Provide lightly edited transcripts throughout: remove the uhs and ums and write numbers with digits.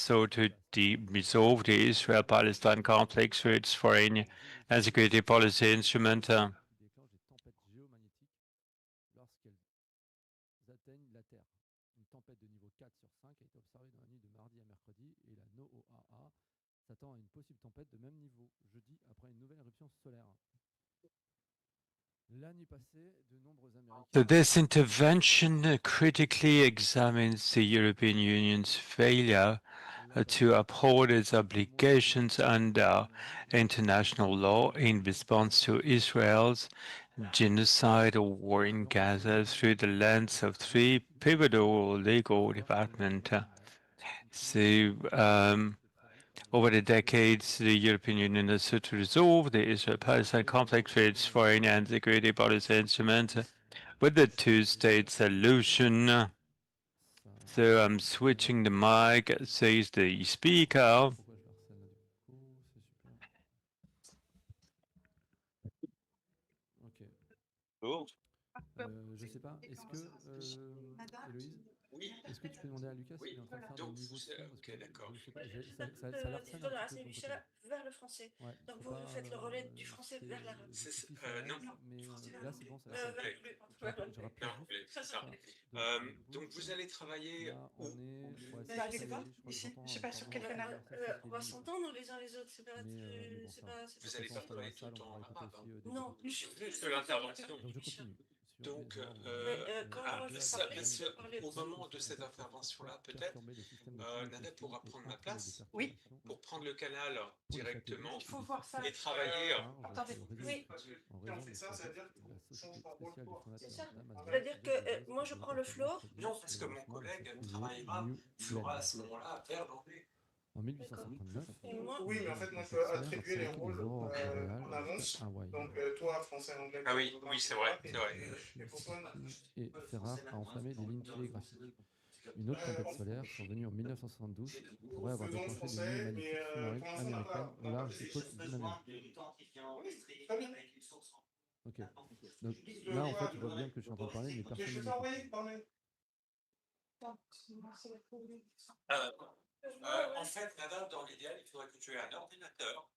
so to resolve the Israel-Palestine conflict through its foreign and security policy instrument. Atteignent la Terre. Une tempête de niveau 4 sur 5 a été observée dans la nuit de mardi à mercredi et la NOAA s'attend à une possible tempête de même niveau jeudi après une nouvelle éruption solaire. La nuit passée, de nombreux Américains... So this intervention critically examines the European Union's failure to uphold its obligations under international law in response to Israel's genocide or war in Gaza through the lens of three pivotal legal developments. Over the decades, the European Union has sought to resolve the Israel-Palestine conflict through its foreign and security policy instruments with the two-state solution. So I'm switching the mic, says the speaker. Ok. Je sais pas. Est-ce que, Héloïse, est-ce que tu peux demander à Lucas s'il est en train de faire des niveaux de son parce que je sais pas, ça l'harcèle un petit peu de ton côté. Vers le français. Ouais, donc vous faites le relais du français vers l'arabe. Non, mais là c'est bon, ça va. Je rappelle juste. Donc vous allez travailler là, on est. Je sais pas sur quel canal. On va s'entendre les uns les autres. C'est pas. Vous allez pas travailler tout le temps en arabe. Non, juste l'intervention. Donc je continue. Donc, au moment de cette intervention-là, peut-être, Nada pourra prendre ma place pour prendre le canal directement et travailler. Attendez, oui. Quand on fait ça, c'est-à-dire c'est-à-dire que moi je prends le floor. Non, parce que mon collègue travaillera, fera à ce moment-là vers l'anglais. En 1859. Oui, mais en fait, moi, je peux attribuer les rôles en avance. Donc, toi, français, anglais. Ah oui, c'est vrai, c'est vrai. Et Ferrar a enflammé des lignes télégraphiques. Une autre tempête solaire, survenue en 1972, pourrait avoir déclenché des lignes magnétiques sous-marines américaines au large des côtes du Maine. Ok. Donc là, en fait, tu vois bien que je suis en train de parler, mais personne ne m'écoute. En fait, Nada, dans l'idéal, il faudrait que tu aies un ordinateur,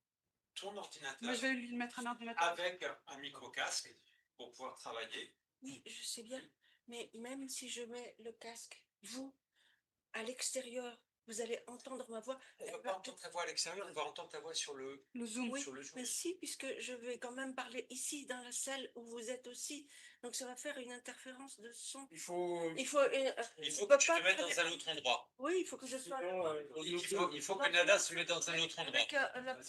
ton ordinateur. Moi, je vais lui mettre un ordinateur. Avec un micro-casque pour pouvoir travailler. Oui, je sais bien. Mais même si je mets le casque, vous, à l'extérieur, vous allez entendre ma voix. On ne va pas entendre ta voix à l'extérieur, on va entendre ta voix sur le Zoom. Oui, sur le Zoom. Mais si, puisque je vais quand même parler ici, dans la salle où vous êtes aussi. Donc ça va faire une interférence de son. Il faut que tu te mettes dans un autre endroit. Oui, il faut que je sois... Il faut que Nada se mette dans un autre endroit.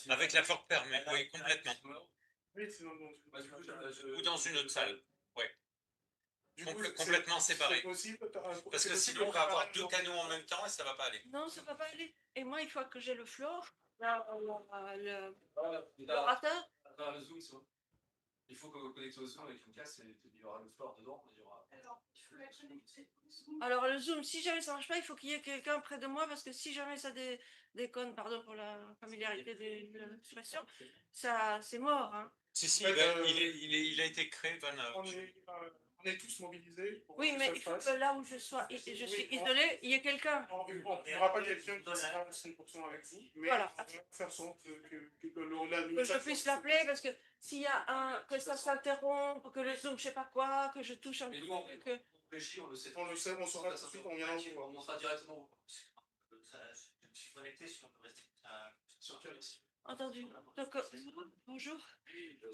Avec la porte fermée, oui, complètement. Ou dans une autre salle, oui. Complètement séparé. Parce que sinon, on va avoir deux canaux en même temps et ça ne va pas aller. Non, ça ne va pas aller. Et moi, une fois que j'ai le floor, l'orateur... Il faut que vous connectez au Zoom avec une casse et il y aura le floor dedans. Alors le Zoom, si jamais ça ne marche pas, il faut qu'il y ait quelqu'un près de moi parce que si jamais ça déconne, pardon pour la familiarité de l'expression, ça c'est mort. Hein. Si, il a été créé, on est tous mobilisés. Oui, mais il faut que là où je suis isolée, il y ait quelqu'un. Il n'y aura pas quelqu'un qui sera 100% avec vous, mais voilà. on va faire sorte que je puisse l'appeler parce que s'il y a que ça s'interrompe, que le Zoom, je sais pas quoi, que je touche un truc. On le sait, on saura tout de suite, on viendra vous voir. On sera directement. Je suis connecté si on peut rester sur quel site. Entendu. Donc, bonjour.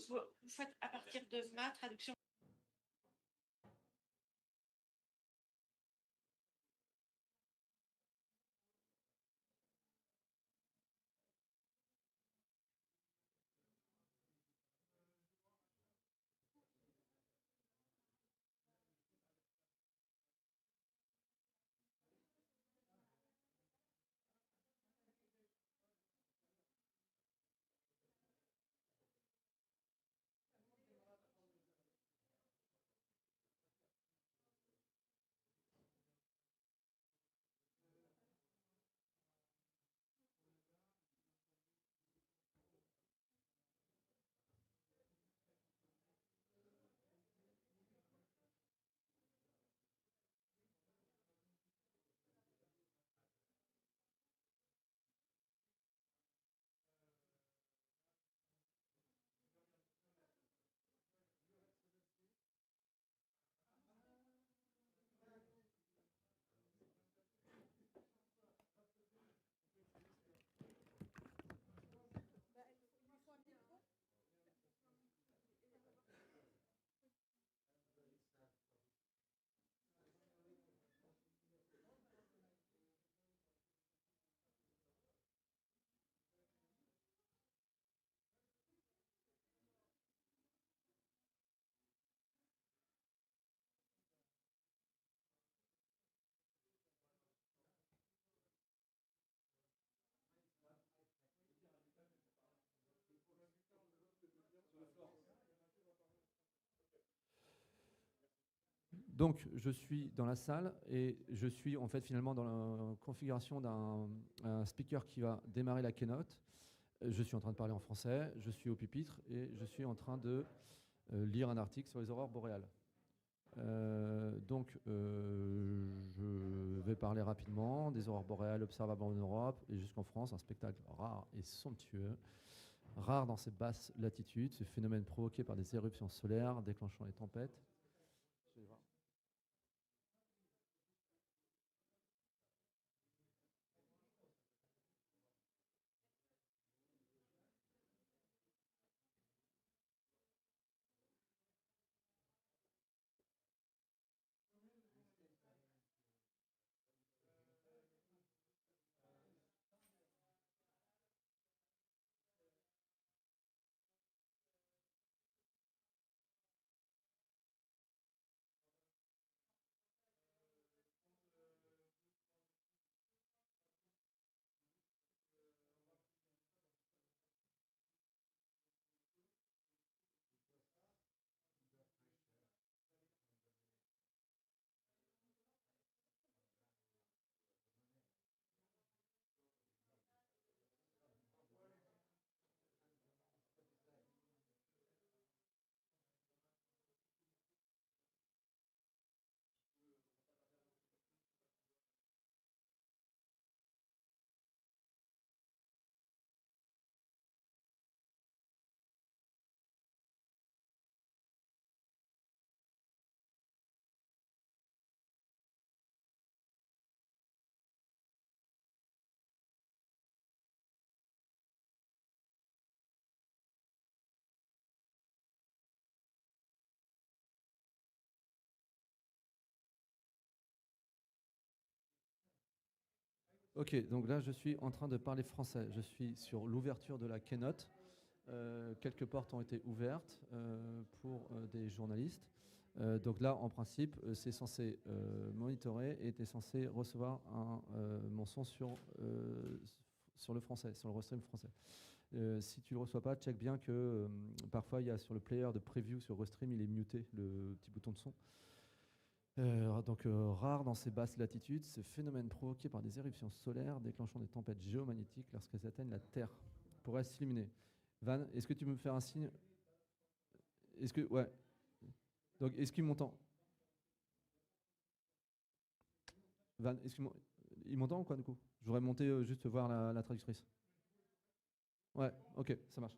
Vous faites à partir de ma traduction. Donc, je suis dans la salle et je suis en fait finalement dans la configuration d'un speaker qui va démarrer la keynote. Je suis en train de parler en français, je suis au pupitre et je suis en train de lire un article sur les aurores boréales. Donc, je vais parler rapidement des aurores boréales observables en Europe et jusqu'en France, un spectacle rare et somptueux. Rare dans ces basses latitudes, ce phénomène provoqué par des éruptions solaires déclenchant les tempêtes. Je vais voir. Ok, donc là je suis en train de parler français. Je suis sur l'ouverture de la keynote. Quelques portes ont été ouvertes pour des journalistes. Donc là, en principe, c'est censé monitorer et est censé recevoir mon son sur le français, sur le restream français. Si tu ne le reçois pas, check bien que parfois, il y a sur le player de preview sur restream, il est muté, le petit bouton de son. Donc rare dans ces basses latitudes, ce phénomène provoqué par des éruptions solaires déclenchant des tempêtes géomagnétiques lorsqu'elles atteignent la Terre pourrait s'illuminer. Van, est-ce que tu peux me faire un signe? Est-ce que ouais. Donc est-ce qu'il m'entend? Van, il m'entend ou quoi du coup? Je voudrais monter juste voir la traductrice. Ouais, ok, ça marche.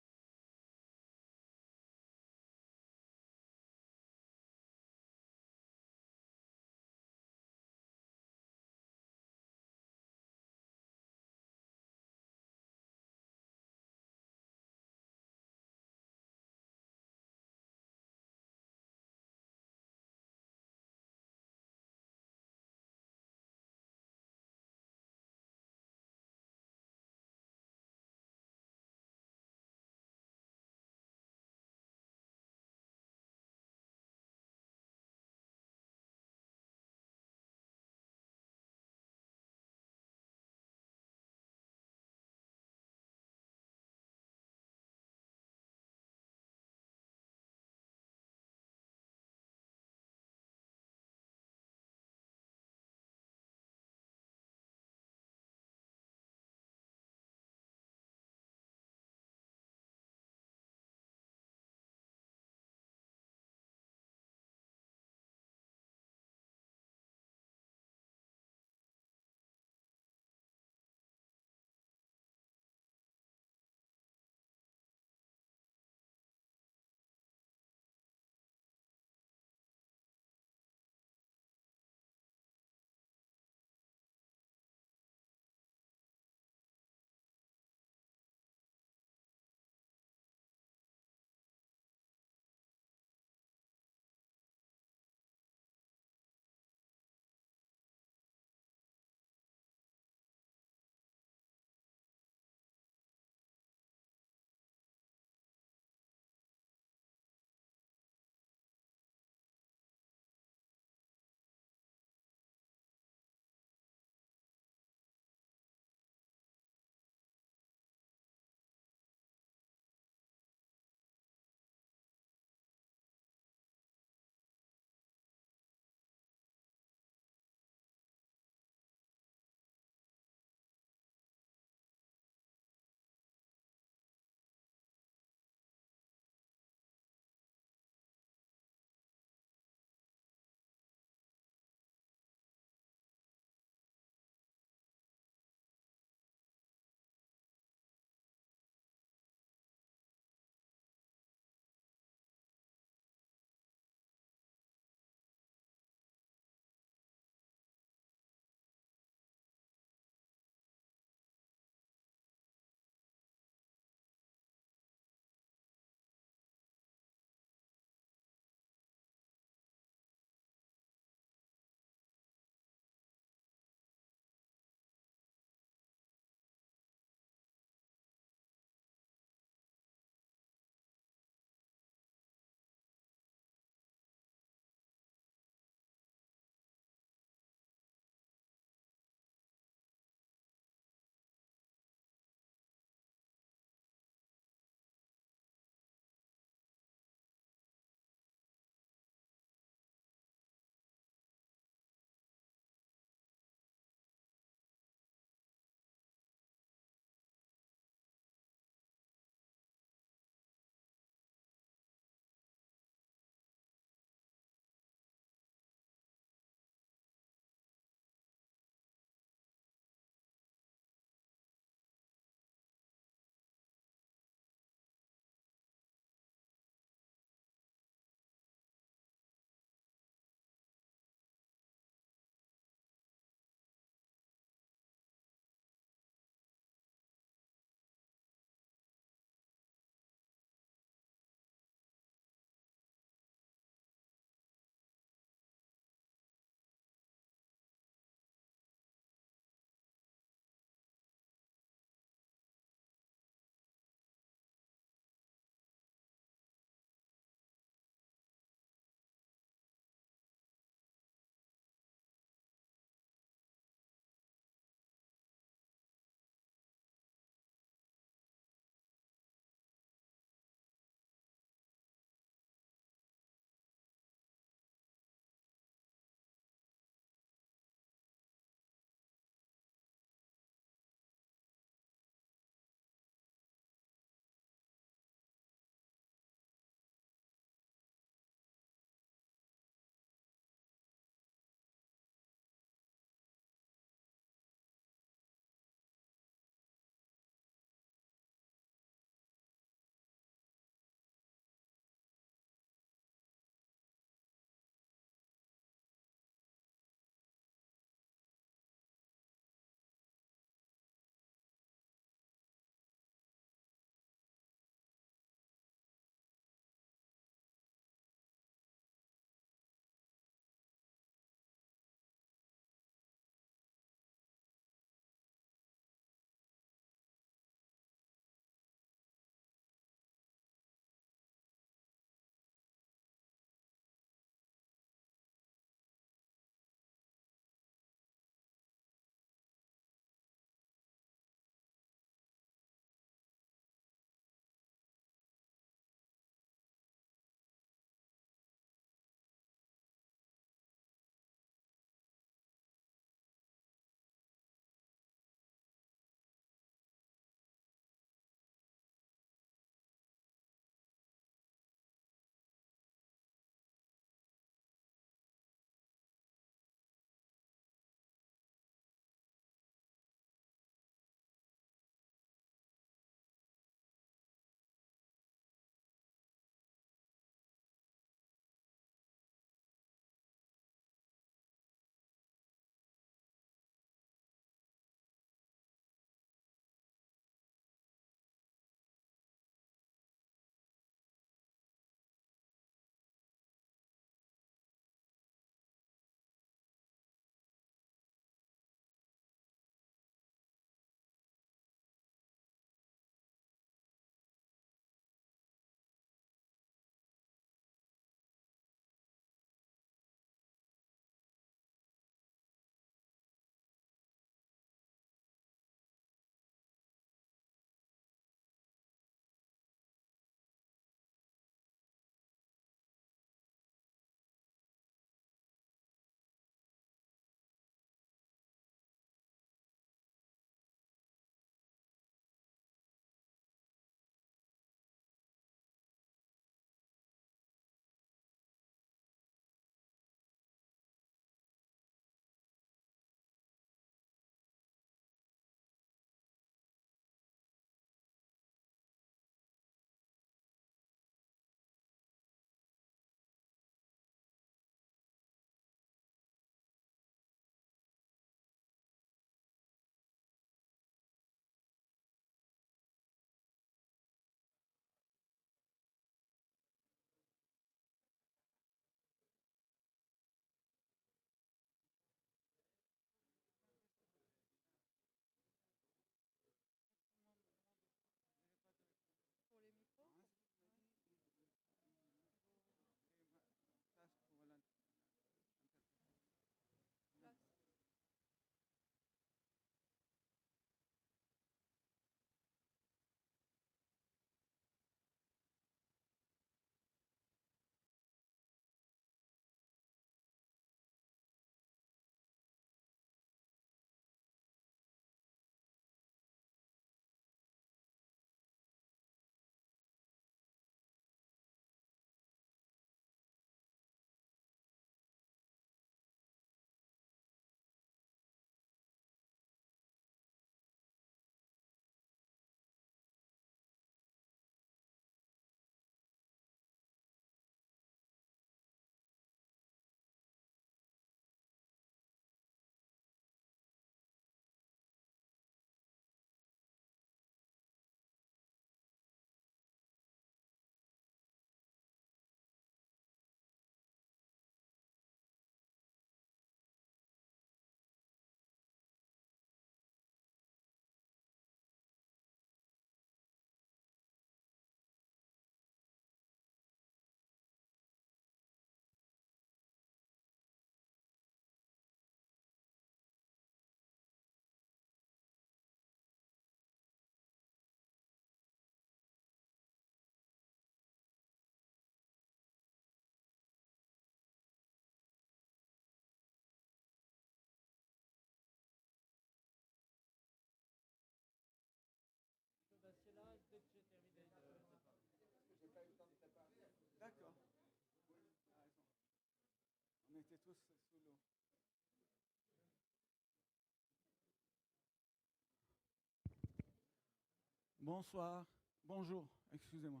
Bonsoir, bonjour, excusez-moi.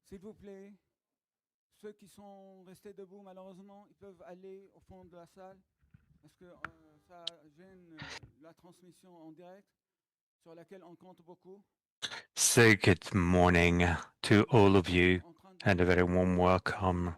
S'il vous plaît, ceux qui sont restés debout, malheureusement, ils peuvent aller au fond de la salle parce que ça gêne la transmission en direct sur laquelle on compte beaucoup. So good morning to all of you and a very warm welcome.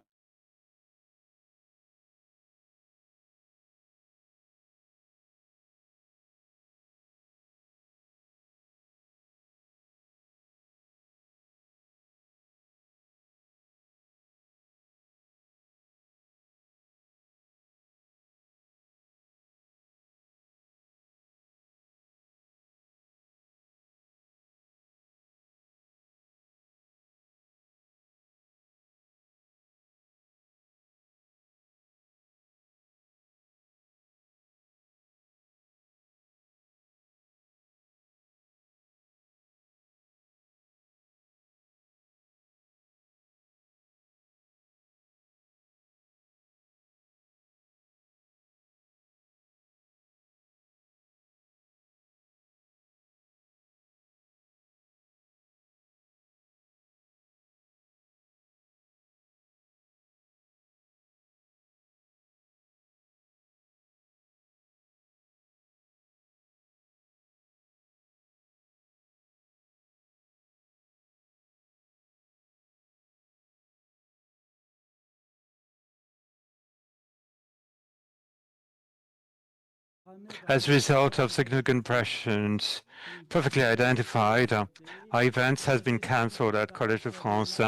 As a result of significant pressures perfectly identified, our events has been cancelled at Collège de France,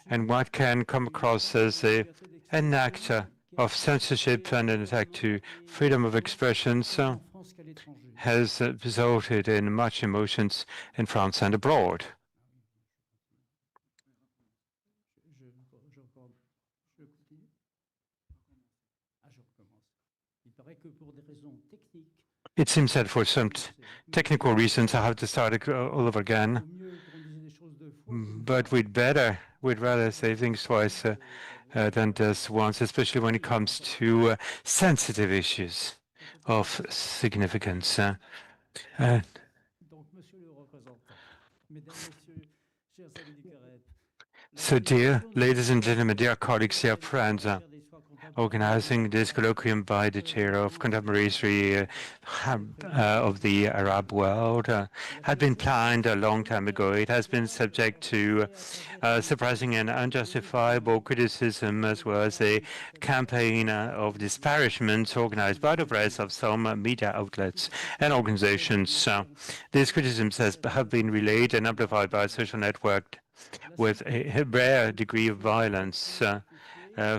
and what can come across as an act of censorship and an attack to freedom of expression has resulted in much emotions in France and abroad. It seems that for some technical reasons I have to start all over again. But we'd rather say things twice than just once, especially when it comes to sensitive issues of significance. So dear ladies and gentlemen, dear colleagues, dear friends, organizing this colloquium by the chair of contemporary of the Arab world had been planned a long time ago. It has been subject to surprising and unjustifiable criticism, as well as a campaign of disparagement organized by the press of some media outlets and organizations. These criticisms have been relayed and amplified by a social network with a rare degree of violence.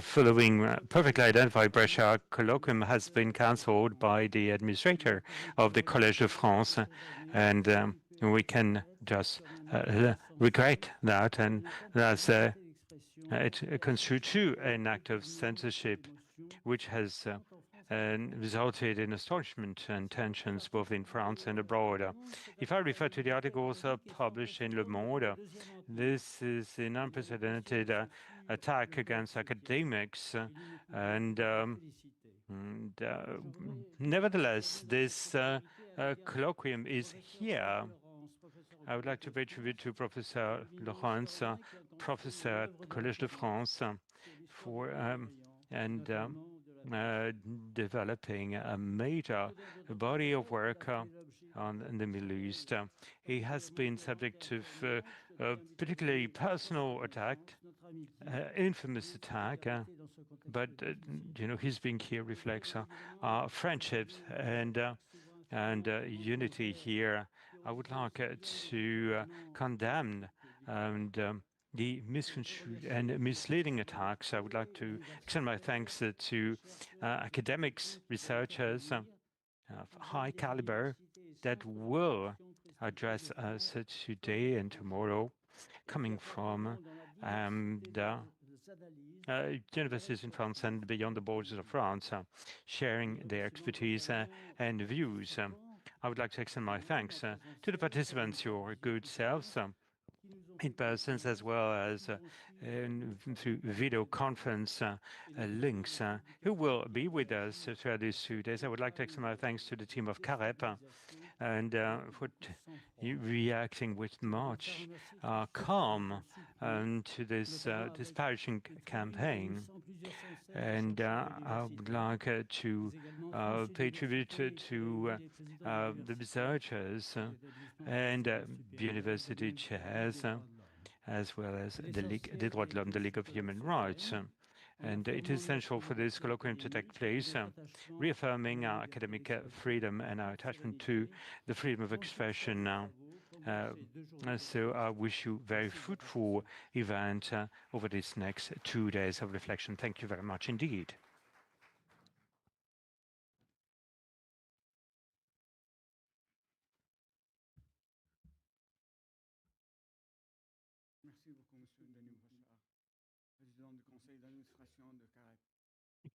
Following perfectly identified pressure, our colloquium has been cancelled by the administrator of the Collège de France, and we can just regret that, and that's it construed to an act of censorship, which has resulted in astonishment and tensions both in France and abroad. If I refer to the articles published in Le Monde, this is an unprecedented attack against academics, and nevertheless, this colloquium is here. I would like to pay tribute to Professor Laurence, professor at Collège de France, for developing a major body of work on the Middle East. He has been subject to a particularly personal attack, infamous attack, but his being here reflects our friendships and unity here. I would like to condemn and the misconstrued and misleading attacks. I would like to extend my thanks to academics, researchers of high caliber that will address us today and tomorrow, coming from the universities in France and beyond the borders of France, sharing their expertise and views. I would like to extend my thanks to the participants, your good selves, in persons as well as through video conference links, who will be with us throughout these 2 days. I would like to extend my thanks to the team of CAREP and for reacting with much calm to this disparaging campaign. And I would like to pay tribute to the researchers and university chairs, as well as the Ligue des Droits de l'Homme, the League of Human Rights. And it is essential for this colloquium to take place, reaffirming our academic freedom and our attachment to the freedom of expression now. So I wish you a very fruitful event over these next 2 days of reflection. Thank you very much indeed. Merci beaucoup, Monsieur Denis Bouchard, président du conseil d'administration de CAREP.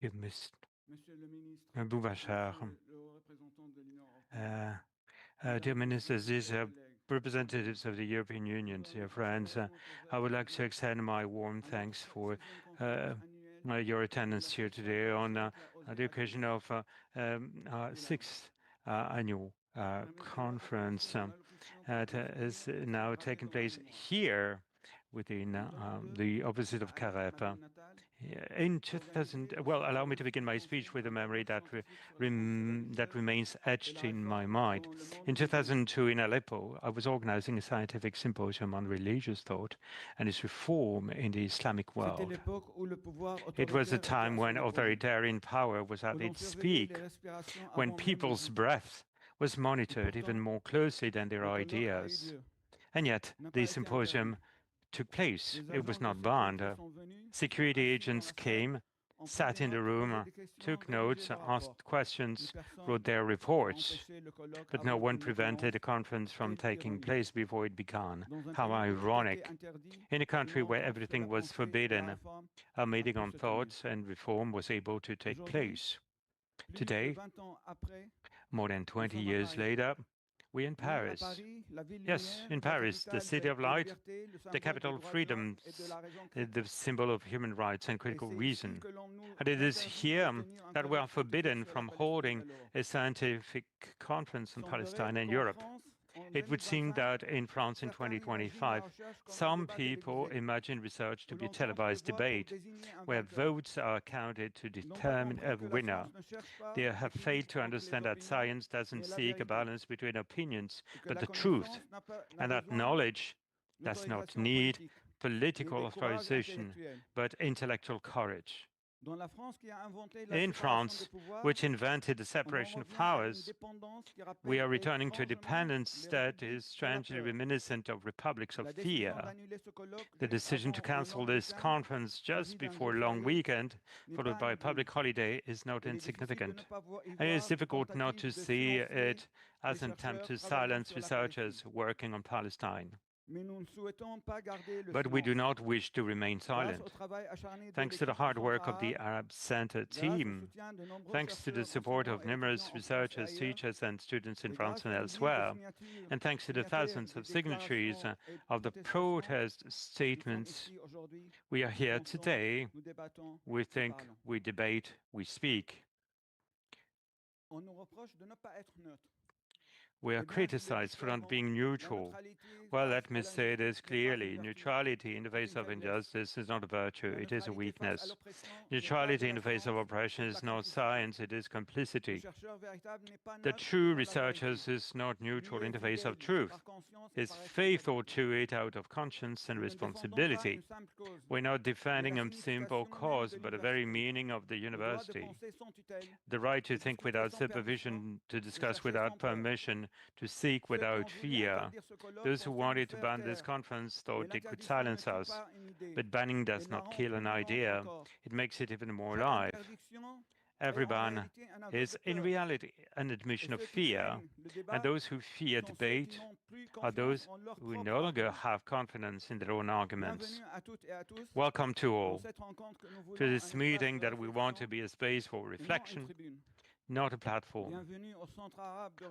You missed Monsieur le ministre, Bouchard. Monsieur le représentant de l'Union européenne. Dear ministers, these representatives of the European Union, dear friends, I would like to extend my warm thanks for your attendance here today on the occasion of our 6th annual conference that is now taking place here within the opposite of CAREP. In 2000, well, allow me to begin my speech with a memory that remains etched in my mind. In 2002 in Aleppo, I was organizing a scientific symposium on religious thought and its reform in the Islamic world. It was a time when authoritarian power was at its peak, when people's breath was monitored even more closely than their ideas. And yet, the symposium took place. It was not banned. Security agents came, sat in the room, took notes, asked questions, wrote their reports, but no one prevented the conference from taking place before it began. How ironic. In a country where everything was forbidden, a meeting on thoughts and reform was able to take place. Today, more than 20 years later, we're in Paris. Yes, in Paris, the city of light, the capital of freedom, the symbol of human rights and critical reason. And it is here that we are forbidden from holding a scientific conference on Palestine and Europe. It would seem that in France in 2025, some people imagine research to be a televised debate, where votes are counted to determine a winner. They have failed to understand that science doesn't seek a balance between opinions, but the truth, and that knowledge does not need political authorization, but intellectual courage. In France, which invented the separation of powers, we are returning to a dependence that is strangely reminiscent of republics of fear. The decision to cancel this conference just before a long weekend, followed by a public holiday, is not insignificant. And it is difficult not to see it as an attempt to silence researchers working on Palestine. But we do not wish to remain silent. Thanks to the hard work of the Arab Center team, thanks to the support of numerous researchers, teachers, and students in France and elsewhere, and thanks to the thousands of signatories of the protest statements, we are here today. We think, we debate, we speak. We are criticized for not being neutral. Well, let me say this clearly. Neutrality in the face of injustice is not a virtue, it is a weakness. Neutrality in the face of oppression is not science, it is complicity. The true researcher is not neutral in the face of truth. He is faithful to it out of conscience and responsibility. We're not defending a simple cause, but the very meaning of the university. The right to think without supervision, to discuss without permission, to seek without fear. Those who wanted to ban this conference thought they could silence us. But banning does not kill an idea. It makes it even more alive. Every ban is, in reality, an admission of fear. And those who fear debate are those who no longer have confidence in their own arguments. Welcome to all to this meeting that we want to be a space for reflection, not a platform.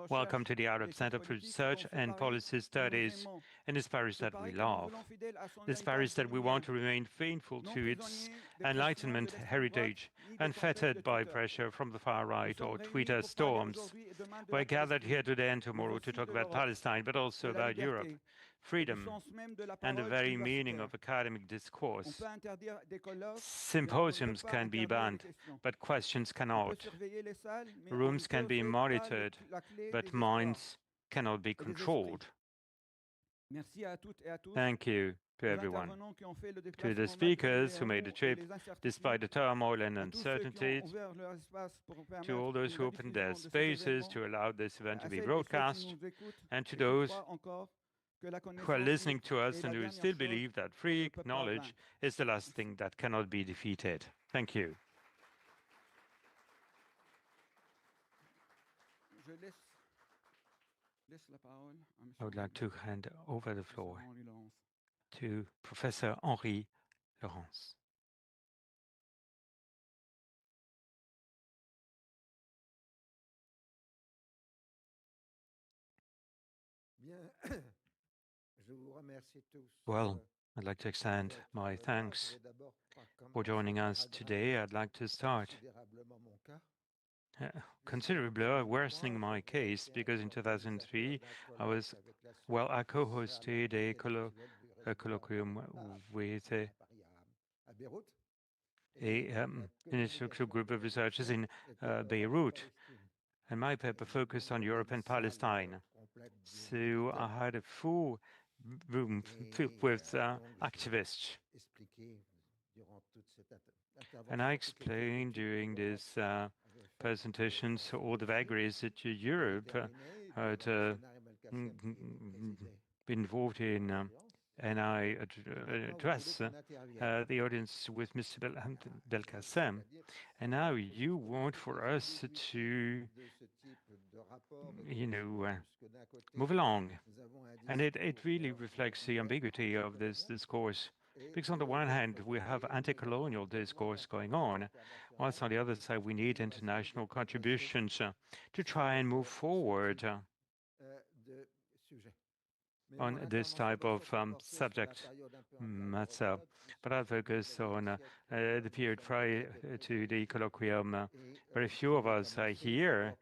Welcome to the Arab Center for Research and Policy Studies in this Paris that we love, this Paris that we want to remain faithful to its Enlightenment heritage, unfettered by pressure from the far right or Twitter storms. We're gathered here today and tomorrow to talk about Palestine, but also about Europe, freedom, and the very meaning of academic discourse. Symposiums can be banned, but questions cannot. Rooms can be monitored, but minds cannot be controlled. Thank you to everyone, to the speakers who made the trip despite the turmoil and uncertainties, to all those who opened their spaces to allow this event to be broadcast, and to those who are listening to us and who still believe that free knowledge is the last thing that cannot be defeated. Thank you. I would like to hand over the floor to Professor Henri Laurence. Well, I'd like to extend my thanks for joining us today. I'd like to start considerably worsening my case because in 2003 I co-hosted a colloquium with an intellectual group of researchers in Beirut, and my paper focused on Europe and Palestine. So I had a full room filled with activists. And I explained during this presentations all the vagaries that Europe had been involved in. And I address the audience with Mr. Belkacem. And now you want for us to, move along. And it really reflects the ambiguity of this discourse. Because on the one hand, we have anti-colonial discourse going on, whilst on the other side, we need international contributions to try and move forward on this type of subject matter. But I'll focus on the period prior to the colloquium. Very few of us are here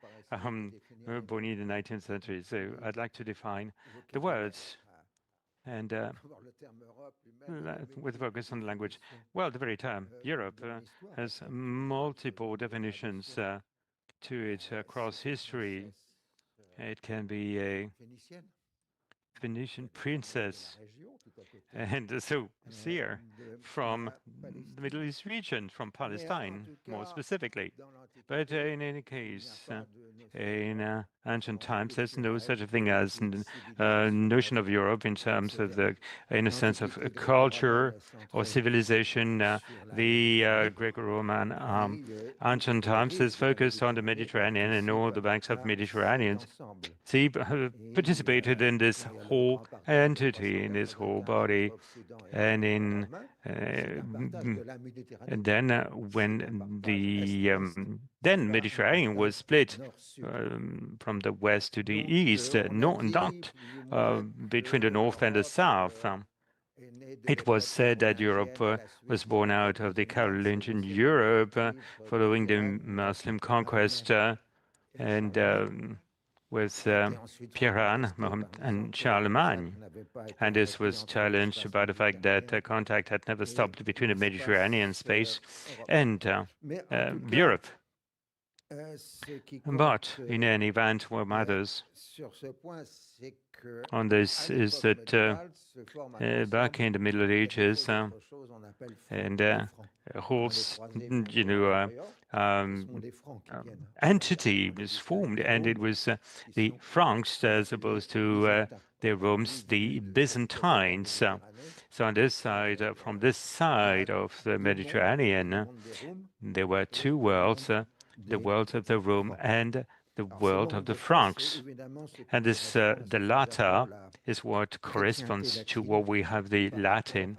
born in the 19th century, so I'd like to define the words and with focus on the language. Well, the very term Europe has multiple definitions to it across history. It can be a Phoenician princess, and so seer from the Middle East region, from Palestine more specifically. But in any case, in ancient times, there's no such a thing as a notion of Europe in terms of in a sense of culture or civilization. The Greco-Roman ancient times is focused on the Mediterranean and all the banks of the Mediterranean. Sea participated in this whole entity, in this whole body, and then when the then Mediterranean was split from the west to the east, not between the north and the south. It was said that Europe was born out of the Carolingian Europe following the Muslim conquest and with Pierre and Charlemagne. And this was challenged by the fact that contact had never stopped between the Mediterranean space and Europe. But in any event, what matters on this is that back in the Middle Ages, and a whole, entity was formed, and it was the Franks as opposed to the Romans, the Byzantines. So on this side, from this side of the Mediterranean, there were two worlds, the world of the Rome and the world of the Franks. And this, the latter is what corresponds to what we have the Latin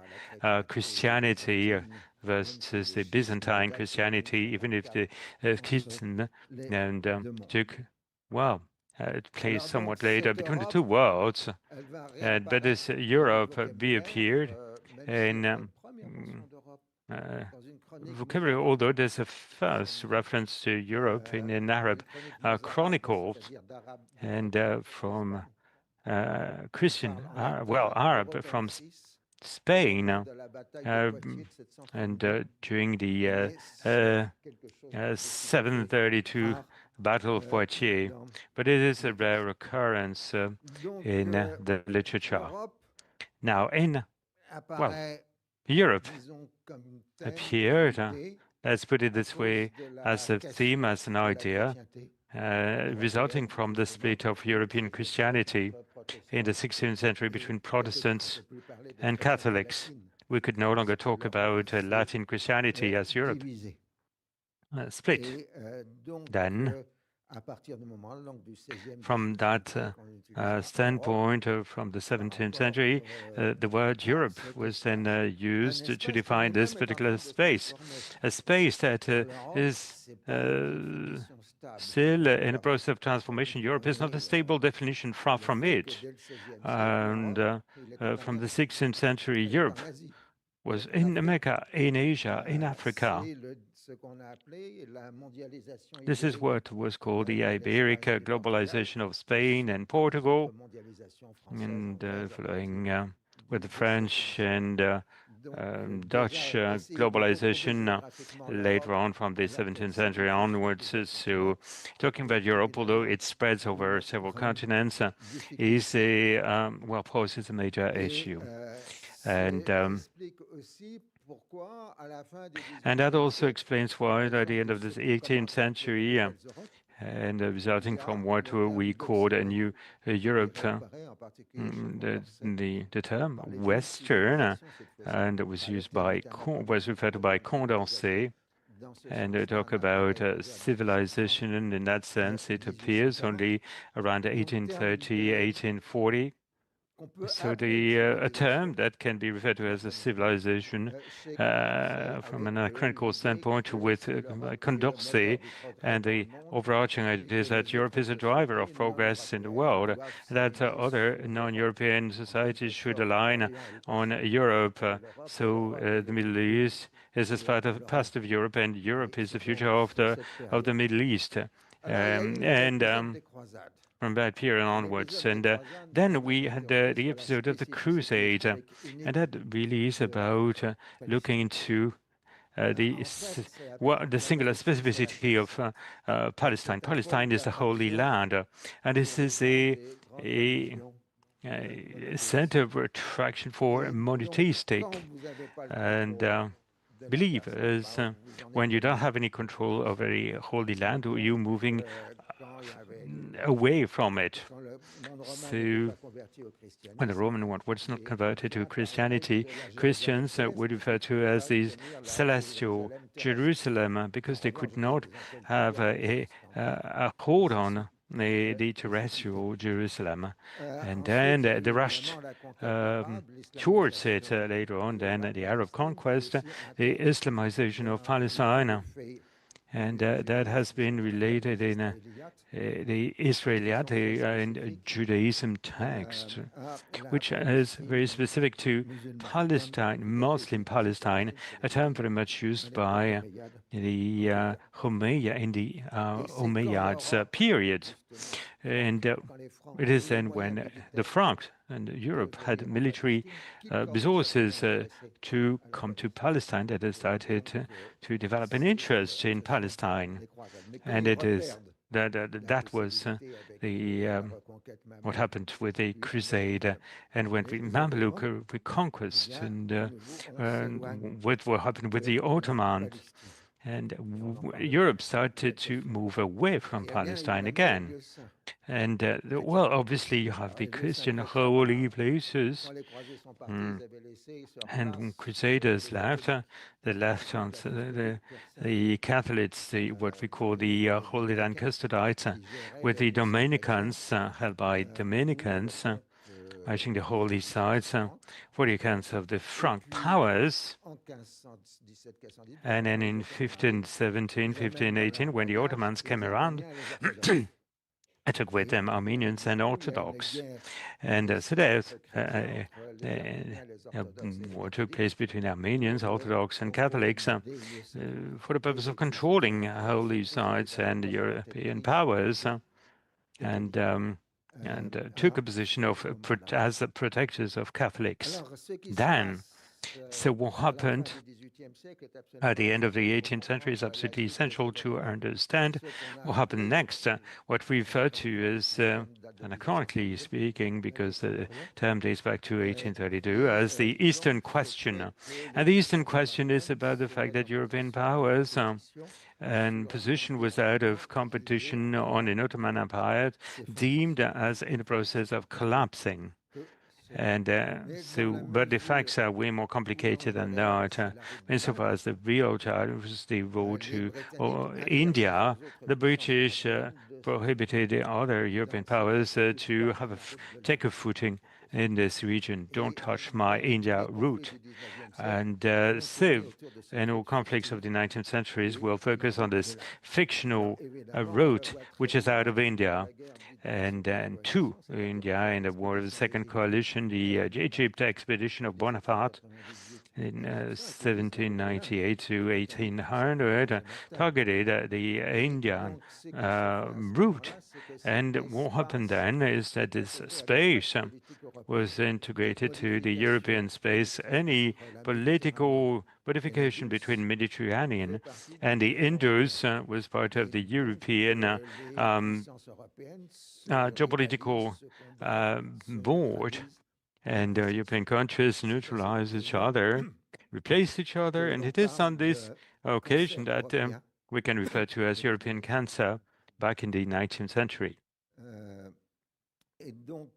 Christianity versus the Byzantine Christianity, even if the Christian and took, well, it plays somewhat later between the two worlds. But as Europe reappeared in vocabulary, although there's a first reference to Europe in an Arab chronicles and from Christian, Arab from Spain, and during the 732 Battle of Poitiers, but it is a rare occurrence in the literature. Now, in Europe appeared, let's put it this way, as a theme, as an idea, resulting from the split of European Christianity in the 16th century between Protestants and Catholics. We could no longer talk about Latin Christianity as Europe split. Then, from that standpoint, from the 17th century, the word Europe was then used to define this particular space, a space that is still in a process of transformation. Europe is not a stable definition, far from it. And from the 16th century, Europe was in America, in Asia, in Africa. This is what was called the Iberic globalization of Spain and Portugal, and following with the French and Dutch globalization later on from the 17th century onwards. So talking about Europe, although it spreads over several continents, is poses a major issue. And that also explains why at the end of the 18th century and resulting from what we called a new Europe, the term Western, and it was used was referred to by Condorcet, and they talk about civilization, and in that sense it appears only around 1830, 1840. So a term that can be referred to as a civilization from an anachronical standpoint with Condorcet, and the overarching idea is that Europe is a driver of progress in the world, that other non-European societies should align on Europe. So the Middle East is a past of Europe, and Europe is the future of the Middle East. From that period onwards. And then we had the episode of the Crusade, and that really is about looking into the singular specificity of Palestine. Palestine is the Holy Land, and this is a center of attraction for monotheistic and believers. When you don't have any control over the Holy Land, you're moving away from it. So when the Roman one was not converted to Christianity, Christians would refer to as the celestial Jerusalem, because they could not have a hold on the terrestrial Jerusalem. And then they rushed towards it later on, then the Arab conquest, the Islamization of Palestine. And that has been related in the Israelite and Judaism text, which is very specific to Palestine, Muslim Palestine, a term very much used by the Umayyad in the Umayyads period. And it is then when the Franks and Europe had military resources to come to Palestine that they started to develop an interest in Palestine. And it is that was what happened with the Crusade, and when the Mamluk reconquest, and what happened with the Ottomans. And Europe started to move away from Palestine again. And, obviously you have the Christian holy places. And when Crusaders left, they left on the Catholics, what we call the Holy Land Custodites, with the Dominicans, held by Dominicans. marching the holy sites for the accounts of the Franc powers. And then in 1517, 1518, when the Ottomans came around, I took with them Armenians and Orthodox. And so there's war took place between Armenians, Orthodox, and Catholics for the purpose of controlling holy sites and European powers, and took a position of as protectors of Catholics. Then, so what happened at the end of the 18th century is absolutely essential to understand what happened next. What we refer to as, anachronically speaking, because the term dates back to 1832, as the Eastern Question. And the Eastern Question is about the fact that European powers and position was out of competition on the Ottoman Empire, deemed as in the process of collapsing. And but the facts are way more complicated than that. Insofar as the real challenge was the road to India, the British prohibited the other European powers to have take a footing in this region. Don't touch my India route. And so, in all conflicts of the 19th centuries will focus on this fictional route, which is out of India, and to India in the War of the Second Coalition, the Egypt expedition of Bonaparte in 1798 to 1800 targeted the Indian route. And what happened then is that this space was integrated to the European space. Any political modification between Mediterranean and the Indus was part of the European geopolitical board, and European countries neutralize each other, replace each other, and it is on this occasion that we can refer to as European cancer back in the 19th century. Et donc,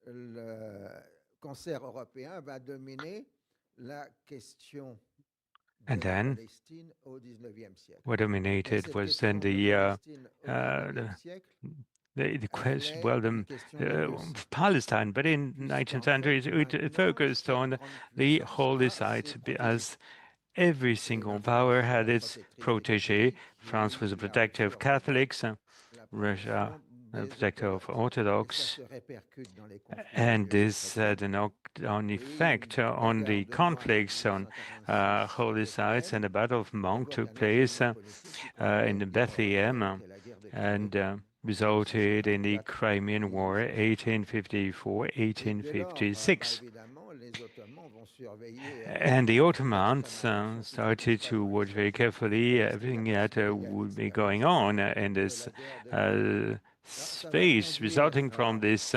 le cancer européen va dominer la question and then what dominated was then the question, well, Palestine, but in 19th century it focused on the holy sites as every single power had its protege. France was a protector of Catholics, Russia a protector of Orthodox, and this had a knock-down effect on the conflicts on holy sites, and the Battle of Mons took place in Bethlehem and resulted in the Crimean War, 1854-1856. And the Ottomans started to watch very carefully everything that would be going on in this space resulting from this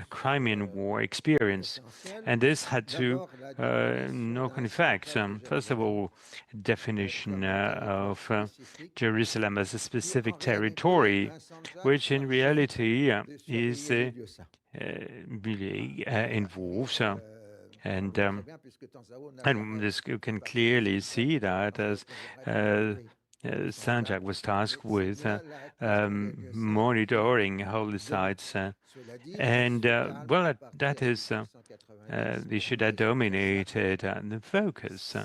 Crimean War experience. And this had two knock-on effects. First of all, definition of Jerusalem as a specific territory, which in reality is really involves and this you can clearly see that as Saint-Jacques was tasked with monitoring holy sites, and well, that is the issue that dominated the focus.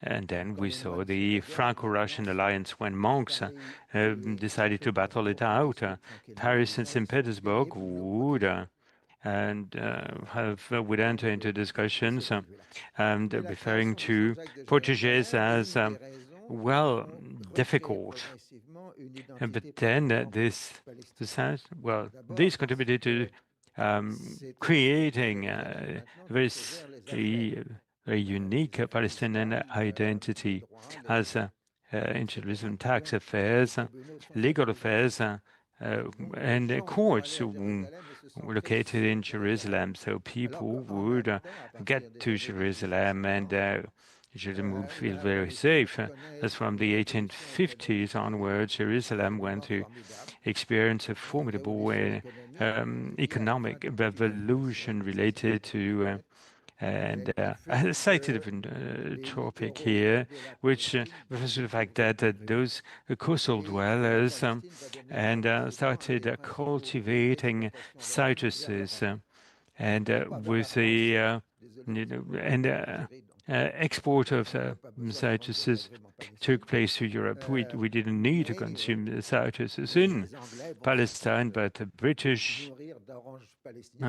And then we saw the Franco-Russian alliance when monks decided to battle it out. Paris and St. Petersburg would would enter into discussions and referring to proteges as well difficult. But then this contributed to creating a very unique Palestinian identity as inter-Jerusalem tax affairs, legal affairs, and courts were located in Jerusalem, so people would get to Jerusalem and Jerusalem would feel very safe. As from the 1850s onwards, Jerusalem went to experience a formidable economic revolution related to And I cited a different topic here, which refers to the fact that those coastal dwellers started cultivating citruses, and with the export of citruses took place to Europe. We didn't need to consume the citruses in Palestine, but the British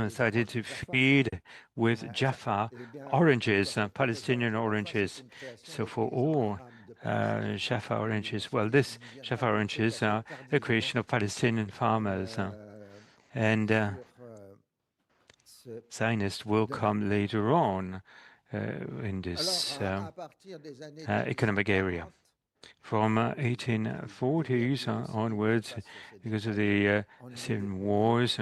started to feed with Jaffa oranges, Palestinian oranges. So for all Jaffa oranges, well, this Jaffa oranges are a creation of Palestinian farmers. And Zionists will come later on in this economic area. From 1840s onwards, because of the Syrian wars,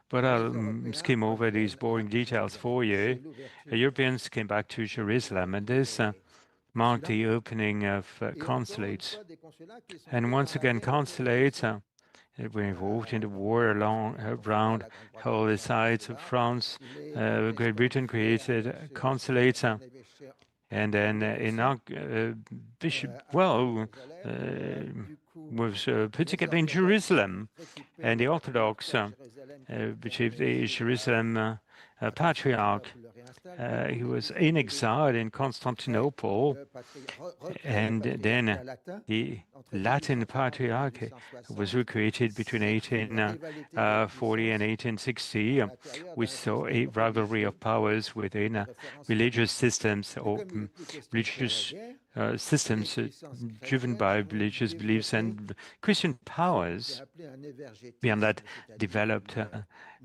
but I'll skim over these boring details for you. Europeans came back to Jerusalem, and this marked the opening of consulates. And once again, consulates were involved in the war around holy sites of France. Great Britain created consulates. And then Bishop was particularly in Jerusalem, and the Orthodox Bishop, the Jerusalem Patriarch, he was in exile in Constantinople, and then the Latin Patriarch was recreated between 1840 and 1860. We saw a rivalry of powers within religious systems or religious systems driven by religious beliefs, and Christian powers beyond that developed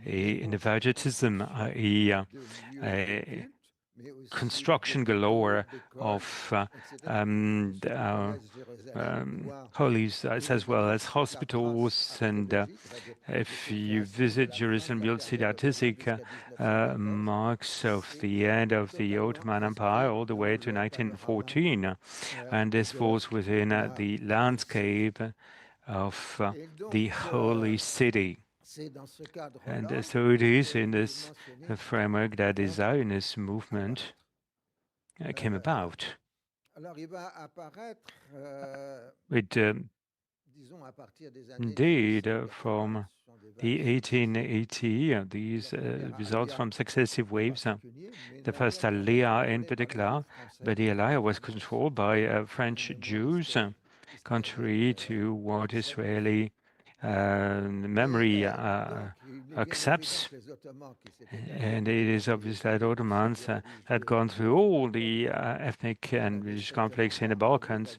in the Vagetism, a construction galore of holy sites as well as hospitals. And if you visit Jerusalem, you'll see the artistic marks of the end of the Ottoman Empire all the way to 1914. And this falls within the landscape of the Holy City. And so it is in this framework that the Zionist movement came about. It indeed from the 1880, these results from successive waves, the first Aliyah in particular, but the Aliyah was controlled by French Jews, contrary to what Israeli memory accepts. And it is obvious that Ottomans had gone through all the ethnic and religious conflicts in the Balkans,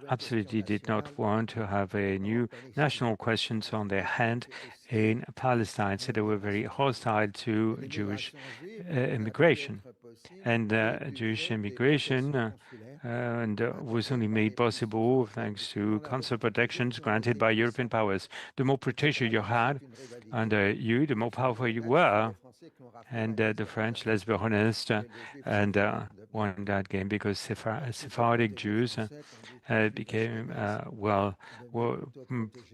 absolutely did not want to have a new national questions on their hand in Palestine. So they were very hostile to Jewish immigration. And Jewish immigration was only made possible thanks to consular protections granted by European powers. The more protection you had under you, the more powerful you were. And the French, let's be honest, won that game because Sephardic Jews became,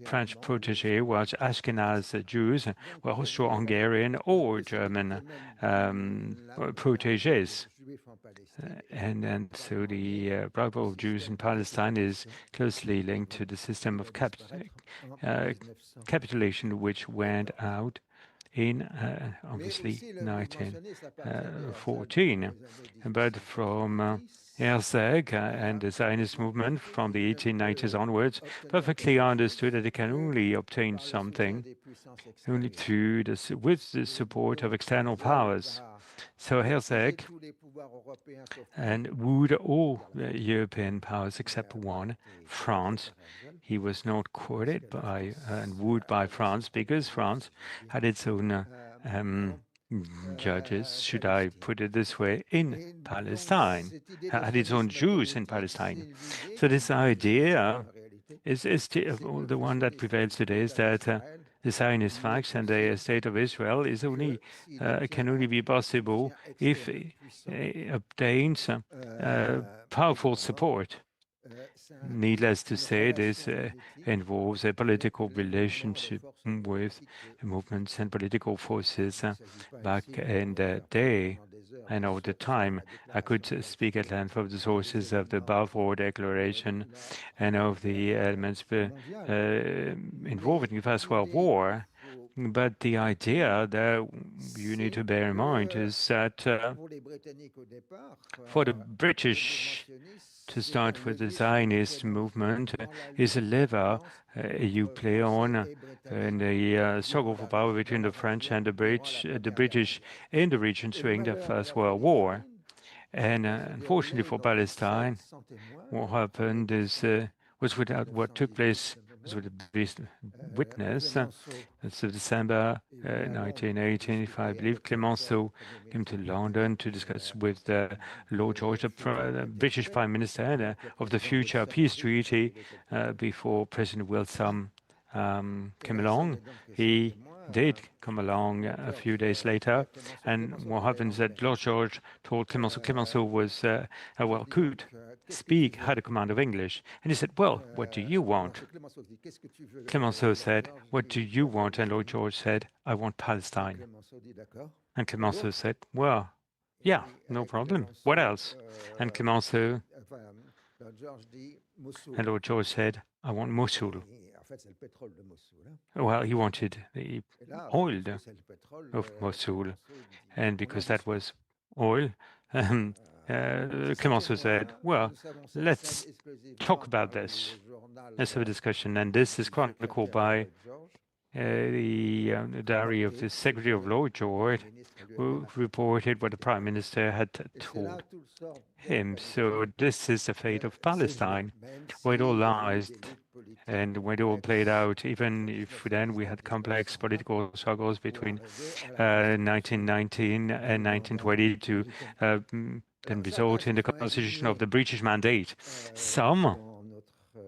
French protege, while Ashkenaz Jews were Austro-Hungarian or German proteges. And so the Bravo of Jews in Palestine is closely linked to the system of capitulation, which went out in obviously 1914. But from Herzog and the Zionist movement from the 1890s onwards perfectly understood that they can only obtain something only through with the support of external powers. So Herzog and wooed all European powers except one, France. He was not courted by and wooed by France because France had its own judges, should I put it this way, in Palestine, had its own Jews in Palestine. So this idea is the one that prevails today, is that the Zionist facts and the state of Israel is only can only be possible if it obtains powerful support. Needless to say, this involves a political relationship with movements and political forces back in the day. and all the time. I could speak at length of the sources of the Balfour Declaration and of the elements involved in the First World War. But the idea that you need to bear in mind is that for the British, to start with, the Zionist movement is a lever you play on in the struggle for power between the French and the British in the region during the First World War. And unfortunately for Palestine, what happened is was without what took place was with the witness. That's December 1918, if I believe. Clemenceau came to London to discuss with Lord George, the British Prime Minister, of the future peace treaty before President Wilson came along. He did come along a few days later, and what happens is that Lord George told Clemenceau, Clemenceau was, well, could speak, had a command of English, and he said, well, what do you want? Clemenceau said, what do you want? And Lord George said, I want Palestine. And Clemenceau said, well, yeah, no problem. What else? And Clemenceau and Lord George said, I want Mosul. Well, he wanted the oil of Mosul, and because that was oil, Clemenceau said, well, let's talk about this. Let's have a discussion. And this is chronicled by the diary of the Secretary of Lord George, who reported what the Prime Minister had told him. So this is the fate of Palestine, where it all lies and when it all played out, even if then we had complex political struggles between 1919 and 1920 to then result in the constitution of the British Mandate. Some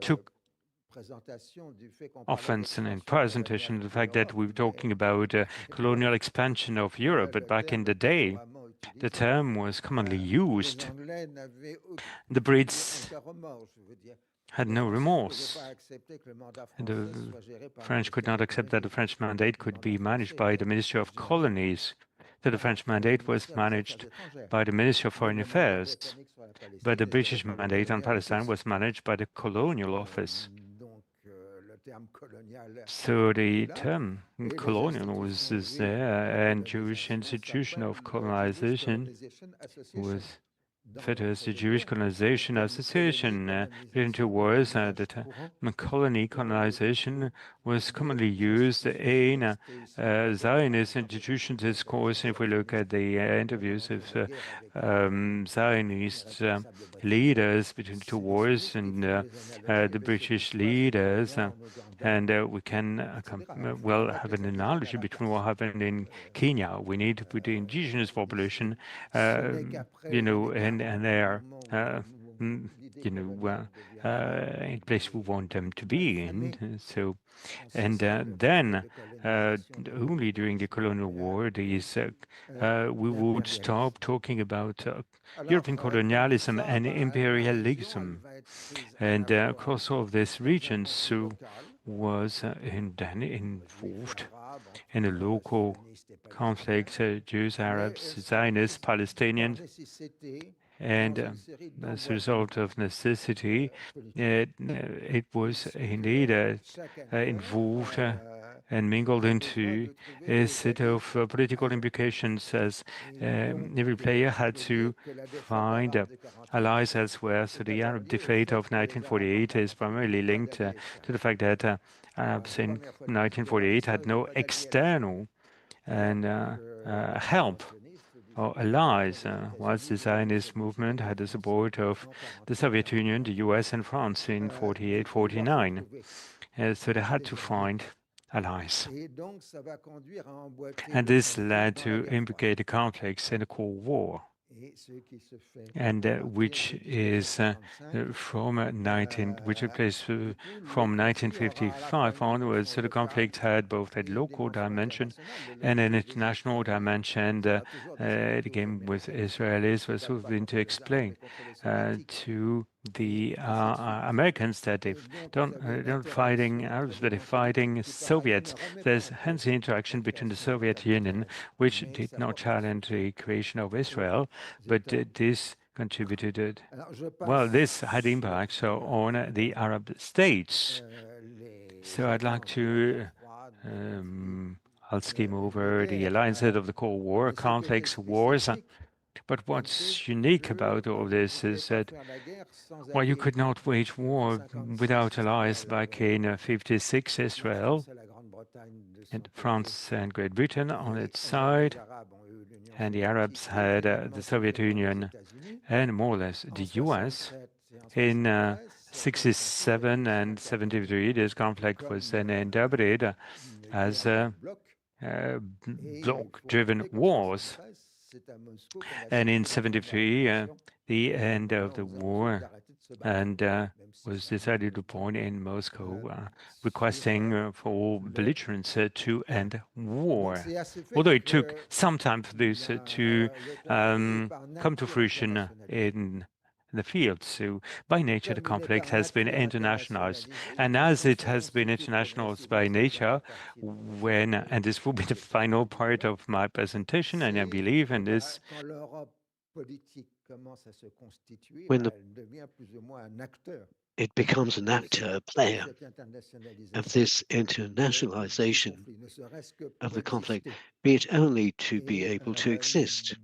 took offense in presentation the fact that we were talking about colonial expansion of Europe, but back in the day, the term was commonly used. The Brits had no remorse. The French could not accept that the French mandate could be managed by the Ministry of Colonies, that the French mandate was managed by the Ministry of Foreign Affairs, but the British mandate on Palestine was managed by the Colonial Office. So the term colonial was there, and Jewish institution of colonization was referred to as the Jewish Colonization Association. Between two wars, the term colony colonization was commonly used in Zionist institution discourse. If we look at the interviews of Zionist leaders between the two wars and the British leaders, and we can well have an analogy between what happened in Kenya. We need to put the indigenous population, and their, in place we want them to be in. So, and then only during the colonial war, we would stop talking about European colonialism and imperialism, and across all of these regions, so was then involved in a local conflict, Jews, Arabs, Zionists, Palestinians, and as a result of necessity, it was indeed involved and mingled into a set of political implications, as every player had to find allies elsewhere. So the Arab defeat of 1948 is primarily linked to the fact that Arabs in 1948 had no external and help or allies, whilst the Zionist movement had the support of the Soviet Union, the US, and France in 48-49. So they had to find allies. And this led to implicated conflicts in the Cold War, and which is which took place from 1955 onwards. So the conflict had both a local dimension and an international dimension. The game with Israelis was sort of been to explain to the Americans that they don't fighting Arabs, but they're fighting Soviets. There's hence the interaction between the Soviet Union, which did not challenge the creation of Israel, but this contributed. Well, this had impact on the Arab states. So I'd like to I'll skim over the alliances of the Cold War, conflicts, wars. But what's unique about all this is that, well, you could not wage war without allies. Back in 56, Israel and France and Great Britain on its side, and the Arabs had the Soviet Union and more or less the US. In 67 and 73, this conflict was then interpreted as bloc-driven wars. And in 73, the end of the war and was decided upon in Moscow, requesting for all belligerents to end war. Although it took some time for this to come to fruition in the field. So by nature, the conflict has been internationalized. And as it has been internationalized by nature, and this will be the final part of my presentation, and I believe in this, when it becomes an actor, a player of this internationalization of the conflict, be it only to be able to exist.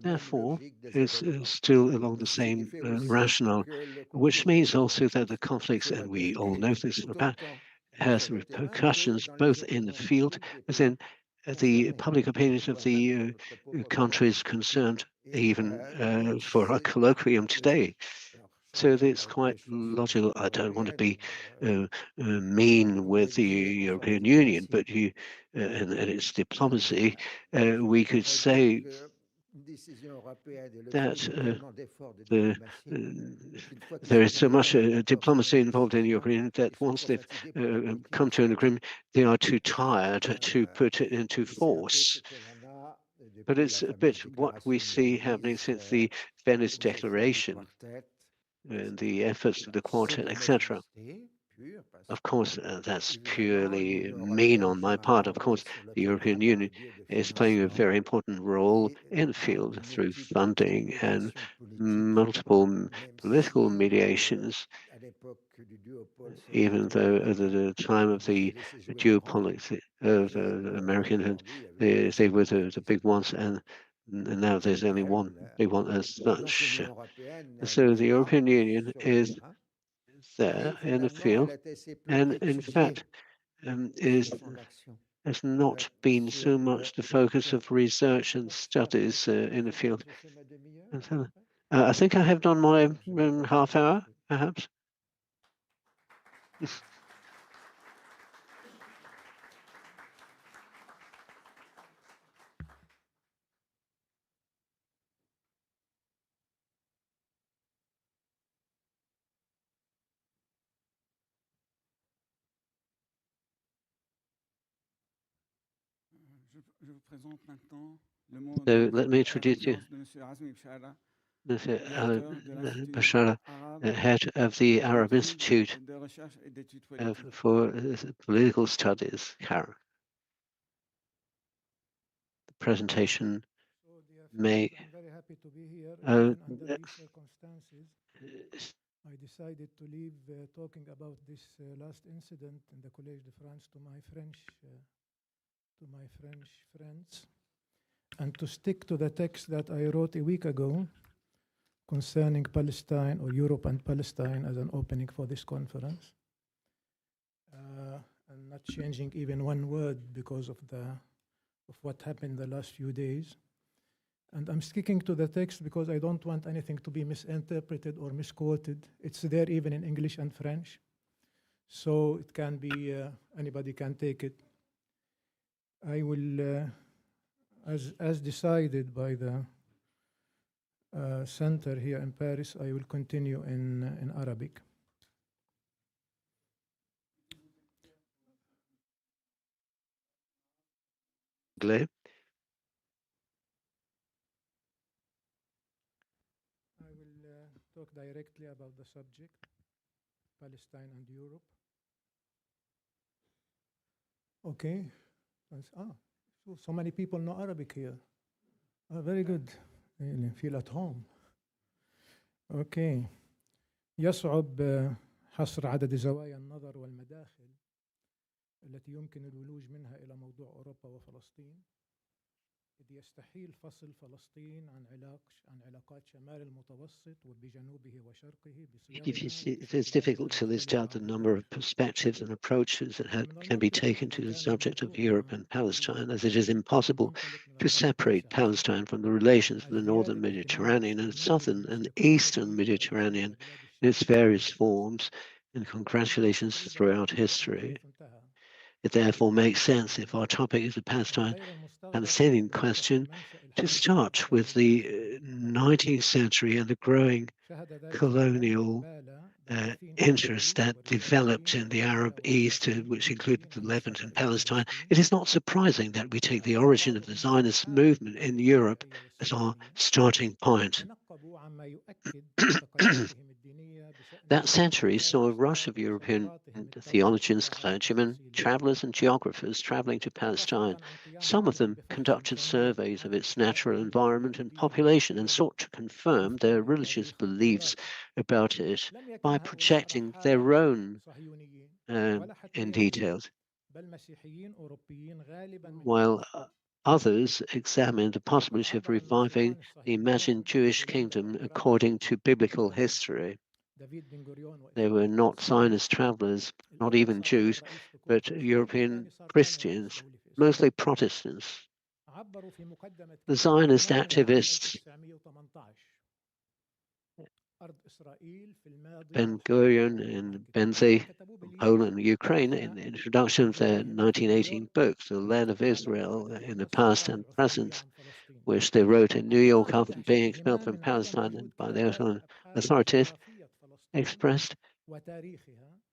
Therefore, it's still along the same rationale, which means also that the conflicts, and we all know this about, has repercussions both in the field as in the public opinions of the countries concerned, even for our colloquium today. So it's quite logical. I don't want to be mean with the European Union, but and its diplomacy, we could say that there is so much diplomacy involved in the European Union that once they've come to an agreement, they are too tired to put it into force. But it's a bit what we see happening since the Venice Declaration and the efforts of the Quartet, etc. Of course, that's purely mean on my part. Of course, the European Union is playing a very important role in the field through funding and multiple political mediations, even though at the time of the duopoly of American, and they were the big ones, and now there's only one big one as such. So the European Union is there in the field, and in fact has not been so much the focus of research and studies in the field. I think I have done my half hour, perhaps. So let me introduce you, Mr. Bashara, head of the Arab Institute for Political Studies, CAREP. The presentation may. I'm very happy to be here. Even under these circumstances, I decided to leave talking about this last incident in the Collège de France to my French friends, and to stick to the text that I wrote a week ago concerning Palestine, or Europe and Palestine, as an opening for this conference, and not changing even one word because of what happened the last few days. And I'm sticking to the text because I don't want anything to be misinterpreted or misquoted. It's there even in English and French. So it can be, anybody can take it. I will, as decided by the center here in Paris, I will continue in Arabic. Gleb. talk directly about the subject, Palestine and Europe. Okay. So many people know Arabic here. Very good. Really feel at home. Okay. يصعب حصر عدد زوايا النظر والمداخل التي يمكن الولوج منها إلى موضوع أوروبا وفلسطين، إذ يستحيل فصل فلسطين عن علاقات شمال المتوسط وبجنوبه وشرقه It's difficult to list out the number of perspectives and approaches that can be taken to the subject of Europe and Palestine, as it is impossible to separate Palestine from the relations of the northern Mediterranean and southern and eastern Mediterranean in its various forms and congratulations throughout history. It therefore makes sense, if our topic is the Palestinian question, to start with the 19th century and the growing colonial interest that developed in the Arab East, which included the Levant and Palestine. It is not surprising that we take the origin of the Zionist movement in Europe as our starting point. That century saw a rush of European theologians, clergymen, travelers, and geographers traveling to Palestine. Some of them conducted surveys of its natural environment and population and sought to confirm their religious beliefs about it by projecting their own in details, while others examined the possibility of reviving the imagined Jewish kingdom according to biblical history. They were not Zionist travelers, not even Jews, but European Christians, mostly Protestants. The Zionist activists Ben-Gurion and Benzi from Poland and Ukraine, in the introduction of their 1918 book, The Land of Israel in the Past and Present, which they wrote in New York after being expelled from Palestine and by the authorities, expressed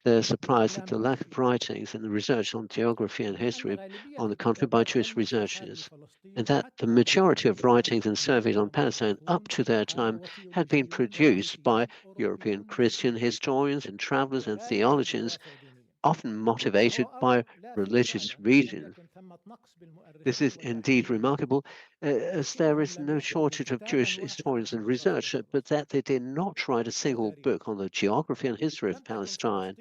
their surprise at the lack of writings and the research on geography and history, on the contrary, by Jewish researchers, and that the majority of writings and surveys on Palestine up to their time had been produced by European Christian historians and travelers and theologians, often motivated by religious reasons. This is indeed remarkable, as there is no shortage of Jewish historians and researchers, but that they did not write a single book on the geography and history of Palestine.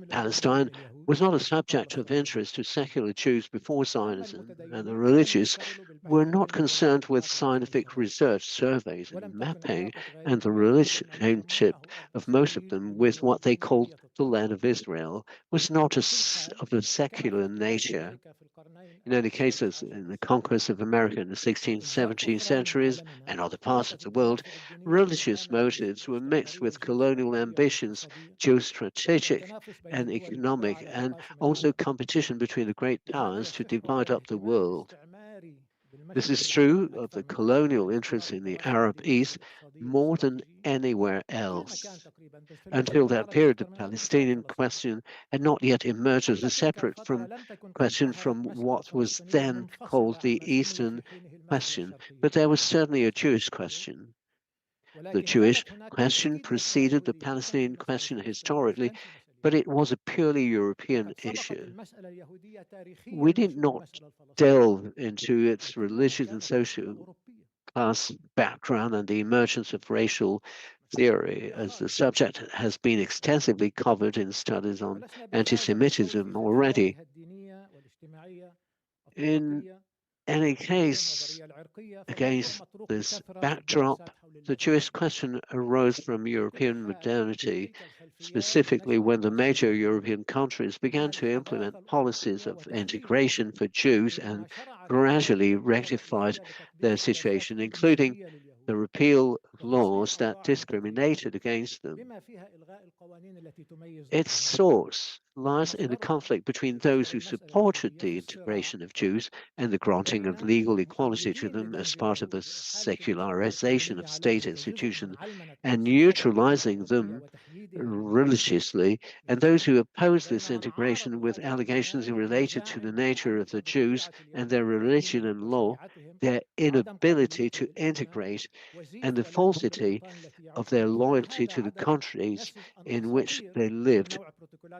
Palestine was not a subject of interest to secular Jews before Zionism, and the religious were not concerned with scientific research, surveys, and mapping, and the relationship of most of them with what they called the land of Israel was not of a secular nature. In any cases, in the conquest of America in the 16th, 17th centuries and other parts of the world, religious motives were mixed with colonial ambitions, geostrategic and economic, and also competition between the great powers to divide up the world. This is true of the colonial interests in the Arab East more than anywhere else. Until that period, the Palestinian question had not yet emerged as a separate question from what was then called the Eastern question, but there was certainly a Jewish question. The Jewish question preceded the Palestinian question historically, but it was a purely European issue. We did not delve into its religious and social class background and the emergence of racial theory, as the subject has been extensively covered in studies on anti-Semitism already. In any case, against this backdrop, the Jewish question arose from European modernity, specifically when the major European countries began to implement policies of integration for Jews and gradually rectified their situation, including the repeal of laws that discriminated against them. Its source lies in a conflict between those who supported the integration of Jews and the granting of legal equality to them as part of the secularization of state institutions and neutralizing them religiously, and those who oppose this integration with allegations related to the nature of the Jews and their religion and law, their inability to integrate, and the falsity of their loyalty to the countries in which they lived,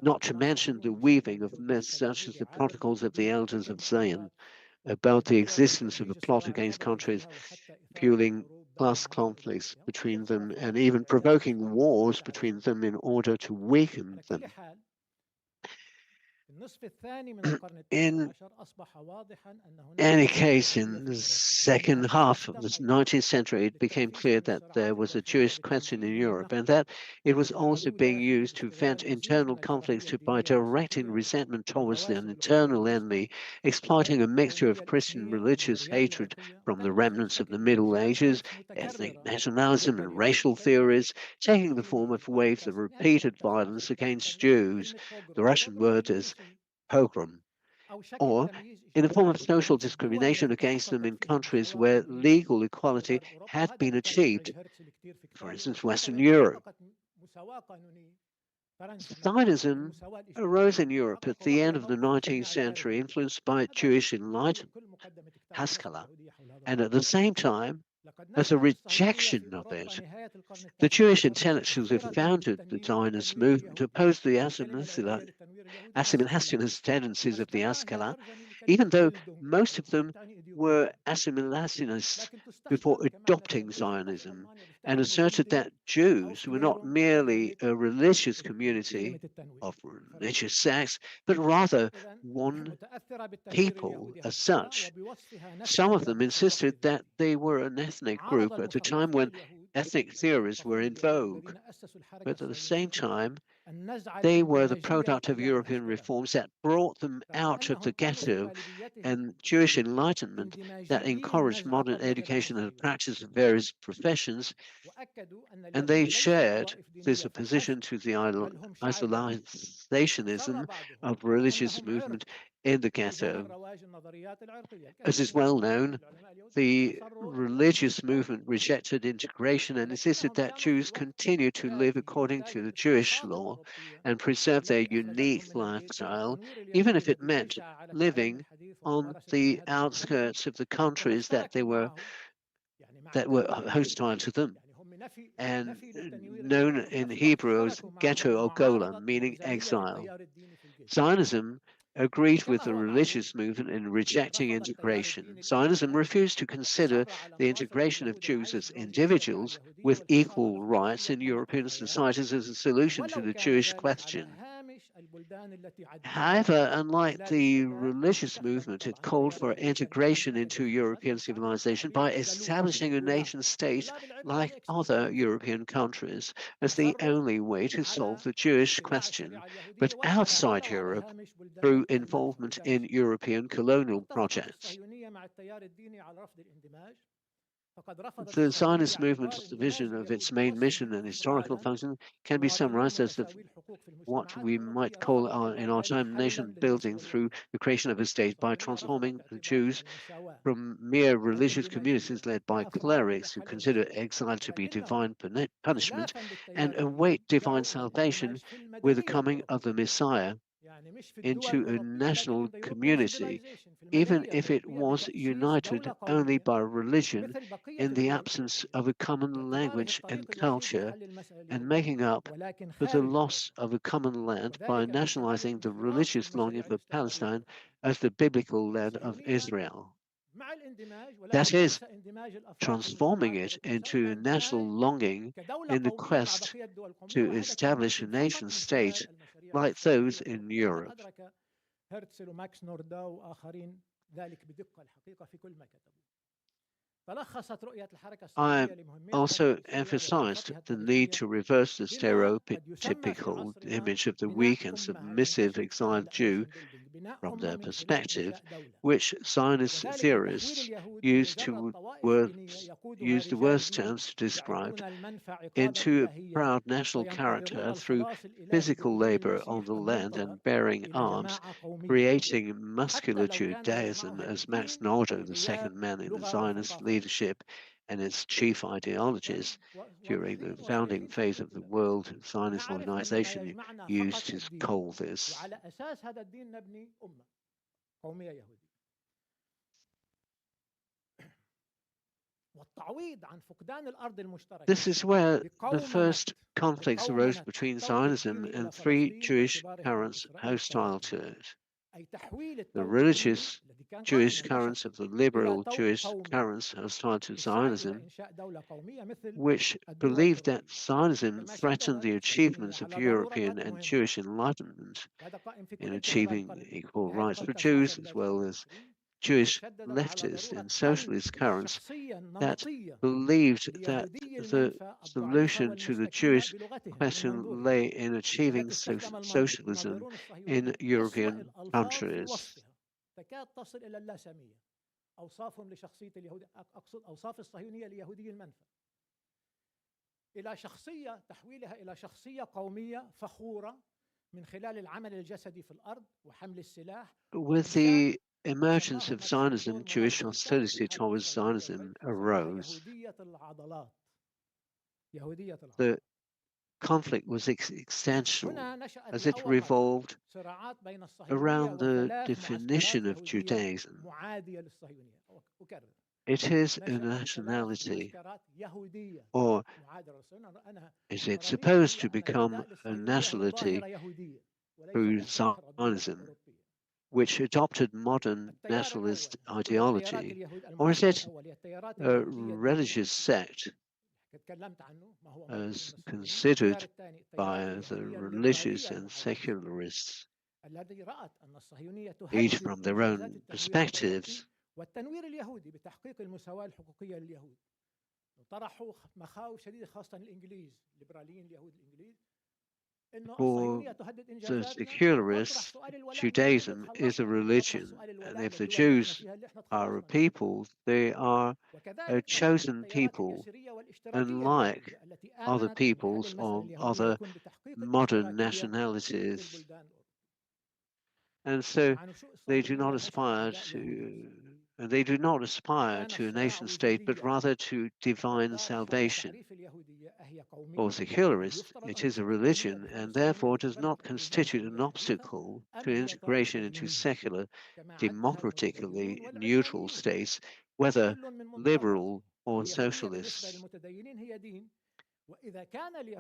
not to mention the weaving of myths such as the protocols of the elders of Zion about the existence of a plot against countries, fueling class conflicts between them and even provoking wars between them in order to weaken them. In any case, in the second half of the 19th century, it became clear that there was a Jewish question in Europe and that it was also being used to vent internal conflicts by directing resentment towards an internal enemy, exploiting a mixture of Christian religious hatred from the remnants of the Middle Ages, ethnic nationalism and racial theories, taking the form of waves of repeated violence against Jews. The Russian word is pogrom, or in the form of social discrimination against them in countries where legal equality had been achieved, for instance, Western Europe. Zionism arose in Europe at the end of the 19th century, influenced by Jewish enlightenment, Haskalah, and at the same time, as a rejection of it. The Jewish intellectuals who founded the Zionist movement opposed the assimilationist tendencies of the Haskalah, even though most of them were assimilationists before adopting Zionism, and asserted that Jews were not merely a religious community of religious sects, but rather one people as such. Some of them insisted that they were an ethnic group at a time when ethnic theories were in vogue, but at the same time, they were the product of European reforms that brought them out of the ghetto and Jewish enlightenment that encouraged modern education and the practice of various professions, and they shared this opposition to the isolationism of religious movement in the ghetto. As is well known, the religious movement rejected integration and insisted that Jews continue to live according to the Jewish law and preserve their unique lifestyle, even if it meant living on the outskirts of the countries that were hostile to them, and known in Hebrew as ghetto or golan, meaning exile. Zionism agreed with the religious movement in rejecting integration. Zionism refused to consider the integration of Jews as individuals with equal rights in European societies as a solution to the Jewish question. However, unlike the religious movement, it called for integration into European civilization by establishing a nation state like other European countries as the only way to solve the Jewish question, but outside Europe through involvement in European colonial projects. The Zionist movement's vision of its main mission and historical function can be summarized as what we might call in our time nation building through the creation of a state by transforming the Jews from mere religious communities led by clerics who consider exile to be divine punishment and await divine salvation with the coming of the Messiah into a national community, even if it was united only by religion in the absence of a common language and culture, and making up for the loss of a common land by nationalizing the religious longing for Palestine as the biblical land of Israel. That is, transforming it into a national longing in the quest to establish a nation state like those in Europe. I also emphasized the need to reverse the stereotypical image of the weak and submissive exiled Jew from their perspective, which Zionist theorists use use the worst terms to describe, into proud national character through physical labor on the land and bearing arms, creating muscular Judaism as Max Nordau, the second man in the Zionist leadership and its chief ideologies during the founding phase of the World Zionist Organization, used to call this. This is where the first conflicts arose between Zionism and three Jewish currents hostile to it. The religious Jewish currents of the liberal Jewish currents hostile to Zionism, which believed that Zionism threatened the achievements of European and Jewish enlightenment in achieving equal rights for Jews, as well as Jewish leftist and socialist currents that believed that the solution to the Jewish question lay in achieving socialism in European countries. With the emergence of Zionism, Jewish hostility towards Zionism arose. The conflict was existential as it revolved around the definition of Judaism. It is a nationality, or is it supposed to become a nationality through Zionism, which adopted modern nationalist ideology, or is it a religious sect as considered by the religious and secularists, each from their own perspectives? For the secularists, Judaism is a religion, and if the Jews are a people, they are a chosen people, unlike other peoples or other modern nationalities. And so they do not aspire to a nation state, but rather to divine salvation. For secularists, it is a religion and therefore does not constitute an obstacle to integration into secular, democratically neutral states, whether liberal or socialist.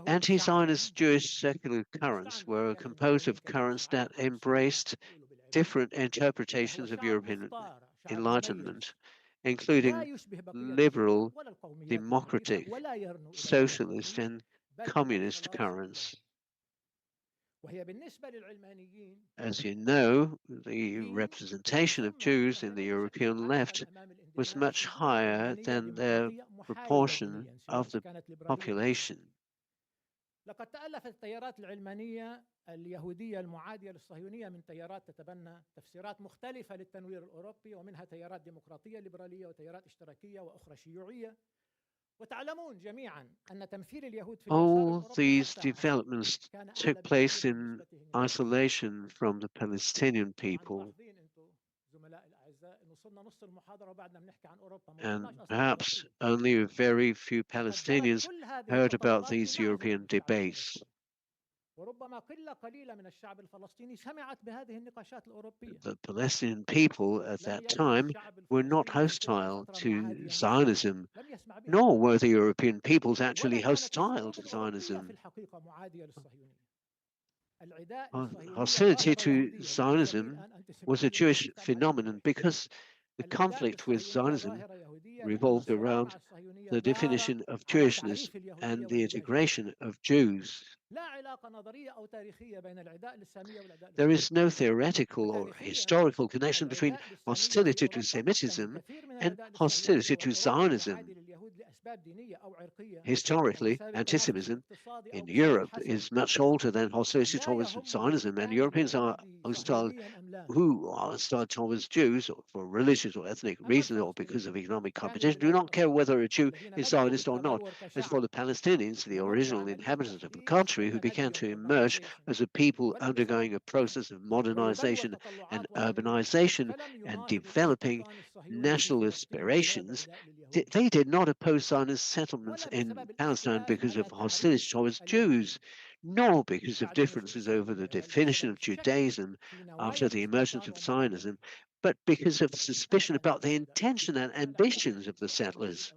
Anti-Zionist Jewish secular currents were composed of currents that embraced different interpretations of European Enlightenment, including liberal, democratic, socialist, and communist currents. As you know, the representation of Jews in the European left was much higher than their proportion of the population. لقد تألفت التيارات العلمانية اليهودية المعادية للصهيونية من تيارات تتبنى تفسيرات مختلفة للتنوير الأوروبي، ومنها تيارات ديمقراطية ليبرالية وتيارات اشتراكية وأخرى شيوعية. وتعلمون جميعا أن تمثيل اليهود في All these developments took place in isolation from the Palestinian people. And perhaps only a very few Palestinians heard about these European debates. The Palestinian people at that time were not hostile to Zionism, nor were the European peoples actually hostile to Zionism. Hostility to Zionism was a Jewish phenomenon because the conflict with Zionism revolved around the definition of Jewishness and the integration of Jews. There is no theoretical or historical connection between hostility to Semitism and hostility to Zionism. Historically, anti-Semitism in Europe is much older than hostility towards Zionism, and Europeans are hostile who are hostile towards Jews for religious or ethnic reasons or because of economic competition do not care whether a Jew is Zionist or not. As for the Palestinians, the original inhabitants of the country who began to emerge as a people undergoing a process of modernization and urbanization and developing national aspirations, they did not oppose Zionist settlements in Palestine because of hostility towards Jews, nor because of differences over the definition of Judaism after the emergence of Zionism, but because of suspicion about the intention and ambitions of the settlers.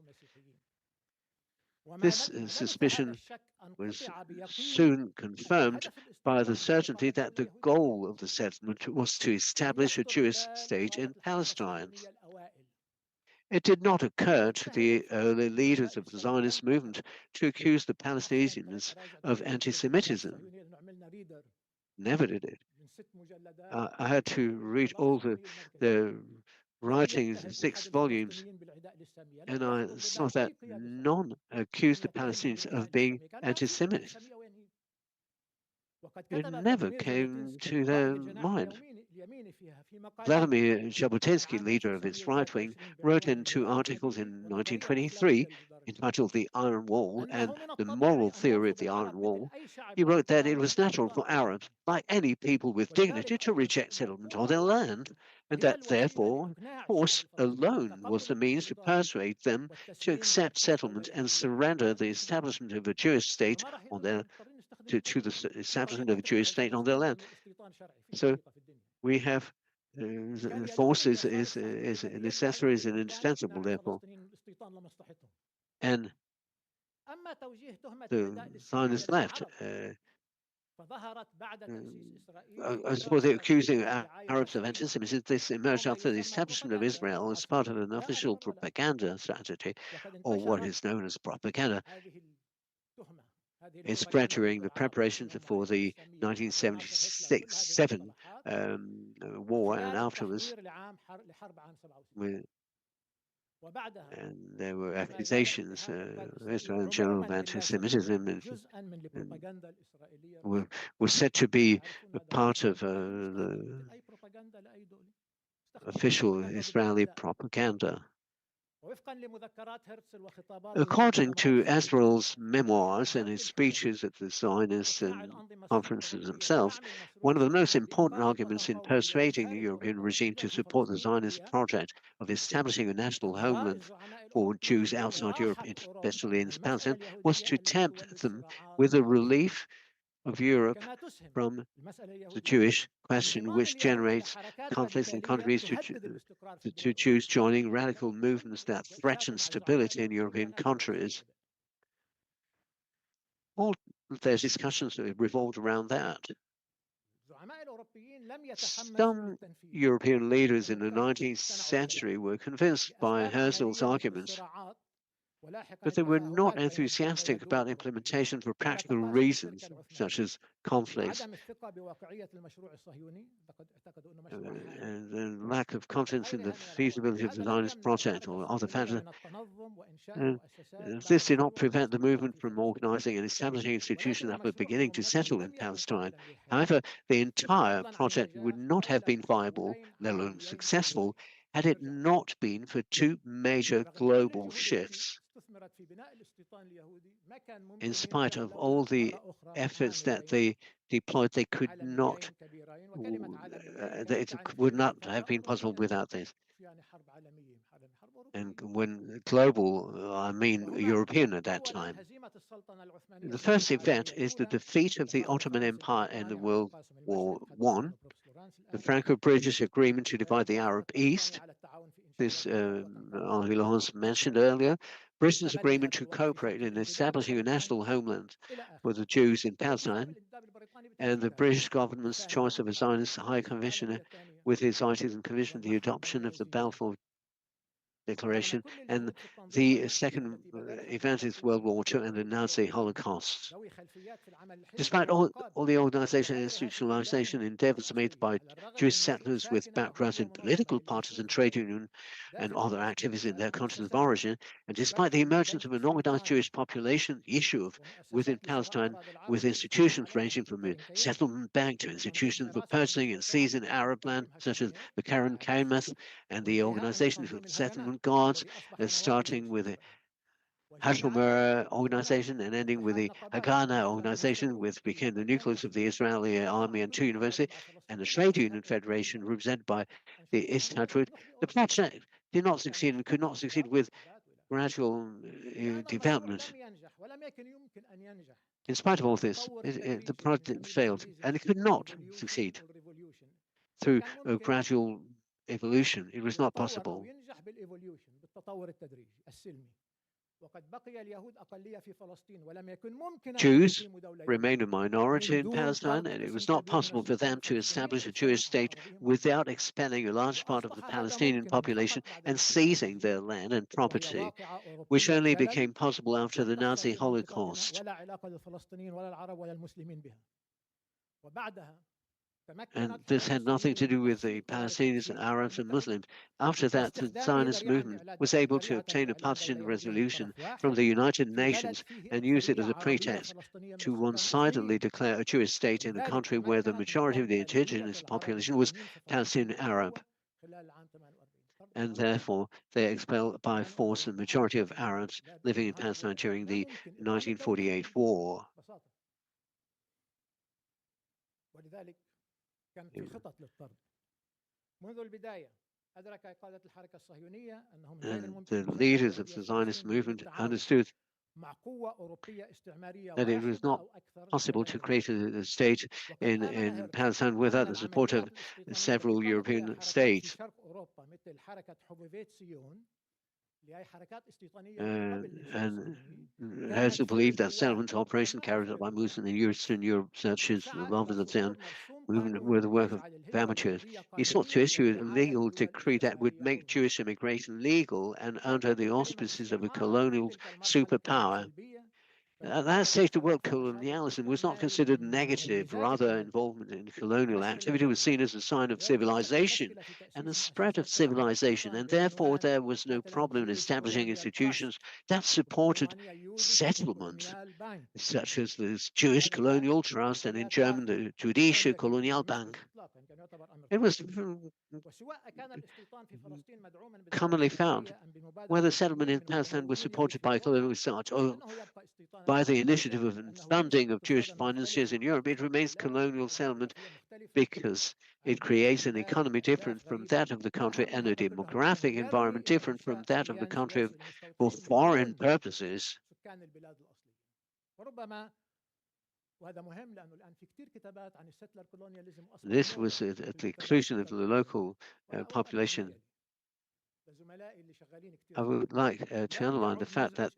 This suspicion was soon confirmed by the certainty that the goal of the settlement was to establish a Jewish state in Palestine. It did not occur to the early leaders of the Zionist movement to accuse the Palestinians of anti-Semitism. Never did it. I had to read all the writings in 6 volumes, and I saw that none accused the Palestinians of being anti-Semitic. It never came to their mind. Vladimir Jabotinsky, leader of its right wing, wrote in 2 articles in 1923 entitled The Iron Wall and The Moral Theory of the Iron Wall. He wrote that it was natural for Arabs, like any people with dignity, to reject settlement on their land, and that therefore force alone was the means to persuade them to accept settlement and surrender the establishment of a Jewish state on their to the establishment of a Jewish state on their land. So we have force is necessary, is indispensable, therefore. And the Zionist left. As for the accusing Arabs of anti-Semitism, this emerged after the establishment of Israel as part of an official propaganda strategy, or what is known as propaganda. It spread during the preparations for the 1977 war and afterwards. And there were accusations Israel in general of anti-Semitism and were said to be a part of the official Israeli propaganda. According to Azrael's memoirs and his speeches at the Zionists and conferences themselves, one of the most important arguments in persuading the European regime to support the Zionist project of establishing a national homeland for Jews outside Europe, especially in Palestine, was to tempt them with a relief of Europe from the Jewish question, which generates conflicts and contributes to Jews joining radical movements that threaten stability in European countries. All their discussions revolved around that. Some European leaders in the 19th century were convinced by Herzl's arguments, but they were not enthusiastic about implementation for practical reasons, such as conflicts and the lack of confidence in the feasibility of the Zionist project or other factors. This did not prevent the movement from organizing and establishing institutions that were beginning to settle in Palestine. However, the entire project would not have been viable, let alone successful, had it not been for 2 major global shifts. In spite of all the efforts that they deployed, they could not, it would not have been possible without this. And when global, I mean European at that time. The first event is the defeat of the Ottoman Empire in the World War I, the Franco-British agreement to divide the Arab East, this Henri Laurence mentioned earlier, Britain's agreement to cooperate in establishing a national homeland for the Jews in Palestine, and the British government's choice of a Zionist High Commissioner with his Zionism Commission, the adoption of the Balfour Declaration, and the second event is World War II and the Nazi Holocaust. Despite all the organization and institutionalization endeavors made by Jewish settlers with backgrounds in political parties and trade union and other activities in their countries of origin, and despite the emergence of an organized Jewish population, the issue of within Palestine with institutions ranging from a settlement bank to institutions for purchasing and seizing Arab land, such as the Karen Kaimeth and the organization of settlement guards, starting with the Hashomer organization and ending with the Haganah organization, which became the nucleus of the Israeli army and two universities, and the trade union federation represented by the Istatut. The project did not succeed and could not succeed with gradual development. In spite of all this, the project failed, and it could not succeed through a gradual evolution. It was not possible. Jews remained a minority in Palestine, and it was not possible for them to establish a Jewish state without expelling a large part of the Palestinian population and seizing their land and property, which only became possible after the Nazi Holocaust. And this had nothing to do with the Palestinians, Arabs, and Muslims. After that, the Zionist movement was able to obtain a partition resolution from the United Nations and use it as a pretext to one-sidedly declare a Jewish state in a country where the majority of the indigenous population was Palestinian Arab. And therefore, they expelled by force the majority of Arabs living in Palestine during the 1948 war. And the leaders of the Zionist movement understood that it was not possible to create a state in Palestine without the support of several European states. And has to believe that settlement operation carried out by Muslims in Eastern Europe, such as the Love of the Town movement, were the work of amateurs. He sought to issue a legal decree that would make Jewish immigration legal and under the auspices of a colonial superpower. At that stage, the word colonialism was not considered negative. Rather, involvement in colonial activity was seen as a sign of civilization and the spread of civilization, and therefore there was no problem in establishing institutions that supported settlement, such as the Jewish Colonial Trust and in German the Jüdische Kolonialbank. It was commonly found whether settlement in Palestine was supported by colonial research or by the initiative of funding of Jewish financiers in Europe, it remains colonial settlement because it creates an economy different from that of the country and a demographic environment different from that of the country for foreign purposes. This was at the exclusion of the local population. I would like to underline the fact that,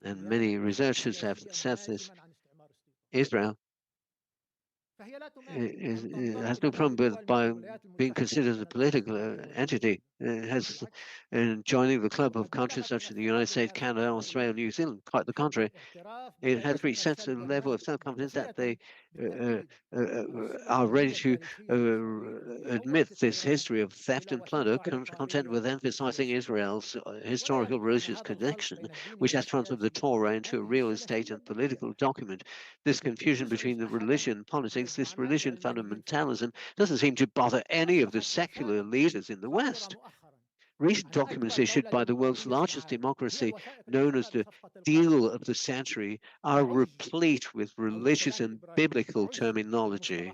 and many researchers have said this, Israel has no problem by being considered a political entity. It has joining the club of countries such as the United States, Canada, Australia, New Zealand, quite the contrary. It has reached such a level of self-confidence that they are ready to admit this history of theft and plunder, content with emphasizing Israel's historical religious connection, which has transformed the Torah into a real estate and political document. This confusion between the religion and politics, this religion fundamentalism, doesn't seem to bother any of the secular leaders in the West. Recent documents issued by the world's largest democracy, known as the Deal of the Century, are replete with religious and biblical terminology.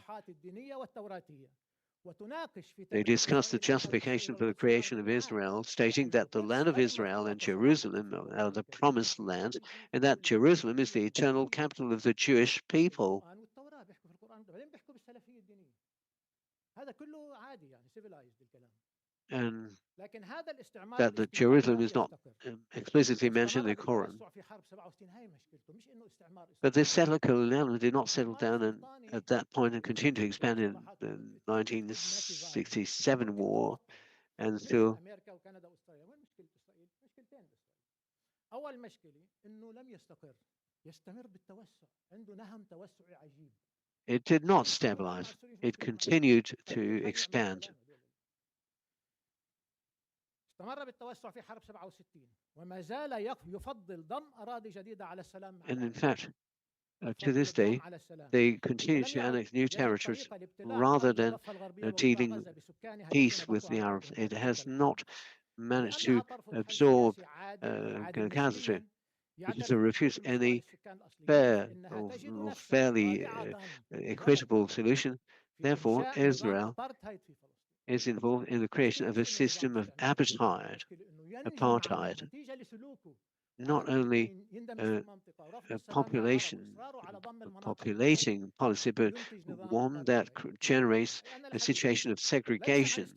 They discuss the justification for the creation of Israel, stating that the land of Israel and Jerusalem are the promised land, and that Jerusalem is the eternal capital of the Jewish people. And that the Jerusalem is not explicitly mentioned in the Quran. But this settler colonialism did not settle down at that point and continue to expand in the 1967 war. and still أمريكا وكندا وأستراليا. وين مشكلة إسرائيل؟ مشكلتين بإسرائيل. أول مشكلة إنه لم يستقر، يستمر بالتوسع، عنده نهم توسعي عجيب. it did not stabilize. It continued to expand. استمر بالتوسع في حرب 67 وما زال يفضل ضم أراضي جديدة على السلام مع And in العالم. fact, to this day, they continue to annex new territories rather than dealing peace with the Arabs. It has not managed to absorb Gaza. It has refused any fair or fairly equitable solution. Therefore, Israel is involved in the creation of a system of apartheid, not only a populating policy, but one that generates a situation of segregation.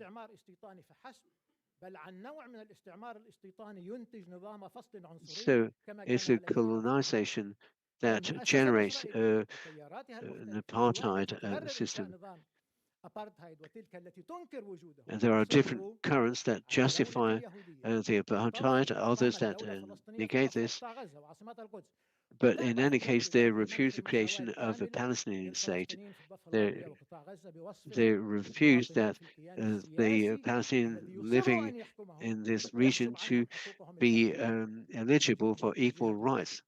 So it's a colonization that generates an apartheid system. And there are different currents that justify the apartheid, others that negate this. But in any case, they refuse the creation of a Palestinian state. They refuse that the Palestinians living in this region to be eligible for equal rights.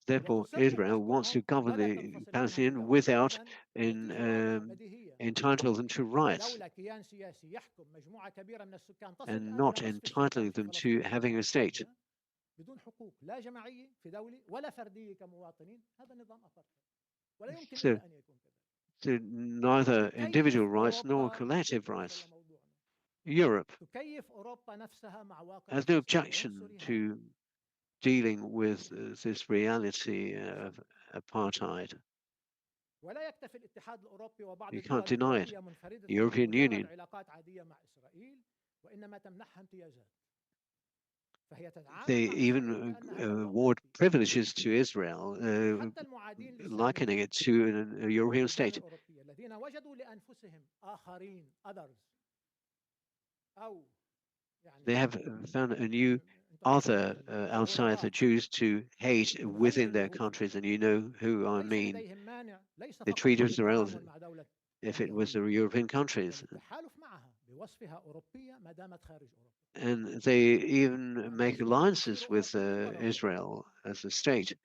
Therefore, Israel wants to govern the Palestinians without entitle them to rights and not entitling them to having a state. So neither individual rights nor collective rights. Europe has no objection to dealing with this reality of apartheid. You can't deny it. The European Union they even award privileges to Israel, likening it to a European state. They have found a new other outside the Jews to hate within their countries, and you know who I mean. They treat Israel as if it was the European countries. And they even make alliances with Israel as a state.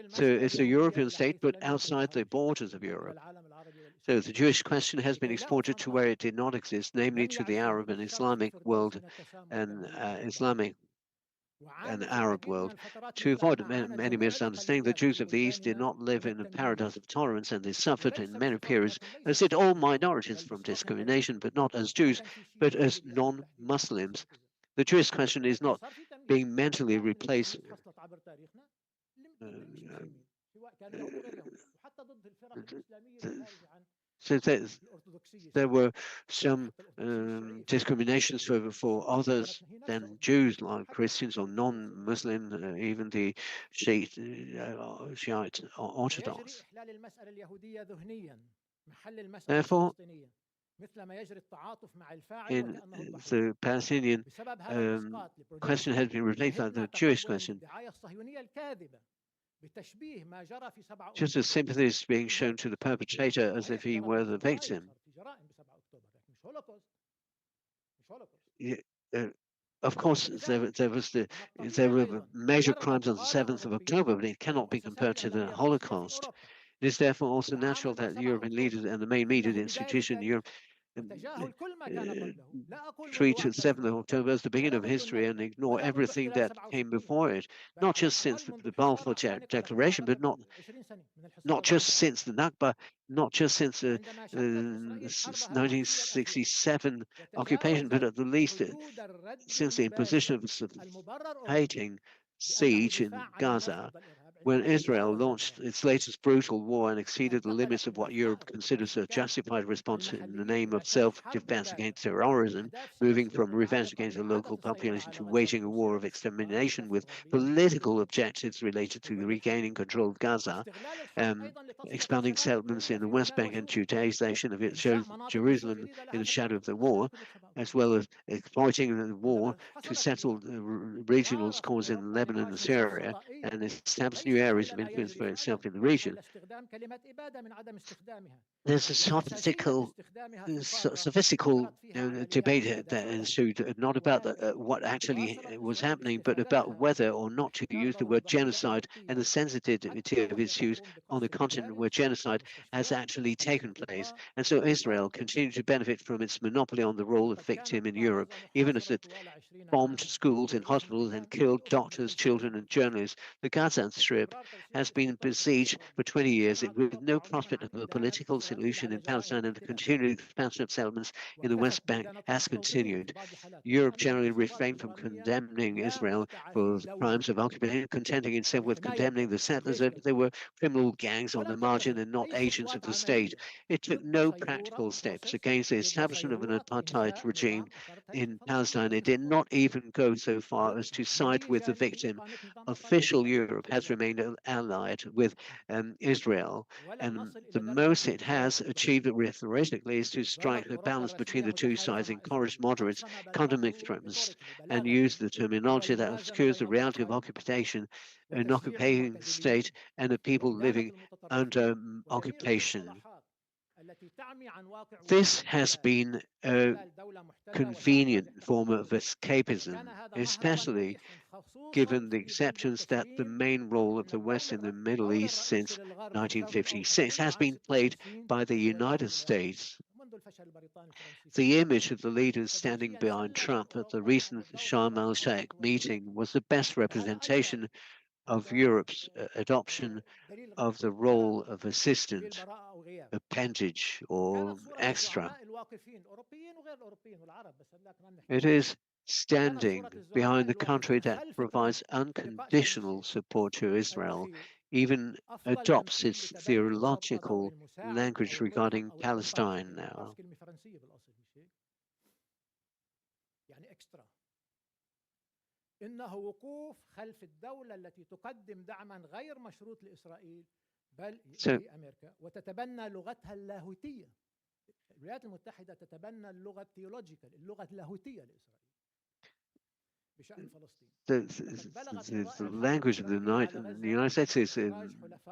So it's a European state, but outside the borders of Europe. So the Jewish question has been exported to where it did not exist, namely to the Arab and Islamic world and Islamic and Arab world. To avoid many misunderstandings, the Jews of the East did not live in a paradise of tolerance, and they suffered in many periods, as did all minorities, from discrimination, but not as Jews, but as non-Muslims. The Jewish question is not being mentally replaced. So there were some discriminations for others than Jews, like Christians or non-Muslim, even the Shiite Orthodox. Therefore, in the Palestinian question has been replaced by the Jewish question. Just as sympathy is being shown to the perpetrator as if he were the victim. Of course, there were major crimes on the 7th of October, but it cannot be compared to the Holocaust. It is therefore also natural that the European leaders and the main media institution in Europe treat the 7th of October as the beginning of history and ignore everything that came before it, not just since the Balfour Declaration, but not just since the Nakba, not just since the 1967 occupation, but at the least since the imposition of a suffocating siege in Gaza when Israel launched its latest brutal war and exceeded the limits of what Europe considers a justified response in the name of self-defense against terrorism, moving from revenge against the local population to waging a war of extermination with political objectives related to regaining control of Gaza, expanding settlements in the West Bank and Judaization of Jerusalem in the shadow of the war, as well as exploiting the war to settle the regional scores in Lebanon and Syria, and establish new areas of influence for itself in the region. There's a sophistical debate that ensued, not about what actually was happening, but about whether or not to use the word genocide and the sensitivity of its use on the continent where genocide has actually taken place. And so Israel continued to benefit from its monopoly on the role of victim in Europe, even as it bombed schools and hospitals and killed doctors, children, and journalists. The Gaza Strip has been besieged for 20 years with no prospect of a political solution in Palestine, and the continued expansion of settlements in the West Bank has continued. Europe generally refrained from condemning Israel for crimes of occupation, contenting itself with condemning the settlers that they were criminal gangs on the margin and not agents of the state. It took no practical steps against the establishment of an apartheid regime in Palestine. It did not even go so far as to side with the victim. Official Europe has remained allied with Israel, and the most it has achieved rhetorically is to strike a balance between the two sides, encourage moderates, condemn extremists, and use the terminology that obscures the reality of occupation, an occupying state, and the people living under occupation. This has been a convenient form of escapism, especially given the acceptance that the main role of the West in the Middle East since 1956 has been played by the United States. The image of the leaders standing behind Trump at the recent Sharm el-Sheikh meeting was the best representation of Europe's adoption of the role of assistant, appendage, or extra. It is standing behind the country that provides unconditional support to Israel, even adopts its theological language regarding Palestine now. إنه وقوف خلف الدولة التي تقدم دعما غير مشروط لإسرائيل بل هي أمريكا وتتبنى لغتها اللاهوتية. الولايات المتحدة تتبنى اللغة الثيولوجيكال، اللغة اللاهوتية لإسرائيل بشأن فلسطين. The language of the United States is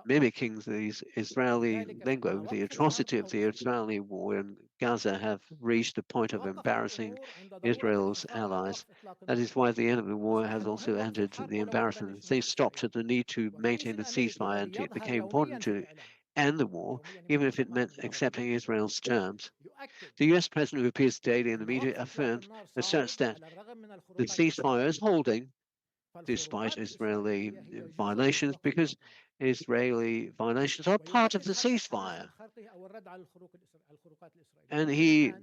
mimicking the Israeli lingo. The atrocity of the Israeli war in Gaza have reached the point of embarrassing Israel's allies. That is why the end of the war has also entered the embarrassment. Things stopped at the need to maintain the ceasefire, and it became important to end the war, even if it meant accepting Israel's terms. The US president, who appears daily in the media, asserts that the ceasefire is holding despite Israeli violations, because Israeli violations are part of the ceasefire. And the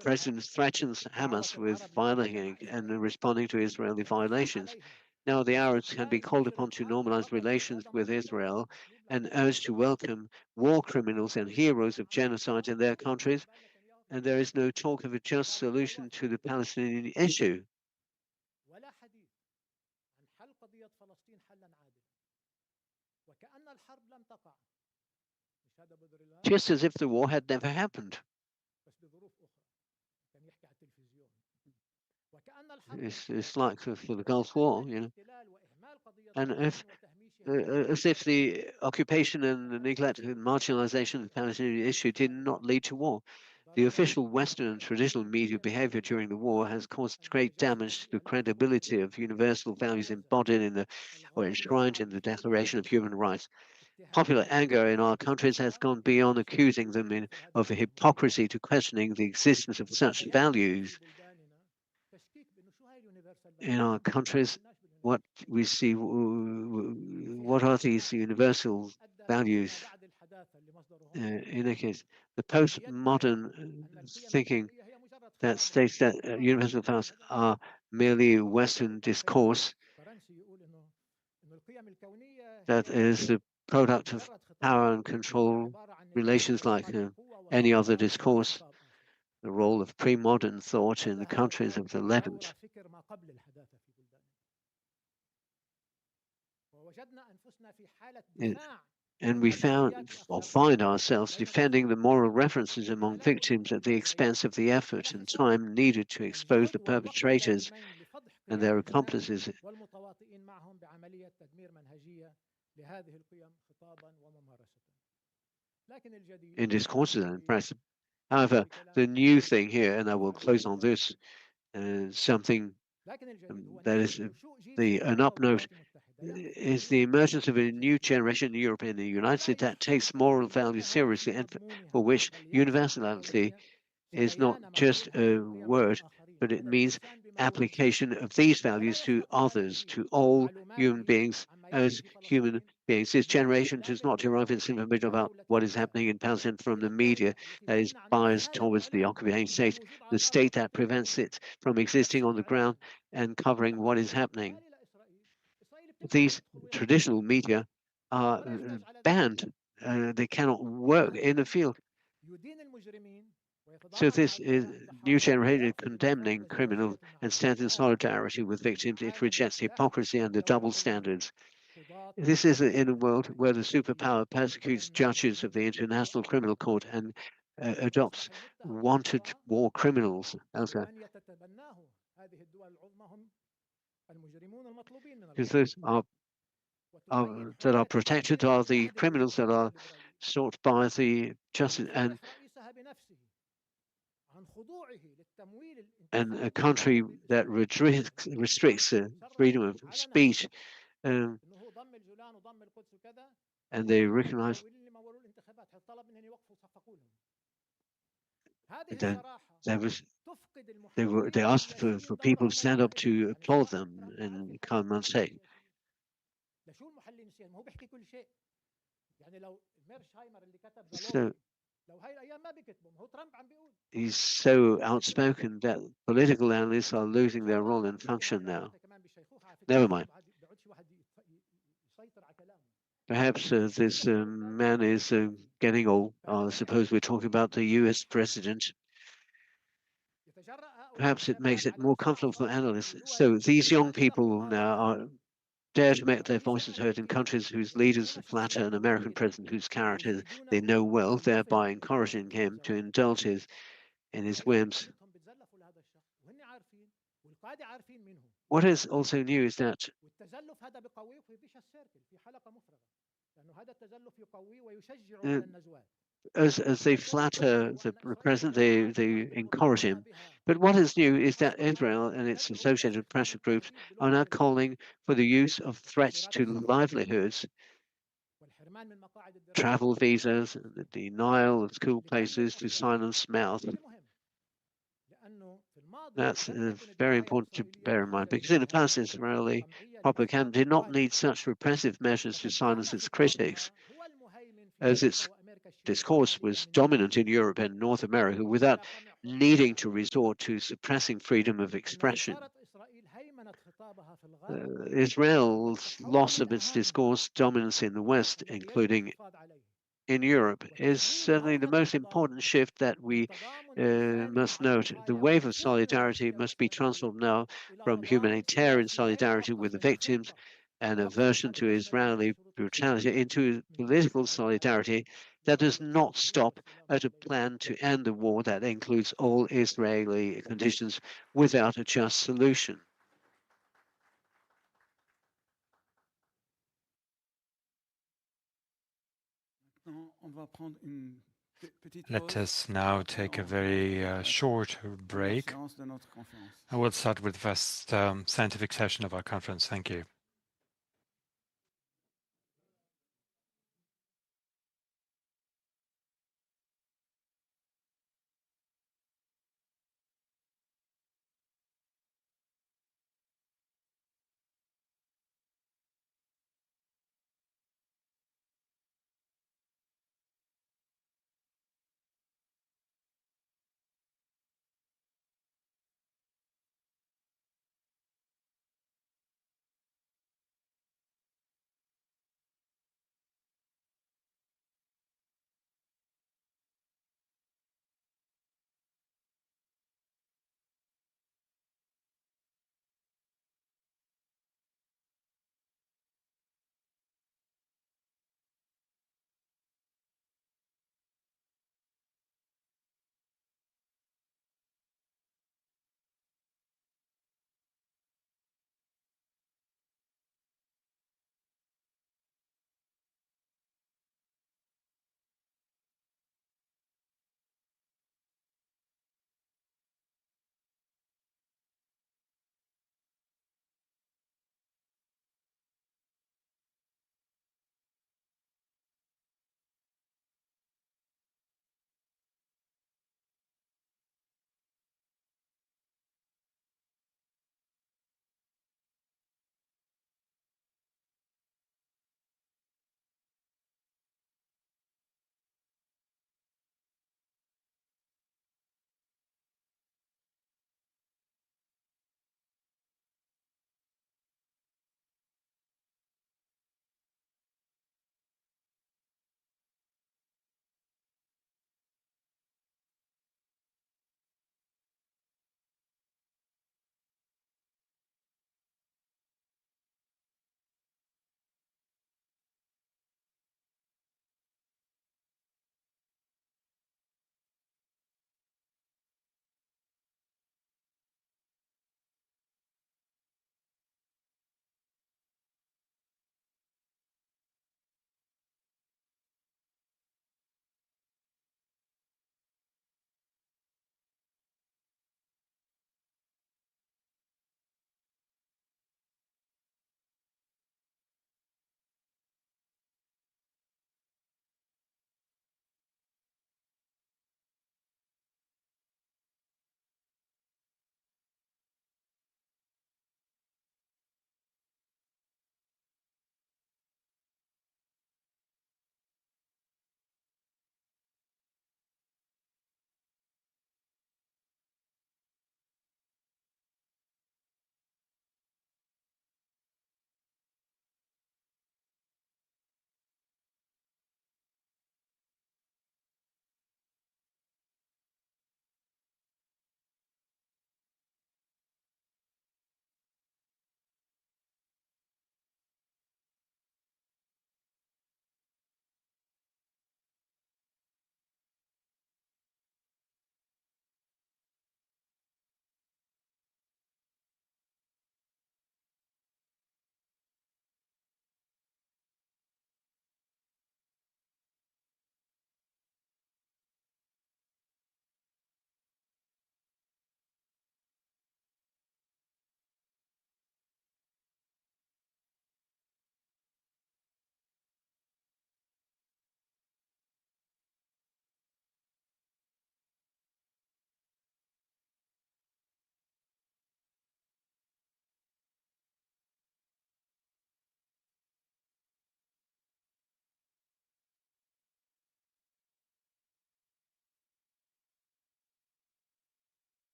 president threatens Hamas with violating and responding to Israeli violations. Now the Arabs can be called upon to normalize relations with Israel and urged to welcome war criminals and heroes of genocide in their countries, and there is no talk of a just solution to the Palestinian issue. Just as if the war had never happened. It's like for the Gulf War, you know. And as if the occupation and the neglect and marginalization of the Palestinian issue did not lead to war. The official Western and traditional media behavior during the war has caused great damage to the credibility of universal values embodied in or enshrined in the Declaration of Human Rights. Popular anger in our countries has gone beyond accusing them of hypocrisy to questioning the existence of such values. In our countries, what we see, what are these universal values? In a case, the postmodern thinking that states that universal values are merely Western discourse that is the product of power and control relations like any other discourse, the role of pre-modern thought in the countries of the Levant. And we found or find ourselves defending the moral references among victims at the expense of the effort and time needed to expose the perpetrators and their accomplices in discourses and press. However, the new thing here, and I will close on this, something that is an upnote, is the emergence of a new generation in Europe and the United States that takes moral values seriously and for which universality is not just a word, but it means application of these values to others, to all human beings as human beings. This generation does not derive its information about what is happening in Palestine from the media that is biased towards the occupying state, the state that prevents it from existing on the ground and covering what is happening. These traditional media are banned. They cannot work in the field. So this is new generation condemning criminals and stands in solidarity with victims. It rejects hypocrisy and the double standards. This is in a world where the superpower persecutes judges of the International Criminal Court and adopts wanted war criminals. Because those that are protected are the criminals that are sought by the justice, and a country that restricts freedom of speech, and they recognize that they asked for people to stand up to applaud them and come and say. So he's so outspoken that political analysts are losing their role and function now. Never mind. Perhaps this man is getting old. I suppose we're talking about the US president. Perhaps it makes it more comfortable for analysts. So these young people now dare to make their voices heard in countries whose leaders flatter an American president whose character they know well, thereby encouraging him to indulge in his whims. What is also new is that as they flatter the president, they encourage him. But what is new is that Israel and its associated pressure groups are now calling for the use of threats to livelihoods, travel visas, the denial of school places to silence mouth. That's very important to bear in mind, because in the past, Israeli propaganda did not need such repressive measures to silence its critics, as its discourse was dominant in Europe and North America without needing to resort to suppressing freedom of expression. Israel's loss of its discourse dominance in the West, including in Europe, is certainly the most important shift that we must note. The wave of solidarity must be transformed now from humanitarian solidarity with the victims and aversion to Israeli brutality into political solidarity that does not stop at a plan to end the war that includes all Israeli conditions without a just solution. Let us now take a very short break. I will start with the first scientific session of our conference. Thank you.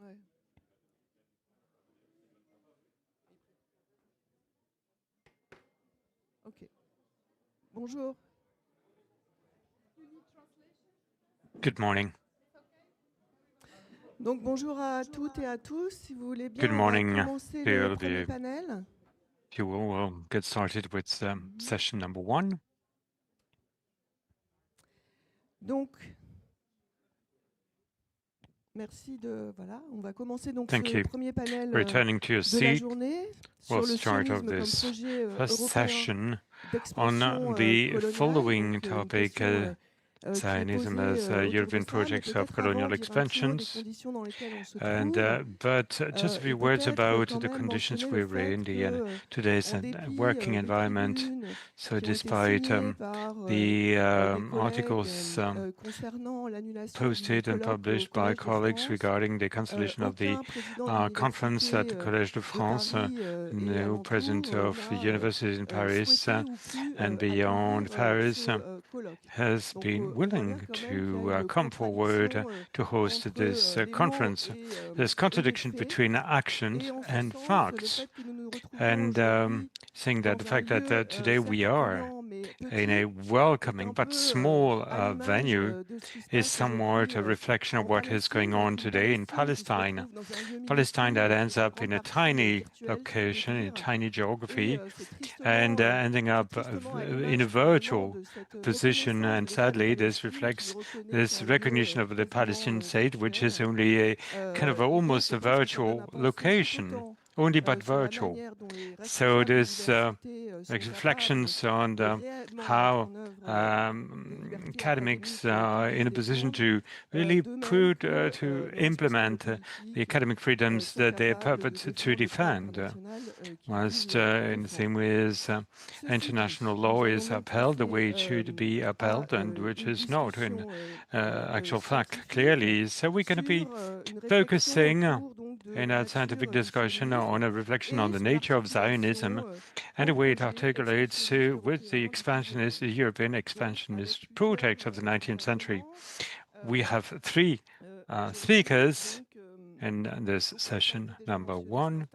Ouais. Ok. Bonjour. Good morning. Donc bonjour à toutes et à tous. Si vous voulez bien, Good on va morning commencer to le all of premier you. panel. If you will, we'll get started with session number 1. Donc, merci de voilà. On va commencer donc Thank ce you. premier panel Returning to your de la seat, journée we'll sur le start off sionisme comme this projet first européen session d'expansion on the coloniale. following Donc une topic, question qui est Zionism posée as autour de European ça, mais projects of peut-être avant colonial dire un petit mot des expansions. conditions dans lesquelles on se And trouve. but just a few Et words peut-être about quand the même conditions mentionner le we're in fait que, today's en dépit working des environment. tribunes So qui ont été despite signées par the mes collègues articles concernant l'annulation du posted and colloque au published by Collège de colleagues France, regarding the cancellation of the aucun président conference at d'université the Collège de de France, Paris et no president alentour of n'a universities in Paris souhaité ou pu and accueillir beyond Paris ce colloque. has Donc been on voit bien willing quand même qu'il y a to une come forward contradiction to host this entre les mots conference. et There's les contradiction faits. between actions Et en ce and sens, le facts. fait que nous nous retrouvions And aujourd'hui saying that the dans un fact that lieu today certes we are accueillant mais in petit a est welcoming un but peu small à l'image venue de ce qui se is passe aujourd'hui somewhat a reflection of en what is going Palestine, on donc une today in Palestine qui se Palestine. retrouve dans un lieu Palestine minuscule, that ends en up grande in a partie tiny virtuel, si on peut location, in a dire, tiny et geography, c'est and tristement, ending up à in a l'image finalement virtual de cette position. reconnaissance de And l'État de sadly, this Palestine qui reflects reconnaît this qu'un recognition lieu of the quasiment Palestinian state, which is virtuel, only a kind of eh bien, almost je a pense que ça donne virtual à penser tout location, autant only but sur la virtual. manière dont les So responsables this d'universités makes sont capables reflections on de réellement mettre how en œuvre les libertés academics académiques are qu'ils in a position défendent, to really de même put que to les responsables implement the politiques academic freedoms sont that they are capables de purported to défendre le droit defend, international qu'ils whilst disent in the défendre. same way as Ceci dit, international nous law allons is donc upheld the way passer it should be à upheld, and which une is not in discussion actual fact, scientifique clearly. So we're going to be sur une réflexion focusing autour donc de in la our scientific nature du discussion sionisme on a reflection on et the son nature of Zionism articulation and au the way it projet articulates expansionniste with the européen expansionist, the European Donc, expansionist avec project of the 19th century. We have three speakers in this session. Number one,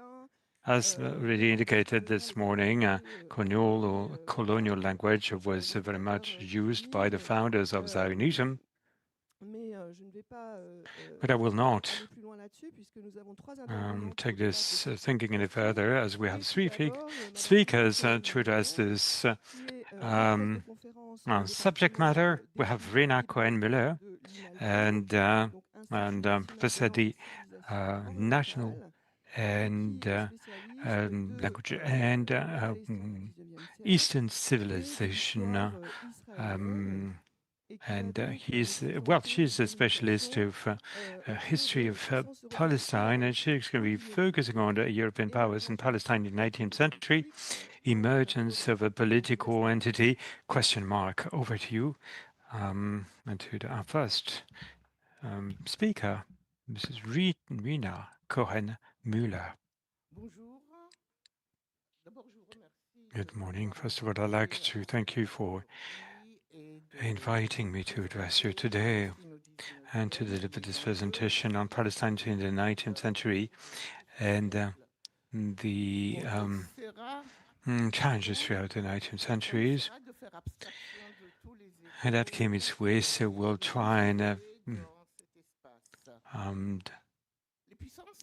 as already indicated this morning, colonial language was very much used by the founders of Zionism. But I will not take this thinking any further, as we have three speakers to address this subject matter. We have Rina Cohen-Müller and Professor the National and Language and Eastern Civilization. And she's a specialist of history of Palestine, and she's going to be focusing on the European powers in Palestine in the 19th century, emergence of a political entity, question mark. Over to you, and to our first speaker, Mrs. Rina Cohen-Müller. Good morning. First of all, I'd like to thank you for inviting me to address you today and to deliver this presentation on Palestine in the 19th century and the challenges throughout the 19th centuries. And that came its way, so we'll try and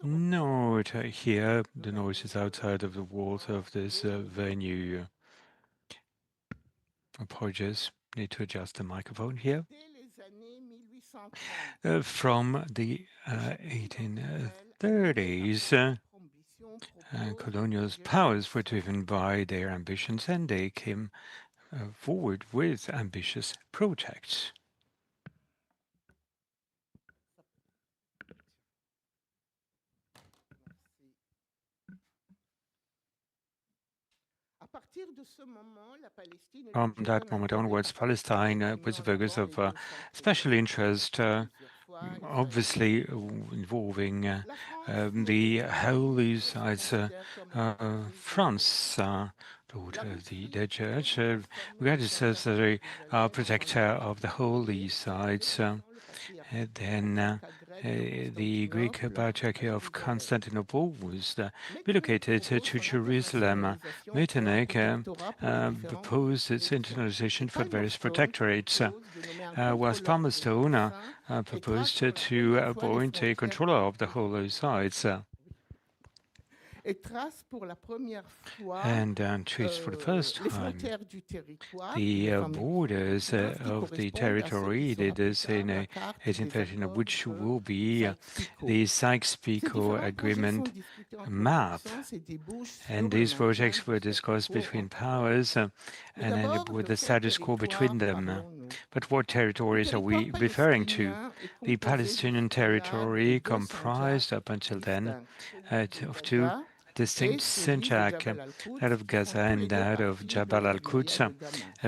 note here the noises outside of the walls of this venue. Apologies, need to adjust the microphone here. From the 1830s, colonial powers were driven by their ambitions, and they came forward with ambitious projects. From that moment onwards, Palestine was a focus of special interest, obviously involving the holy sites. France, the church, regarded itself as a protector of the holy sites. Then the Greek Patriarch of Constantinople was relocated to Jerusalem. Metternich proposed its internalization for various protectorates, whilst Palmerston proposed to appoint a controller of the holy sites. And treats for the first time the borders of the territory. It is in 1813, which will be the Sykes-Picot Agreement map. And these projects were discussed between powers and ended with the status quo between them. But what territories are we referring to? The Palestinian territory comprised up until then of two distinct syntax, that of Gaza and that of Jabal al-Quds,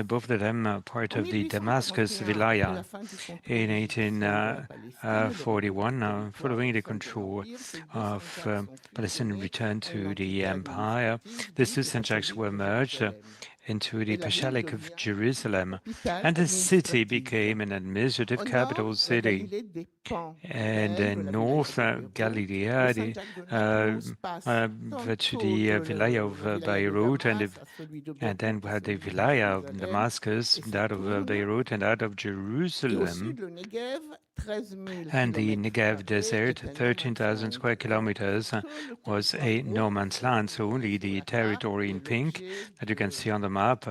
both of them part of the Damascus Wilaya. In 1841, following the control of Palestinian return to the empire, the two syntaxes were merged into the Pashalik of Jerusalem, and the city became an administrative capital city. And in North Galilee, to the Wilaya of Beirut, and then we had the Wilaya of Damascus, that of Beirut, and that of Jerusalem. And the Negev desert, 13,000 square kilometers, was a no man's land. So only the territory in pink that you can see on the map,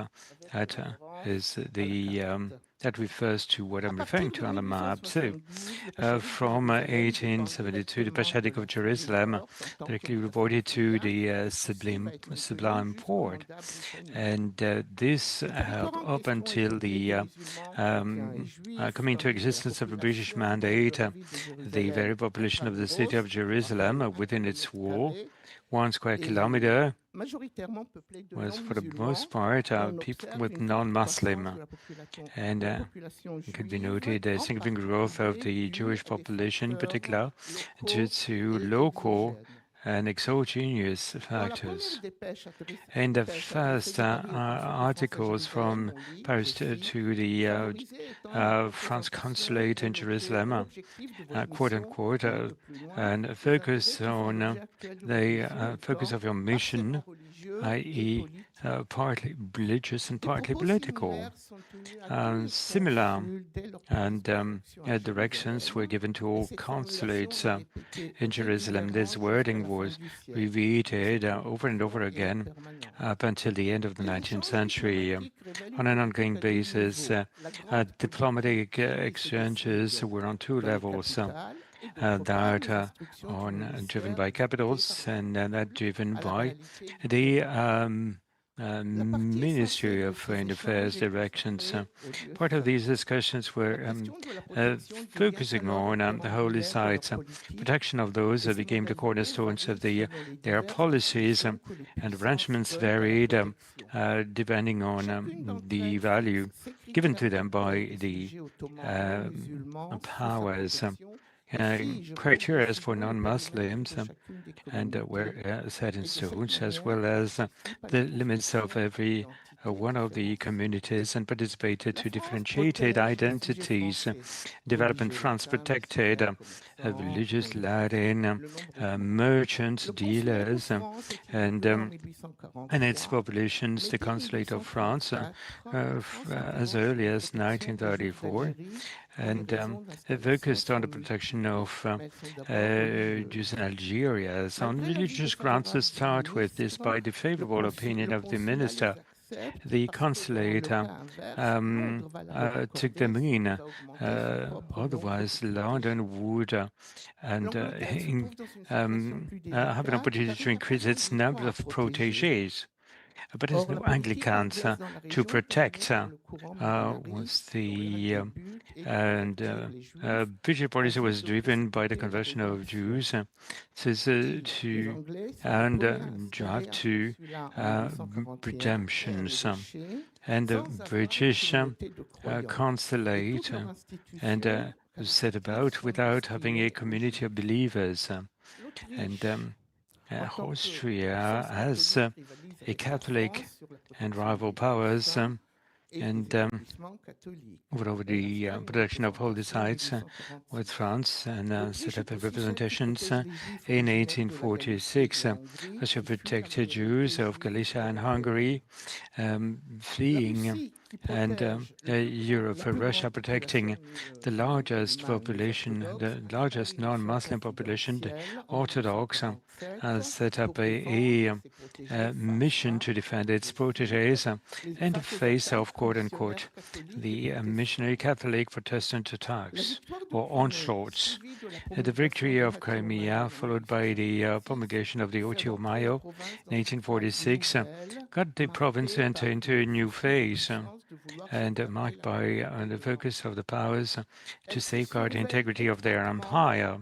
that is the that refers to what I'm referring to on the map. So, from 1872, the Pashalik of Jerusalem directly reported to the Sublime Porte, and this up until the coming into existence of a British mandate, the very population of the city of Jerusalem within its wall, 1 square kilometer, was for the most part people with non-Muslim, and it could be noted a significant growth of the Jewish population, in particular due to local and exogenous factors. In the first articles from Paris to the France consulate in Jerusalem, quote unquote, and focus on the focus of your mission, i.e., partly religious and partly political. Similar and directions were given to all consulates in Jerusalem. This wording was repeated over and over again up until the end of the 19th century. On an ongoing basis, diplomatic exchanges were on two levels. That driven by capitals and that driven by the Ministry of Foreign Affairs directions. Part of these discussions were focusing on the holy sites. Protection of those became the cornerstones of their policies, and arrangements varied depending on the value given to them by the powers. Criteria for non-Muslims and were set in stone, as well as the limits of every one of the communities, and participated to differentiated identities. Development France protected religious Latin, merchants, dealers, and its populations, the Consulate of France, as early as 1934. And it focused on the protection of Jews in Algeria on religious grounds to start with, despite the favorable opinion of the minister. The consulate took them in, otherwise London would have an opportunity to increase its number of protégés. But there's no Anglicans to protect. Was the British policy was driven by the conversion of Jews, drive to redemptions, and the British consulate and set about without having a community of believers, and Austria, as a Catholic and rival powers, and over the protection of holy sites with France, and set up representations in 1846 to protect Jews of Galicia and Hungary fleeing, and Europe, Russia protecting the largest population, the largest non-Muslim population, the Orthodox, set up a mission to defend its proteges in the face of, quote-unquote, the missionary Catholic Protestant attacks or onslaughts. The victory of Crimea, followed by the promulgation of the Ocho Mayo in 1846, got the province into a new phase, and marked by the focus of the powers to safeguard the integrity of their empire.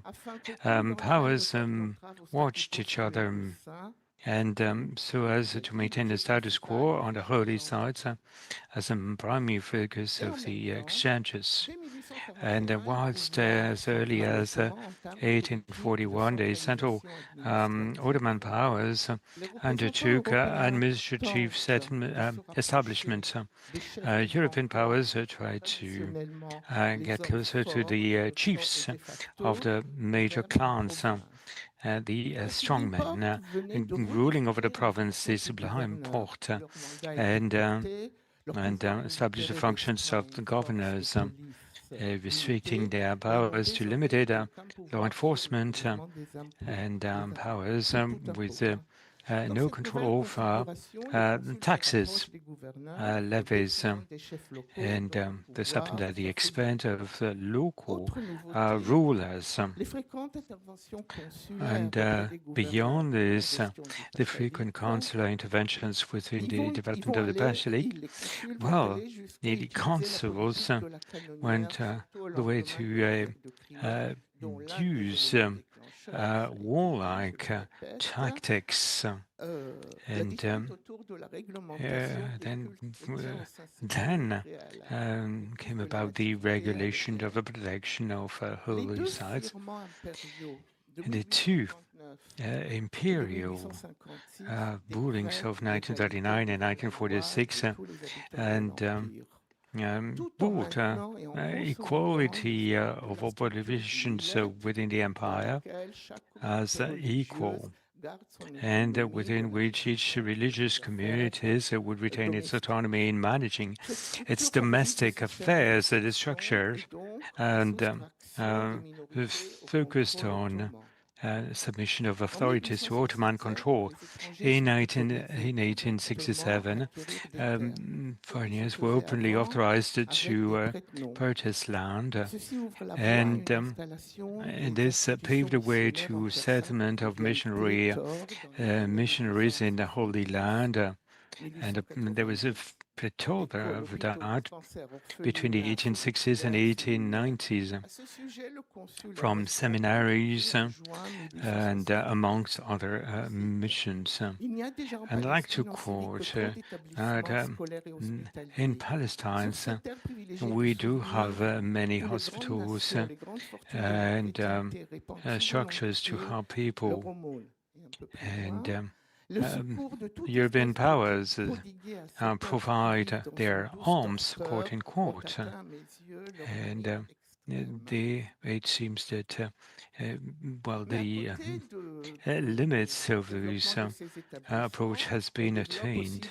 Powers watched each other and so as to maintain the status quo on the holy sites as a primary focus of the exchanges. And whilst as early as 1841, the Central Ottoman powers undertook administrative establishment. European powers tried to get closer to the chiefs of the major clans. The strongmen ruling over the province, the Sublime Porte, and established the functions of the governors, restricting their powers to limited law enforcement and powers with no control over taxes, levies, and this happened at the expense of the local rulers. And beyond this, the frequent consular interventions within the development of the Basilic, well, the consuls went the way to use warlike tactics, and then came about the regulation of the protection of holy sites. And the two imperial rulings of 1939 and 1946 and brought equality of all populations within the empire as equal, and within which each religious communities would retain its autonomy in managing its domestic affairs. The structure and focused on submission of authorities to Ottoman control. In 1867, foreigners were openly authorized to purchase land, and this paved the way to settlement of missionaries in the Holy Land, and there was a plateau of that between the 1860s and 1890s from seminaries and amongst other missions. And I'd like to quote that in Palestine we do have many hospitals and structures to help people, and European powers provide their arms, quote unquote, and it seems that well, the limits of this approach has been attained.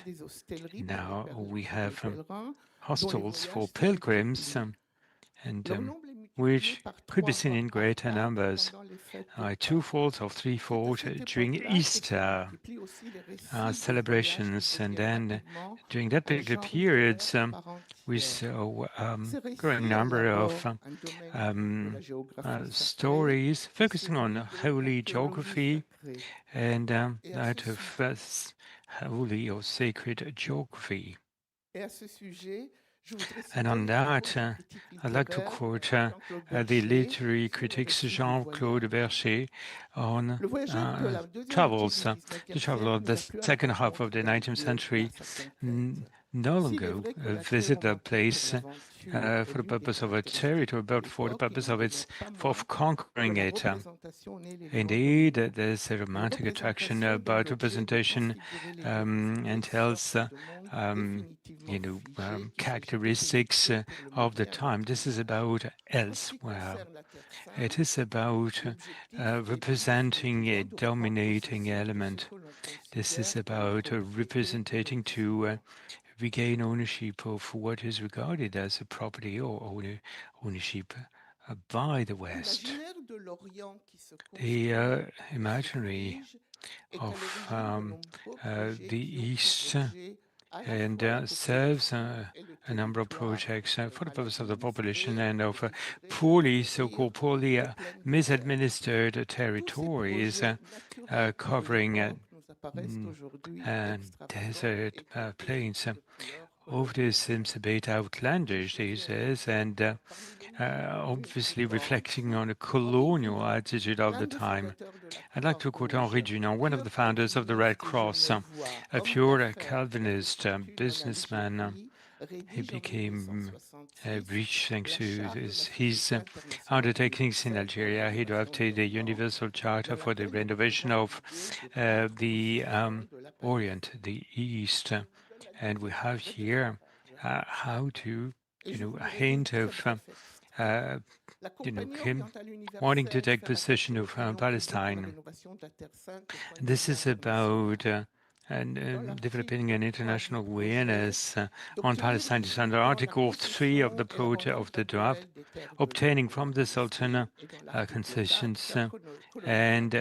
Now we have hostels for pilgrims, and which could be seen in greater numbers, twofold or threefold during Easter celebrations, and then during that particular period, we saw a growing number of stories focusing on holy geography and that of holy or sacred geography. And on that, I'd like to quote the literary critic Jean-Claude Bercher on travels. The traveler of the second half of the 19th century no longer visit the place for the purpose of a territory, but for the purpose of conquering it. Indeed, there's a romantic attraction about representation entails, characteristics of the time. This is about elsewhere. It is about representing a dominating element. This is about representing to regain ownership of what is regarded as a property or ownership by the West. The imaginary of the East and serves a number of projects for the purpose of the population and of so-called poorly misadministered territories covering desert plains. All this seems a bit outlandish these days, and obviously reflecting on a colonial attitude of the time. I'd like to quote Henri Dunant, one of the founders of the Red Cross, a pure Calvinist businessman. He became rich thanks to his undertakings in Algeria. He drafted a universal charter for the renovation of the Orient, the East. And we have here how to, a hint of him wanting to take possession of Palestine. This is about developing an international awareness on Palestine. It's under Article 3 of the draft, obtaining from the Sultan concessions and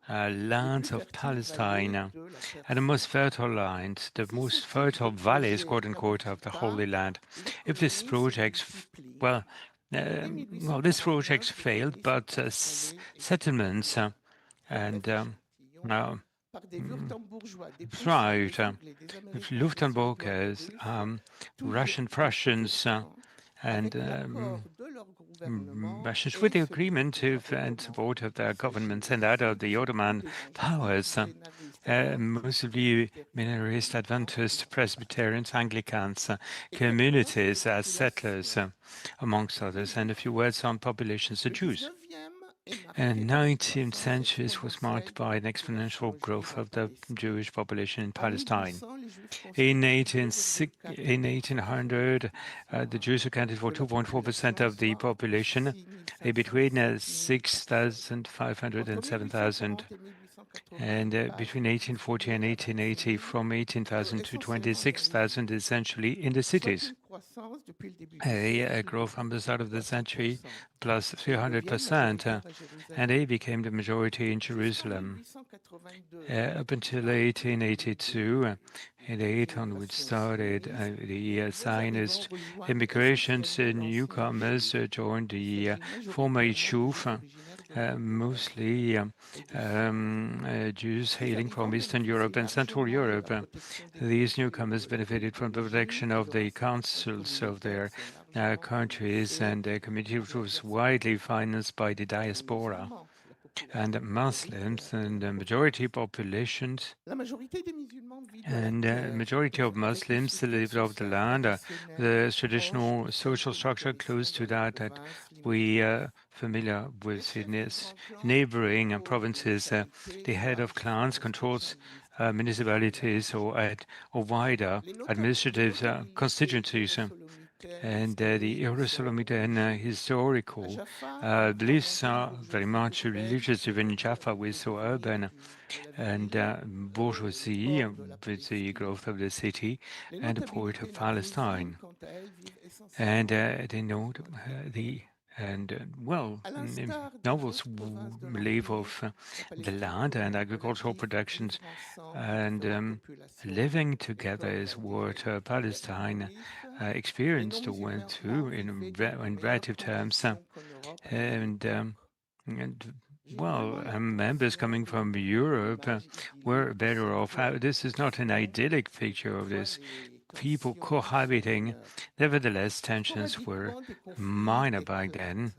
lands of Palestine and the most fertile lands, the most fertile valleys, quote unquote, of the Holy Land. If this project, this project failed, but settlements and thrived. Lufthansa, Russian Prussians, and Russians with the agreement and support of their governments and that of the Ottoman powers, mostly Minorist, Adventist, Presbyterians, Anglicans, communities as settlers, amongst others, and a few words on populations, the Jews. And 19th century was marked by an exponential growth of the Jewish population in Palestine. In 1800, the Jews accounted for 2.4% of the population, between 6,500 and 7,000. And between 1840 and 1880, from 18,000 to 26,000, essentially in the cities. A growth from the start of the century, plus 300%, and they became the majority in Jerusalem. Up until 1882, and 8 which started the Zionist immigrations, newcomers joined the former Yishuv, mostly Jews hailing from Eastern Europe and Central Europe. These newcomers benefited from the protection of the councils of their countries, and their community was widely financed by the diaspora and Muslims, and the majority populations and majority of Muslims lived off the land. The traditional social structure close to that we familiar with in its neighboring provinces. The head of clans controls municipalities or wider administrative constituencies. And the Jerusalem historical beliefs are very much religious, even in Jaffa was so urban, and bourgeoisie with the growth of the city and the port of Palestine. And they know novels live of the land and agricultural productions, and living together is what Palestine experienced or went through in relative terms, members coming from Europe were better off. This is not an idyllic picture of this. People cohabiting. Nevertheless, tensions were minor back then,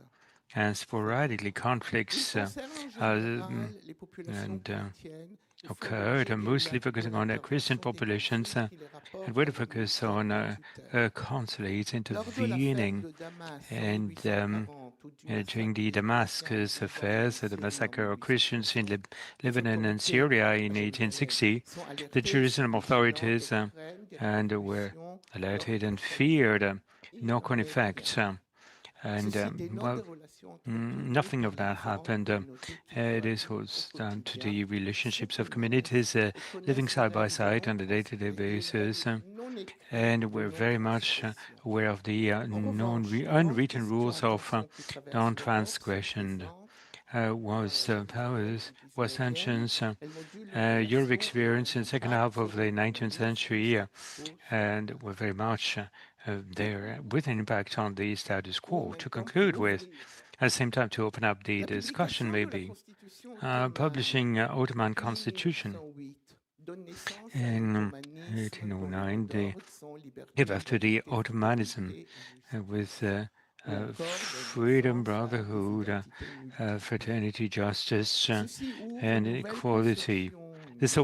and sporadically conflicts occurred, mostly focusing on Christian populations and would focus on consulates intervening and during the Damascus affairs, the massacre of Christians in Lebanon and Syria in 1860, the Jerusalem authorities were alerted and feared knock-on effects. Well, nothing of that happened. This was down to the relationships of communities living side by side on a day-to-day basis. And we're very much aware of the unwritten rules of non-transgression. Was powers, was sanctions, Europe experienced in the second half of the 19th century, and were very much there with an impact on the status quo. To conclude with, at the same time to open up the discussion maybe, publishing Ottoman Constitution in 1809, they gave after the Ottomanism with freedom, brotherhood, fraternity, justice, and equality. This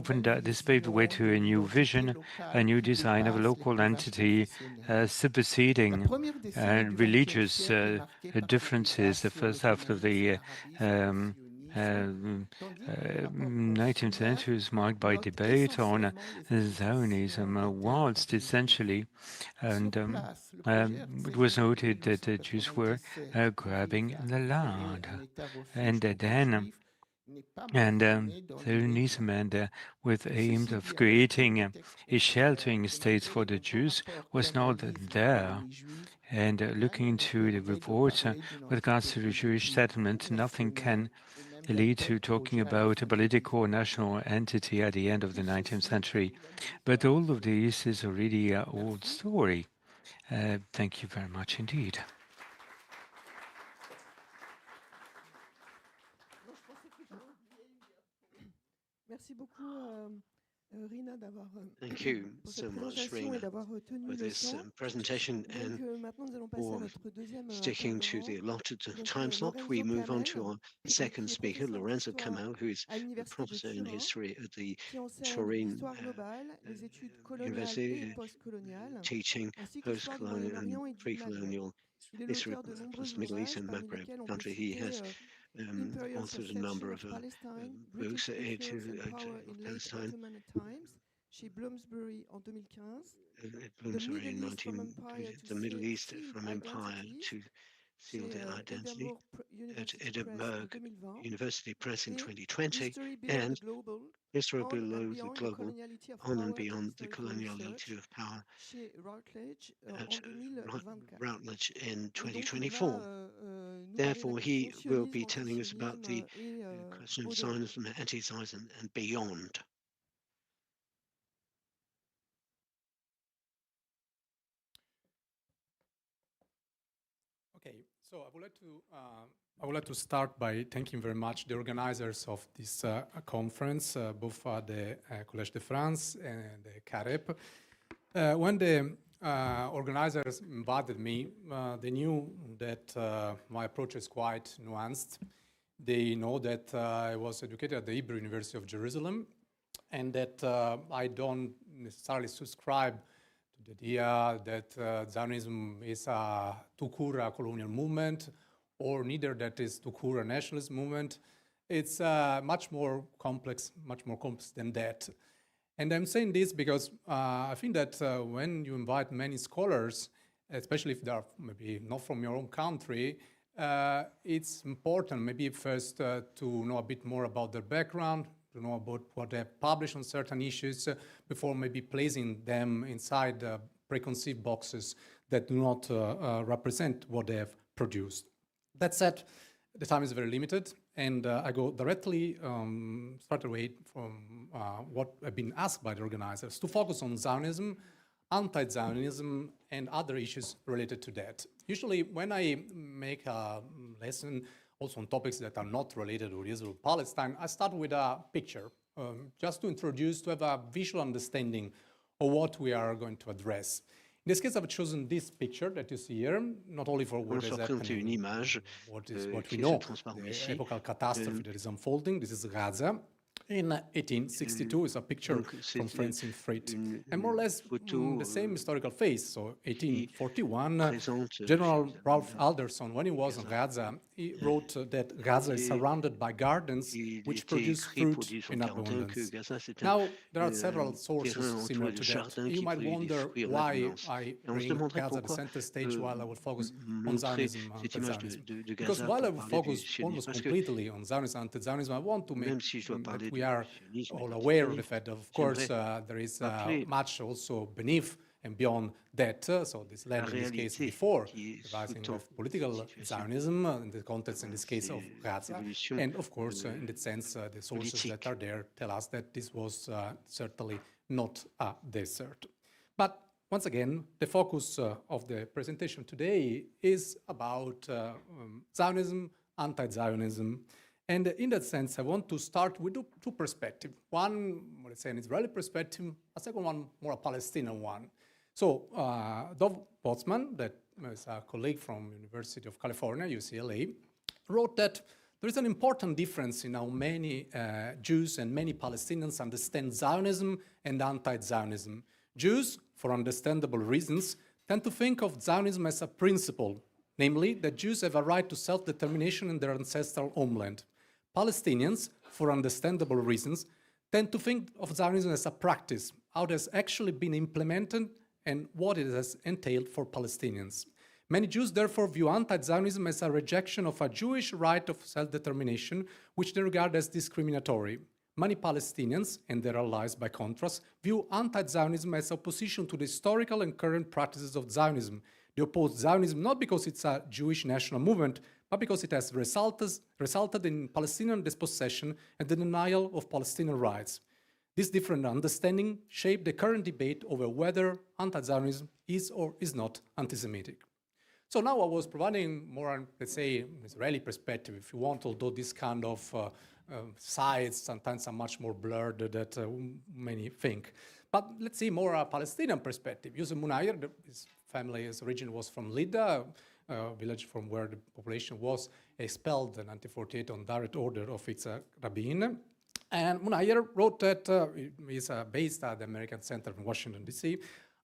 paved the way to a new vision, a new design of a local entity, superseding religious differences. The first half of the 19th century was marked by debate on Zionism, whilst essentially, and it was noted that the Jews were grabbing the land. And then Zionism and with aims of creating a sheltering state for the Jews was not there. And looking into the reports with regards to the Jewish settlement, nothing can lead to talking about a political or national entity at the end of the 19th century. But all of this is already an old story. Thank you very much indeed. Merci beaucoup, Rina, d'avoir Thank you so much, Rina, for this presentation. And for sticking to the allotted time slot, we move on to our second speaker, Lorenzo Camel, who is a professor in history at the Turin University, teaching post-colonial and pre-colonial history of the Middle East and Maghreb country. He has authored a number of books to Palestine. Chez Bloomsbury en 2015. Bloomsbury in 19, the Middle East from Empire to Seal Their Identity at Edinburgh University Press in 2020, and History Below the Global, On and Beyond the Coloniality of Power at Routledge in 2024. Therefore, he will be telling us about the question of Zionism, anti-Zionism, and beyond. Okay, so I would like to start by thanking very much the organizers of this conference, both the Collège de France and the CAREP. When the organizers invited me, they knew that my approach is quite nuanced. They know that I was educated at the Hebrew University of Jerusalem, and that I don't necessarily subscribe the idea that Zionism is a tout-court colonial movement, or neither that is tout-court a nationalist movement. It's much more complex than that. And I'm saying this because I think that when you invite many scholars, especially if they are maybe not from your own country, it's important maybe first to know a bit more about their background, to know about what they have published on certain issues before maybe placing them inside preconceived boxes that do not represent what they have produced. That said, the time is very limited, and I go directly straight away from what I've been asked by the organizers to focus on Zionism, anti-Zionism, and other issues related to that. Usually when I make a lesson also on topics that are not related to Israel or Palestine, I start with a picture, just to introduce, to have a visual understanding of what we are going to address. In this case, I've chosen this picture that you see here, not only for what is happening, what we know, the epochal catastrophe that is unfolding. This is Gaza. in 1862 is a picture from France in Freight, and more or less the same historical phase. So 1841, General Ralph Alderson, when he was in Gaza, he wrote that Gaza is surrounded by gardens which produce fruit in abundance. Now, there are several sources similar to that. You might wonder why I bring Gaza to the center stage while I will focus on Zionism and anti-Zionism. Because while I will focus almost completely on Zionism and anti-Zionism, I want to make that we are all aware of the fact that, of course, there is much also beneath and beyond that. So this led, in this case, before the rising of political Zionism, in the context, in this case, of Gaza. And, of course, in that sense, the sources that are there tell us that this was certainly not a desert. But once again, the focus of the presentation today is about Zionism, anti-Zionism. And in that sense, I want to start with two perspectives. One, let's say, an Israeli perspective, a second one, more a Palestinian one. So Dov Botzman, that is a colleague from University of California, UCLA, wrote that there is an important difference in how many Jews and many Palestinians understand Zionism and anti-Zionism. Jews, for understandable reasons, tend to think of Zionism as a principle, namely that Jews have a right to self-determination in their ancestral homeland. Palestinians, for understandable reasons, tend to think of Zionism as a practice, how it has actually been implemented and what it has entailed for Palestinians. Many Jews therefore view anti-Zionism as a rejection of a Jewish right of self-determination, which they regard as discriminatory. Many Palestinians, and their allies by contrast, view anti-Zionism as opposition to the historical and current practices of Zionism. They oppose Zionism not because it's a Jewish national movement, but because it has resulted in Palestinian dispossession and the denial of Palestinian rights. This different understanding shaped the current debate over whether anti-Zionism is or is not anti-Semitic. So now I was providing more, let's say, Israeli perspective, if you want, although this kind of sides sometimes are much more blurred than many think. But let's see more a Palestinian perspective. Yusuf Munayr, his family's origin was from Lida, a village from where the population was expelled in 1948 on direct order of its rabbin. And Munayr wrote that he's based at the American Center in Washington, D.C.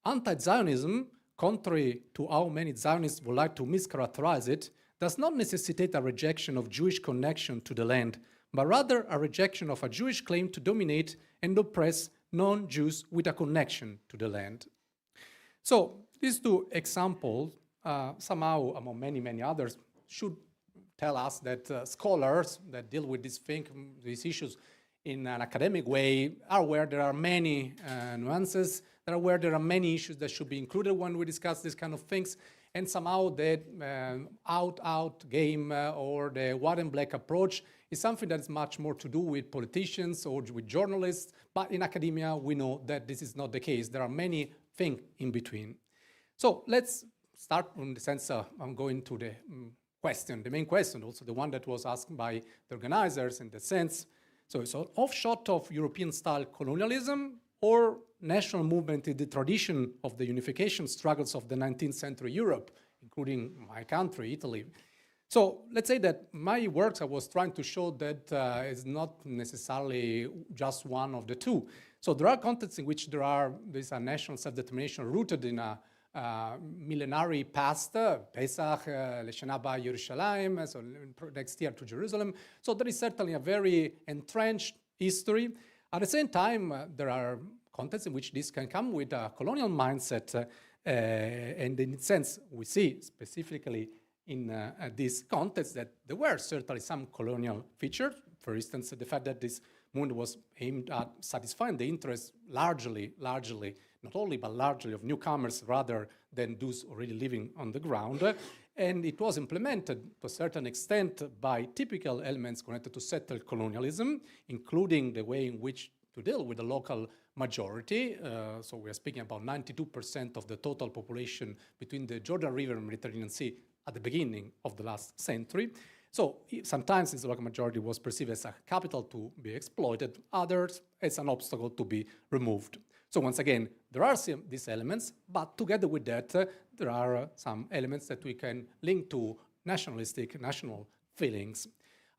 Anti-Zionism, contrary to how many Zionists would like to mischaracterize it, does not necessitate a rejection of Jewish connection to the land, but rather a rejection of a Jewish claim to dominate and oppress non-Jews with a connection to the land. So these two examples, somehow among many, many others, should tell us that scholars that deal with these issues in an academic way are aware there are many nuances, they're aware there are many issues that should be included when we discuss these kind of things, and somehow the out game or the white and black approach is something that is much more to do with politicians or with journalists, but in academia we know that this is not the case. There are many things in between. So let's start in the sense I'm going to the question, the main question, also the one that was asked by the organizers in the sense, so it's an offshoot of European-style colonialism or national movement in the tradition of the unification struggles of the 19th century Europe, including my country, Italy. So let's say that my works, I was trying to show that it's not necessarily just one of the two. So there are contexts in which there's a national self-determination rooted in a millenary past, Pesach, Leshana Haba Yerushalayim, so next year to Jerusalem. So there is certainly a very entrenched history. At the same time, there are contexts in which this can come with a colonial mindset, and in a sense, we see specifically in this context that there were certainly some colonial features. For instance, the fact that this movement was aimed at satisfying the interests largely, not only, but largely of newcomers rather than those already living on the ground. And it was implemented to a certain extent by typical elements connected to settled colonialism, including the way in which to deal with the local majority. So we are speaking about 92% of the total population between the Jordan River and Mediterranean Sea at the beginning of the last century. So sometimes this local majority was perceived as a capital to be exploited, others as an obstacle to be removed. So once again, there are these elements, but together with that, there are some elements that we can link to national feelings.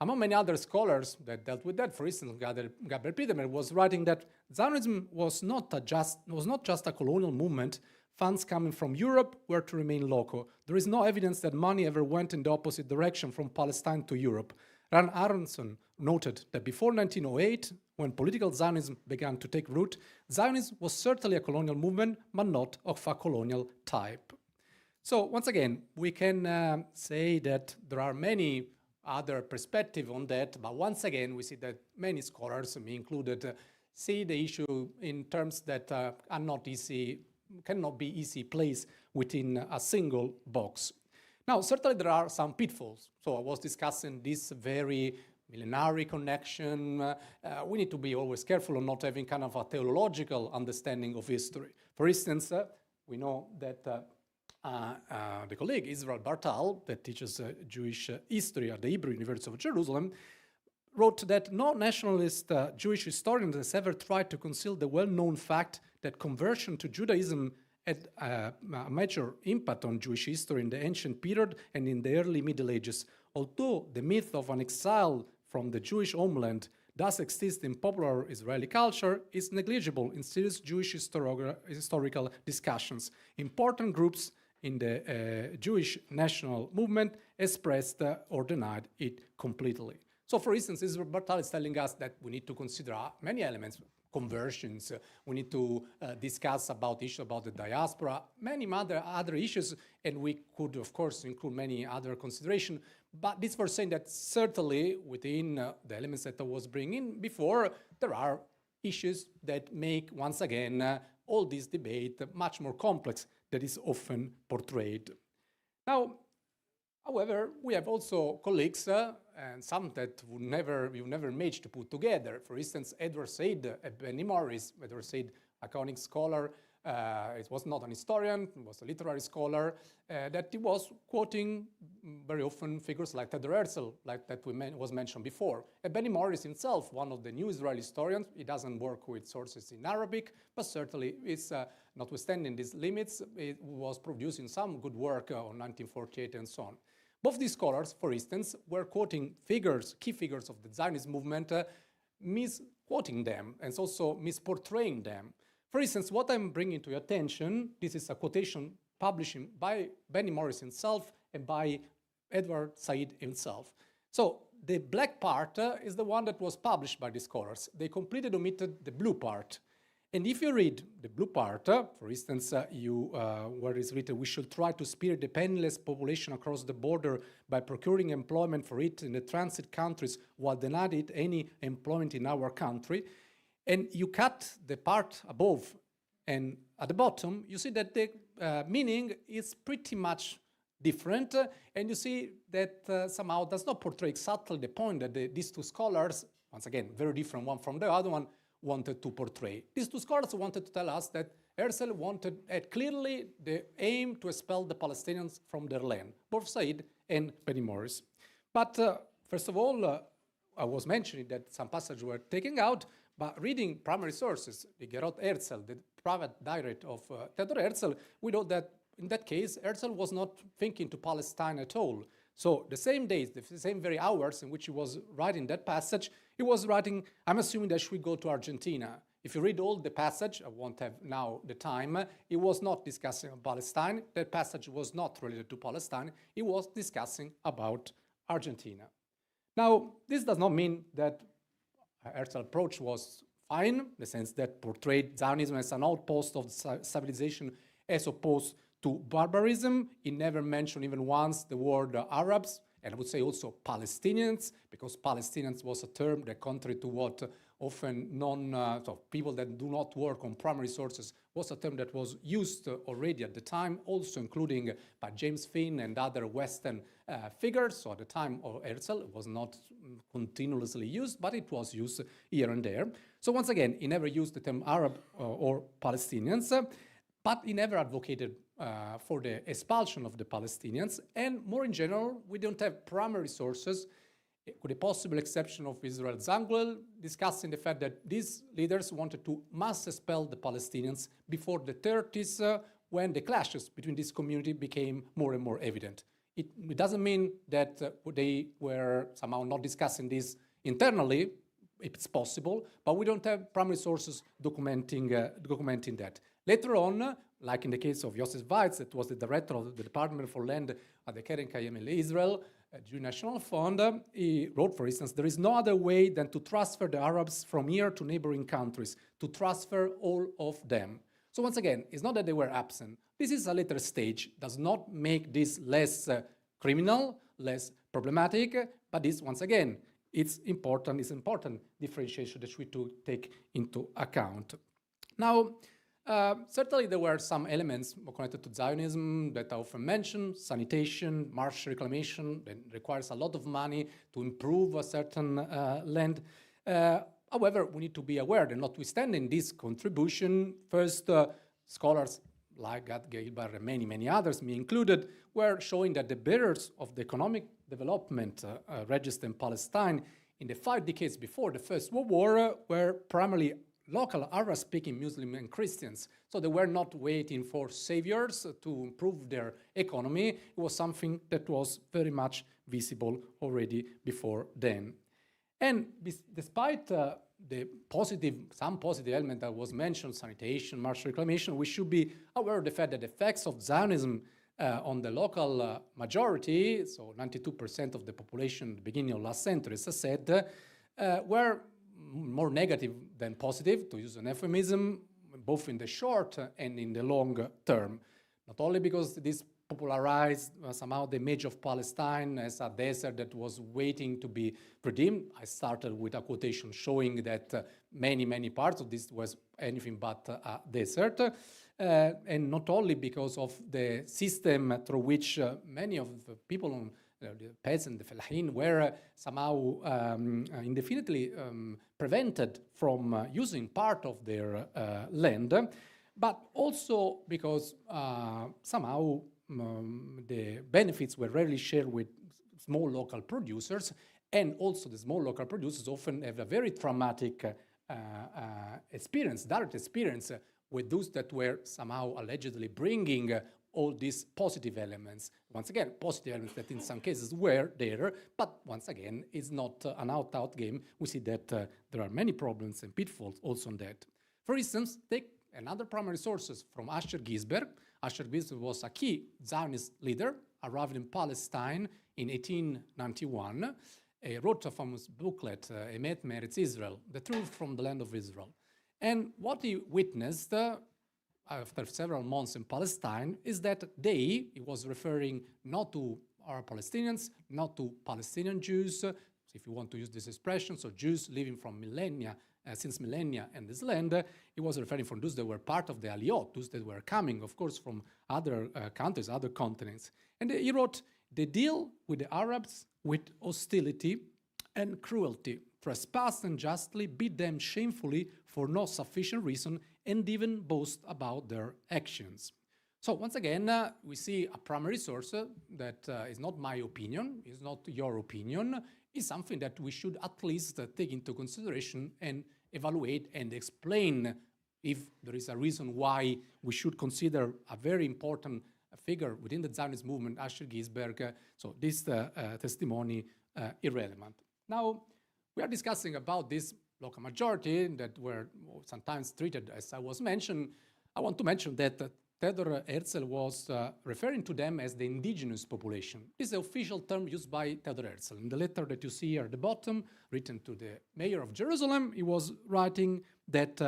Among many other scholars that dealt with that, for instance, Gabriel Peterman was writing that Zionism was not just a colonial movement. Funds coming from Europe were to remain local. There is no evidence that money ever went in the opposite direction from Palestine to Europe. Ran Aronson noted that before 1908, when political Zionism began to take root, Zionism was certainly a colonial movement, but not of a colonial type. So once again, we can say that there are many other perspectives on that, but once again, we see that many scholars, me included, see the issue in terms that are not easy, cannot be easy placed within a single box. Now, certainly there are some pitfalls. So I was discussing this very millenary connection. We need to be always careful on not having kind of a theological understanding of history. For instance, we know that the colleague Israel Bartal, that teaches Jewish history at the Hebrew University of Jerusalem, wrote that no nationalist Jewish historian has ever tried to conceal the well-known fact that conversion to Judaism had a major impact on Jewish history in the ancient period and in the early Middle Ages. Although the myth of an exile from the Jewish homeland does exist in popular Israeli culture, is negligible in serious Jewish historical discussions. Important groups in the Jewish national movement expressed or denied it completely. So, for instance, Israel Bartal is telling us that we need to consider many elements, conversions, we need to discuss about issues about the diaspora, many other issues, and we could, of course, include many other considerations. But this for saying that certainly within the elements that I was bringing before, there are issues that make, once again, all this debate much more complex than is often portrayed. Now, however, we have also colleagues, and some that we've never managed to put together. For instance, Edward Said, Benny Morris, Edward Said, a Conning scholar, it was not an historian, it was a literary scholar, that he was quoting very often figures like Theodor Herzl, like that was mentioned before. And Benny Morris himself, one of the new Israeli historians, he doesn't work with sources in Arabic, but certainly is, notwithstanding these limits, it was producing some good work on 1948 and so on. Both these scholars, for instance, were quoting figures, key figures of the Zionist movement, misquoting them and also misportraying them. For instance, what I'm bringing to your attention, this is a quotation published by Benny Morris himself and by Edward Said himself. So the black part is the one that was published by the scholars. They completely omitted the blue part. And if you read the blue part, for instance, where it's written, we should try to spirit the penniless population across the border by procuring employment for it in the transit countries while denying it any employment in our country. And you cut the part above and at the bottom, you see that the meaning is pretty much different. And you see that somehow does not portray exactly the point that these two scholars, once again, very different one from the other one, wanted to portray. These two scholars wanted to tell us that Herzl had clearly the aim to expel the Palestinians from their land, both Said and Benny Morris. But first of all, I was mentioning that some passages were taken out, but reading primary sources, the Gerot Herzl, the private diary of Theodor Herzl, we know that in that case, Herzl was not thinking to Palestine at all. So the same days, the same very hours in which he was writing that passage, he was writing, I'm assuming that we go to Argentina. If you read all the passage, I won't have now the time, he was not discussing Palestine. That passage was not related to Palestine. He was discussing about Argentina. Now, this does not mean that Herzl's approach was fine, in the sense that portrayed Zionism as an outpost of civilization as opposed to barbarism. He never mentioned even once the word Arabs, and I would say also Palestinians, because Palestinians was a term that, contrary to what often people that do not work on primary sources, was a term that was used already at the time, also including by James Finn and other Western figures. So at the time of Herzl, it was not continuously used, but it was used here and there. So once again, he never used the term Arab or Palestinians, but he never advocated for the expulsion of the Palestinians. And more in general, we don't have primary sources, with a possible exception of Israel Zangwill, discussing the fact that these leaders wanted to mass expel the Palestinians before the 30s, when the clashes between this community became more and more evident. It doesn't mean that they were somehow not discussing this internally. It's possible, but we don't have primary sources documenting that. Later on, like in the case of Yosef Weitz, that was the director of the Department for Land at the Keren Kayem Israel, Jewish National Fund, he wrote, for instance, there is no other way than to transfer the Arabs from here to neighboring countries, to transfer all of them. So once again, it's not that they were absent. This is a later stage, does not make this less criminal, less problematic, but this, once again, it's important differentiation that we to take into account. Now, certainly there were some elements connected to Zionism that I often mentioned: sanitation, marsh reclamation, that requires a lot of money to improve a certain land. However, we need to be aware that notwithstanding this contribution, first scholars like Gad Gilbert and many others, me included, were showing that the barriers of the economic development registered in Palestine in the 5 decades before the First World War were primarily local Arab-speaking Muslims and Christians. So they were not waiting for saviors to improve their economy. It was something that was very much visible already before then. And despite some positive element that was mentioned, sanitation, marsh reclamation, we should be aware of the fact that the effects of Zionism on the local majority, so 92% of the population at the beginning of last century, as I said, were more negative than positive, to use an euphemism, both in the short and in the long term. Not only because this popularized somehow the image of Palestine as a desert that was waiting to be redeemed. I started with a quotation showing that many parts of this was anything but a desert. And not only because of the system through which many of the people, the peasants, the fellahin, were somehow indefinitely prevented from using part of their land, but also because somehow the benefits were rarely shared with small local producers, and also the small local producers often have a very traumatic direct experience with those that were somehow allegedly bringing all these positive elements. Once again, positive elements that in some cases were there, but once again, it's not an out-out game. We see that there are many problems and pitfalls also on that. For instance, take another primary sources from Asher Gisberg. Asher Gisberg was a key Zionist leader, arrived in Palestine in 1891. He wrote a famous booklet, Emet Meretz Israel, The Truth from the Land of Israel. And what he witnessed after several months in Palestine is that he was referring not to Arab Palestinians, not to Palestinian Jews, if you want to use this expression, so Jews living from millennia, since millennia in this land, he was referring from those that were part of the Aliyot, those that were coming, of course, from other countries, other continents. And he wrote, they deal with the Arabs with hostility and cruelty, trespass unjustly, beat them shamefully for no sufficient reason, and even boast about their actions. So once again, we see a primary source that is not my opinion, is not your opinion, is something that we should at least take into consideration and evaluate and explain if there is a reason why we should consider a very important figure within the Zionist movement, Asher Gisberg, so this testimony irrelevant. Now, we are discussing about this local majority that were sometimes treated as I was mentioned. I want to mention that Theodor Herzl was referring to them as the indigenous population. This is the official term used by Theodor Herzl. In the letter that you see here at the bottom, written to the mayor of Jerusalem, he was writing that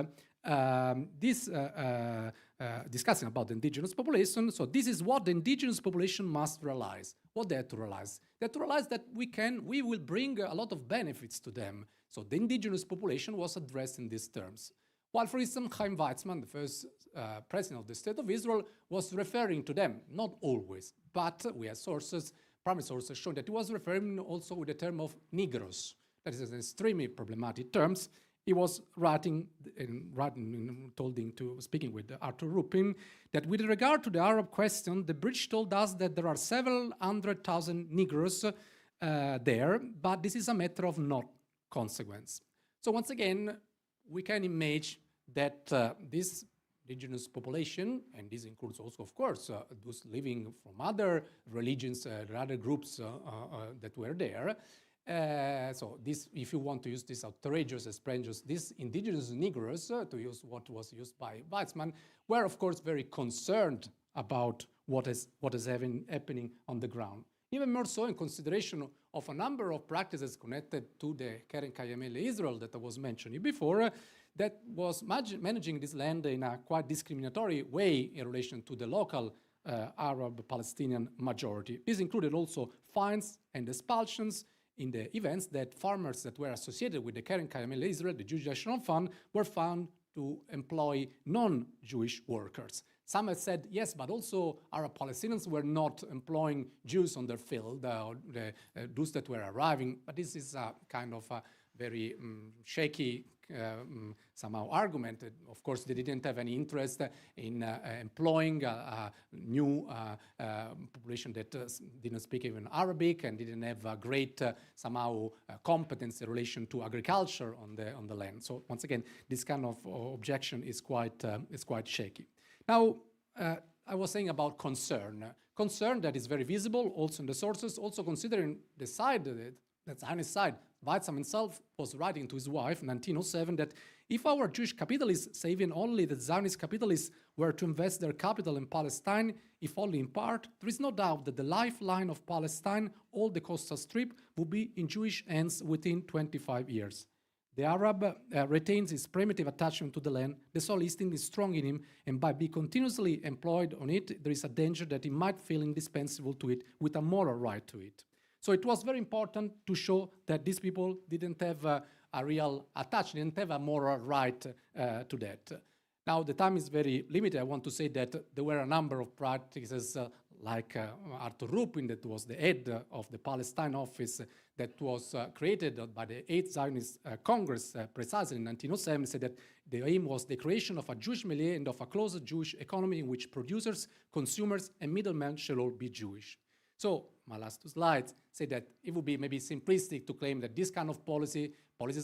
discussing about the indigenous population. So this is what the indigenous population must realize. What they have to realize? They have to realize that we will bring a lot of benefits to them. So the indigenous population was addressed in these terms. While, for instance, Chaim Weizmann, the first president of the State of Israel, was referring to them, not always, but we have sources, primary sources, showing that he was referring also with the term of Negros. That is an extremely problematic terms. He was speaking with Arthur Rupin, that with regard to the Arab question, the British told us that there are several 100,000 Negroes there, but this is a matter of no consequence. So once again, we can imagine that this indigenous population, and this includes also, of course, those living from other religions, other groups that were there. So this, if you want to use this outrageous expressions, these indigenous Negroes, to use what was used by Weizmann, were of course very concerned about what is happening on the ground. Even more so in consideration of a number of practices connected to the Keren Kayamele Israel that I was mentioning before, that was managing this land in a quite discriminatory way in relation to the local Arab Palestinian majority. This included also fines and expulsions in the events that farmers that were associated with the Keren Kayamele Israel, the Jewish National Fund, were found to employ non-Jewish workers. Some have said, yes, but also Arab Palestinians were not employing Jews on their field, those that were arriving, but this is a kind of a very shaky somehow argument. Of course, they didn't have any interest in employing a new population that didn't speak even Arabic and didn't have a great somehow competence in relation to agriculture on the land. So once again, this kind of objection is quite shaky. Now, I was saying about concern that is very visible also in the sources, also considering the side that's Zionist side. Weizmann himself was writing to his wife in 1907 that if our Jewish capitalists, say even only the Zionist capitalists, were to invest their capital in Palestine, if only in part, there is no doubt that the lifeline of Palestine, all the coastal strip, would be in Jewish hands within 25 years. The Arab retains his primitive attachment to the land, the soul instinct is strong in him, and by being continuously employed on it, there is a danger that he might feel indispensable to it with a moral right to it. So it was very important to show that these people didn't have a real attachment, didn't have a moral right to that. Now, the time is very limited. I want to say that there were a number of practices like Arthur Rupin, that was the head of the Palestine office that was created by the 8th Zionist Congress precisely in 1907, said that the aim was the creation of a Jewish milieu and of a closed Jewish economy in which producers, consumers, and middlemen shall all be Jewish. So my last two slides say that it would be maybe simplistic to claim that this kind of policies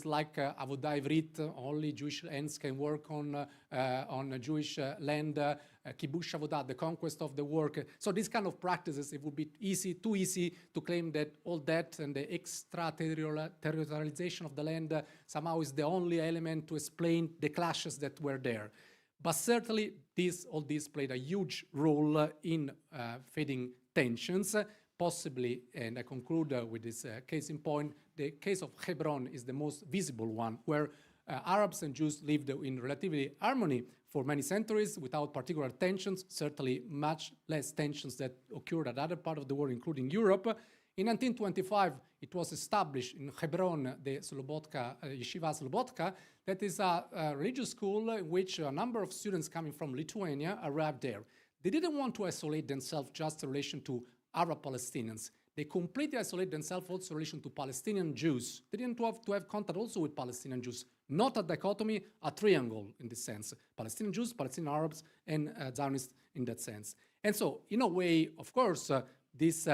like Avodah Ivrit, only Jewish hands can work on Jewish land, kibush avodah, the conquest of the work. So these kind of practices, it would be too easy to claim that all that and the extraterritorialization of the land somehow is the only element to explain the clashes that were there. But certainly all this played a huge role in feeding tensions, possibly, and I conclude with this case in point, the case of Hebron is the most visible one, where Arabs and Jews lived in relatively harmony for many centuries without particular tensions, certainly much less tensions that occurred at other parts of the world, including Europe. In 1925, it was established in Hebron, the Slobodka, Yeshiva Slobodka, that is a religious school in which a number of students coming from Lithuania arrived there. They didn't want to isolate themselves just in relation to Arab Palestinians. They completely isolate themselves also in relation to Palestinian Jews. They didn't have to have contact also with Palestinian Jews. Not a dichotomy, a triangle in this sense. Palestinian Jews, Palestinian Arabs, and Zionists in that sense. And so, in a way, of course, this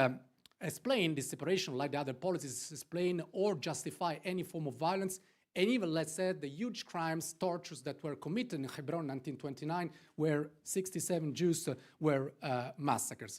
explain this separation, like the other policies explain or justify any form of violence, and even, let's say, the huge crimes, tortures that were committed in Hebron in 1929, where 67 Jews were massacred,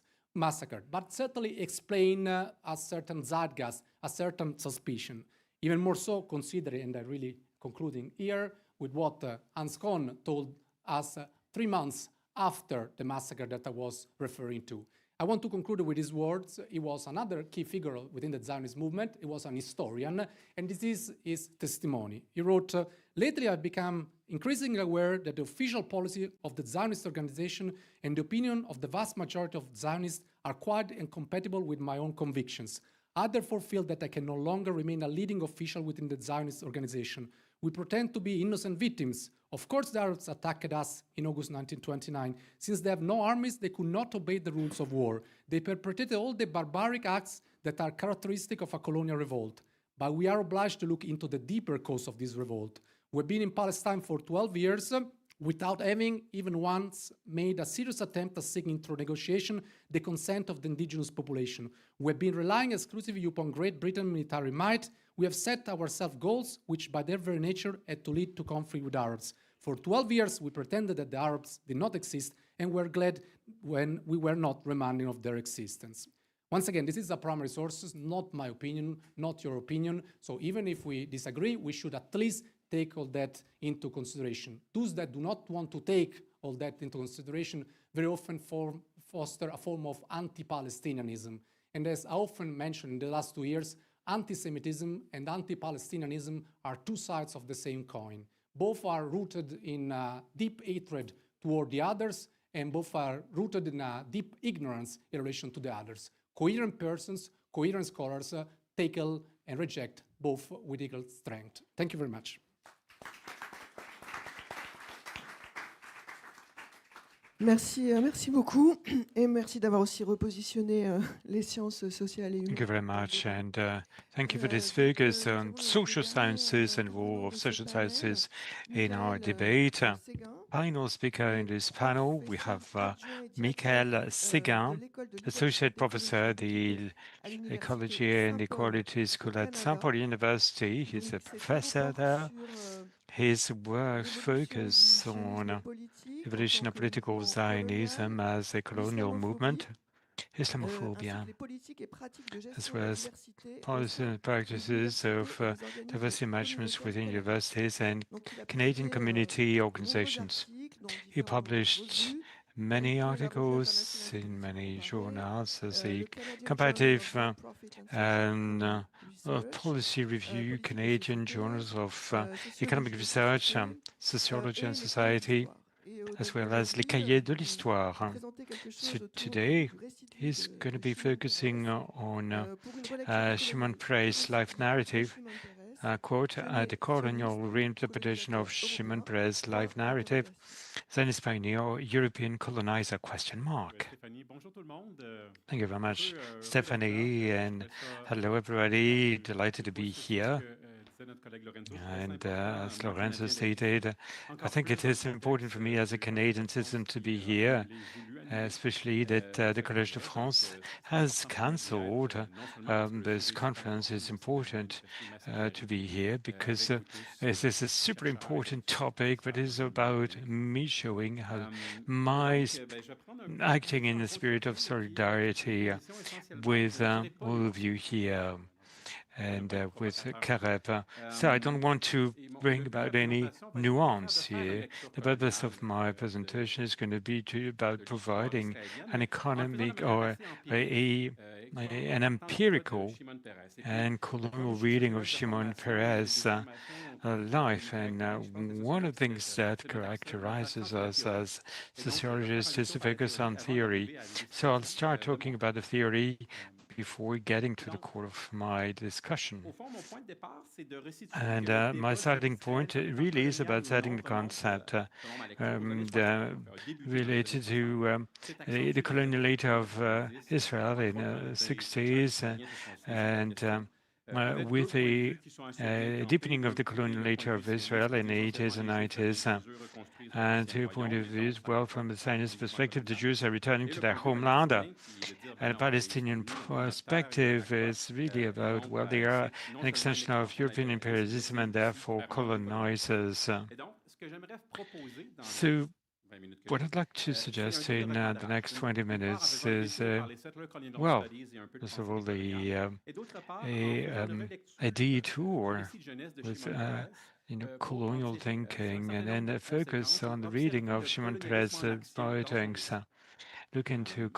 but certainly explain a certain zeitgeist, a certain suspicion. Even more so, considering, and I'm really concluding here with what Hans Kohn told us 3 months after the massacre that I was referring to. I want to conclude with his words. He was another key figure within the Zionist movement. He was an historian, and this is his testimony. He wrote, "Lately I've become increasingly aware that the official policy of the Zionist organization and the opinion of the vast majority of Zionists are quite incompatible with my own convictions. I therefore feel that I can no longer remain a leading official within the Zionist organization. We pretend to be innocent victims. Of course, the Arabs attacked us in August 1929. Since they have no armies, they could not obey the rules of war. They perpetrated all the barbaric acts that are characteristic of a colonial revolt. But we are obliged to look into the deeper cause of this revolt. We've been in Palestine for 12 years without having even once made a serious attempt at seeking through negotiation the consent of the indigenous population. We've been relying exclusively upon Great Britain military might. We have set ourselves goals which by their very nature had to lead to conflict with Arabs. For 12 years, we pretended that the Arabs did not exist, and we're glad when we were not reminded of their existence. Once again, this is a primary sources, not my opinion, not your opinion. So even if we disagree, we should at least take all that into consideration. Those that do not want to take all that into consideration very often foster a form of anti-Palestinianism. And as I often mentioned in the last 2 years, anti-Semitism and anti-Palestinianism are two sides of the same coin. Both are rooted in deep hatred toward the others, and both are rooted in deep ignorance in relation to the others. Coherent persons, coherent scholars tackle and reject both with equal strength. Thank you very much. Merci, merci beaucoup, et merci d'avoir aussi repositionné les sciences sociales et humaines. Thank you very much, and thank you for this focus on social sciences and role of social sciences in our debate. Final speaker in this panel, we have Michael Séguin, Associate Professor at the Ecology and Equality School at St. Paul University. He's a professor there. His work focuses on evolution of political Zionism as a colonial movement, Islamophobia, as well as policies and practices of diversity management within universities and Canadian community organizations. He published many articles in many journals as a comparative and policy review, Canadian journals of economic research, sociology and society, as well as Les Cahiers de l'Histoire. So today, he's going to be focusing on Shimon Peres' life narrative, quote, the colonial reinterpretation of Shimon Peres' life narrative, Zionist pioneer, European colonizer, question mark. Thank you very much, Stephanie, and hello everybody, delighted to be here. And as Lorenzo stated, I think it is important for me as a Canadian citizen to be here, especially that the Collège de France has cancelled this conference. It's important to be here because this is a super important topic, but it's about me showing how my acting in the spirit of solidarity with all of you here and with CAREP. So I don't want to bring about any nuance here. The purpose of my presentation is going to be about providing an economic or an empirical and colonial reading of Shimon Peres' life. And one of the things that characterizes us as sociologists is to focus on theory. So I'll start talking about the theory before getting to the core of my discussion. And my starting point really is about setting the concept related to the coloniality of Israel in the 60s and with the deepening of the coloniality of Israel in the 80s and 90s. And two point of view, well, from a Zionist perspective, the Jews are returning to their homeland. And a Palestinian perspective is really about, well, they are an extension of European imperialism and therefore colonizers. So what I'd like to suggest in the next 20 minutes is, well, first of all, a detour with colonial thinking, and then a focus on the reading of Shimon Peres' writings. Look into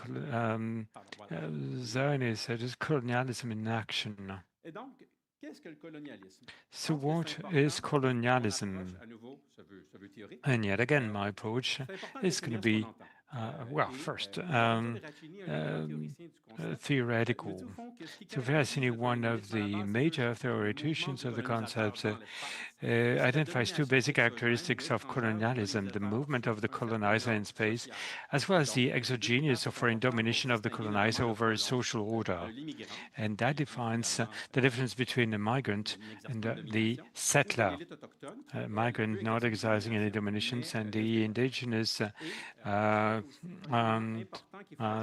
Zionism, just colonialism in action. So what is colonialism? And yet again, my approach is going to be, well, first, theoretical. So Veracini, one of the major theoreticians of the concept, identifies two basic characteristics of colonialism: the movement of the colonizer in space, as well as the exogenous or foreign domination of the colonizer over a social order. And that defines the difference between the migrant and the settler. Migrant not exercising any dominations, and the indigenous and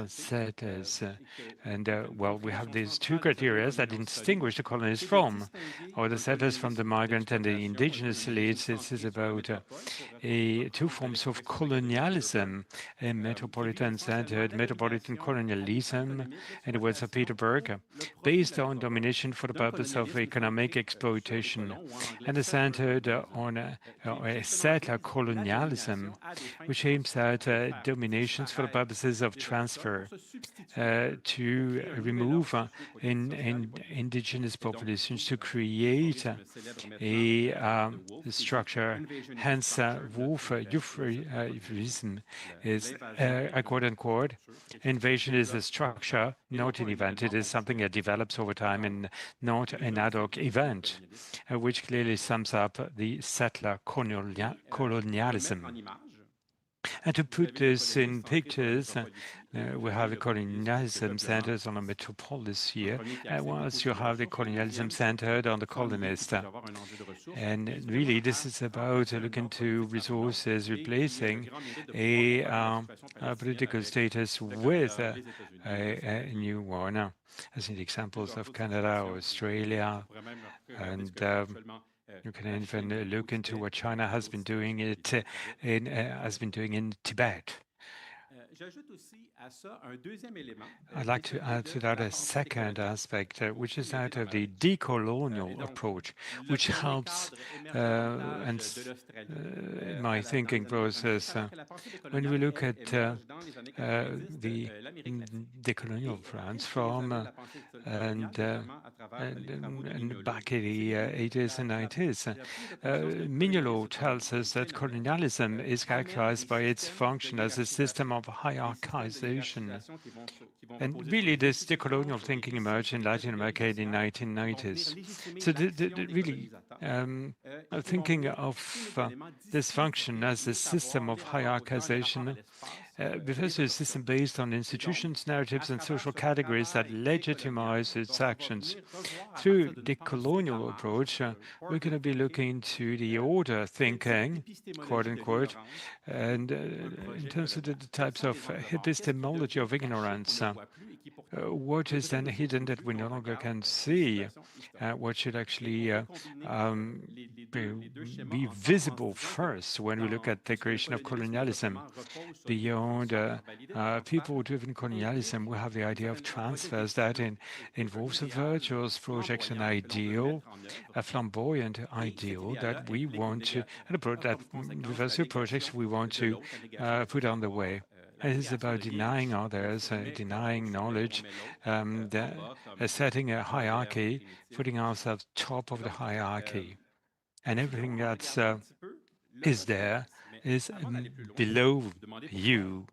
settlers. Well, we have these two criteria that distinguish the colonists from, or the settlers from the migrant and the indigenous elites. This is about two forms of colonialism, a metropolitan-centered metropolitan colonialism, in the words of Peter Berg, based on domination for the purpose of economic exploitation, and is centered on a settler colonialism, which aims at dominations for the purposes of transfer to remove indigenous populations, to create a structure. Hence, wolf euphemism is a quote-unquote invasion is a structure, not an event. It is something that develops over time and not an ad hoc event, which clearly sums up the settler colonialism. And to put this in pictures, we have the colonialism centered on a metropolis here, whilst you have the colonialism centered on the colonist. And really, this is about looking to resources, replacing a political status with a new one, as in the examples of Canada or Australia. And you can even look into what China has been doing in Tibet. I'd like to add to that a second aspect, which is that of the decolonial approach, which helps my thinking process. When we look at the decolonial France from and back in the 80s and 90s, Mignolo tells us that colonialism is characterized by its function as a system of hierarchization. And really, this decolonial thinking emerged in Latin America in the 1990s. So really, thinking of this function as a system of hierarchization refers to a system based on institutions, narratives, and social categories that legitimize its actions. Through the colonial approach, we're going to be looking to the order thinking, quote unquote, and in terms of the types of epistemology of ignorance, what is then hidden that we no longer can see? What should actually be visible first when we look at the creation of colonialism? Beyond people-driven colonialism, we have the idea of transfers that involves a virtuous project, an ideal, a flamboyant ideal that we want to, and approach that reversal projects we want to put on the way. It is about denying others, denying knowledge, setting a hierarchy, putting ourselves top of the hierarchy. And everything that is there is below you.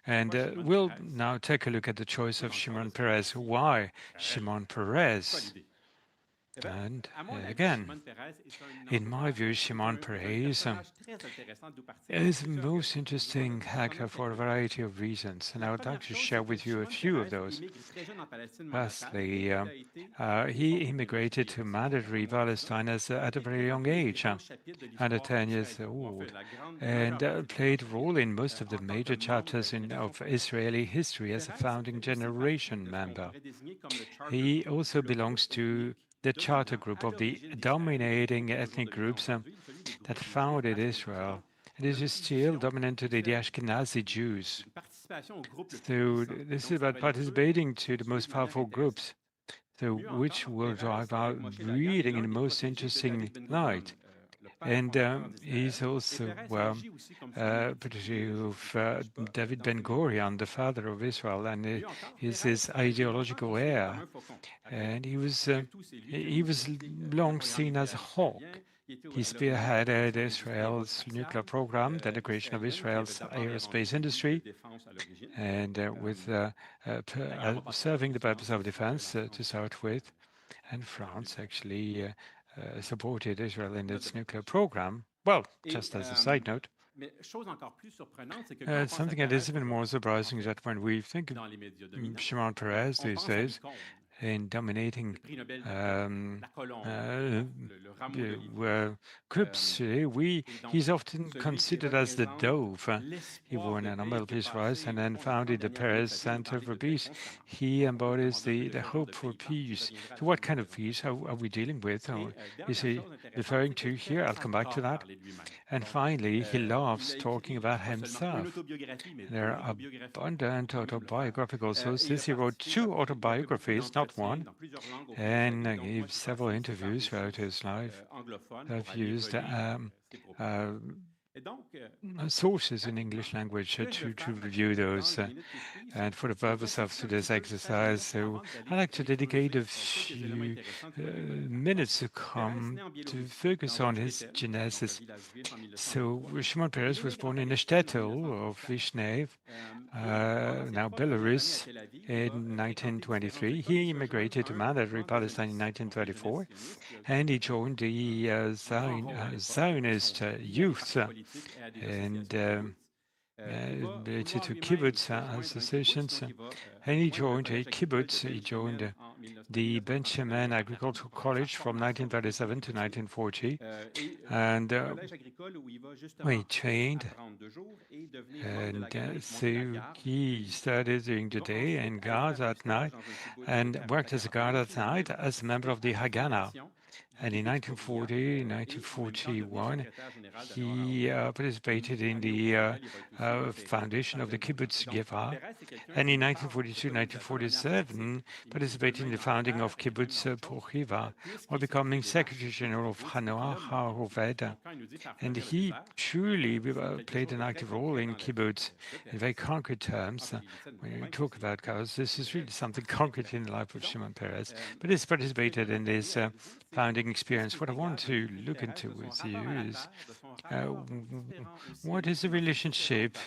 And we'll now take a look at the choice of Shimon Peres. Why Shimon Peres? And again, in my view, Shimon Peres is the most interesting actor for a variety of reasons, and I would like to share with you a few of those. Firstly, he immigrated to mandatory Palestine at a very young age, under 10 years old, and played a role in most of the major chapters of Israeli history as a founding generation member. He also belongs to the charter group of the dominating ethnic groups that founded Israel. And this is still dominant today, the Ashkenazi Jews. So this is about participating to the most powerful groups, so which will drive out reading in the most interesting light. And he's also protege of David Ben-Gurion, the father of Israel, and he's his ideological heir. And he was long seen as a hawk. He spearheaded Israel's nuclear program, then the creation of Israel's aerospace industry, and serving the purpose of defense to start with. And France actually supported Israel in its nuclear program. Well, just as a side note, something that is even more surprising is that when we think of Shimon Peres these days, in dominating groups. He's often considered as the dove. He won a Nobel Peace Prize and then founded the Paris Center for Peace. He embodies the hope for peace. So what kind of peace are we dealing with? Or is he referring to here? I'll come back to that. And finally, he loves talking about himself. There are abundant autobiographical sources. He wrote 2 autobiographies, not one, and gave several interviews throughout his life. I've used sources in English language to review those. And for the purpose of today's exercise, so I'd like to dedicate a few minutes to focus on his genesis. So Shimon Peres was born in a shtetl of Vishnev, now Belarus, in 1923. He immigrated to mandatory Palestine in 1934, and he joined the Zionist youth and related to kibbutz associations. And he joined a kibbutz. He joined the Benjamin Agricultural College from 1937 to 1940, and he trained, and so he studied during the day and guard at night, and worked as a guard at night as a member of the Haganah. And in 1940, 1941, he participated in the foundation of the Kibbutz Geva. And in 1942, 1947, participated in the founding of Kibbutz Pourchiva, while becoming Secretary General of Hanoah HaOved. And he truly played an active role in Kibbutz in very concrete terms. When you talk about chaos, this is really something concrete in the life of Shimon Peres. But he's participated in this founding experience. What I want to look into with you is what is the relationship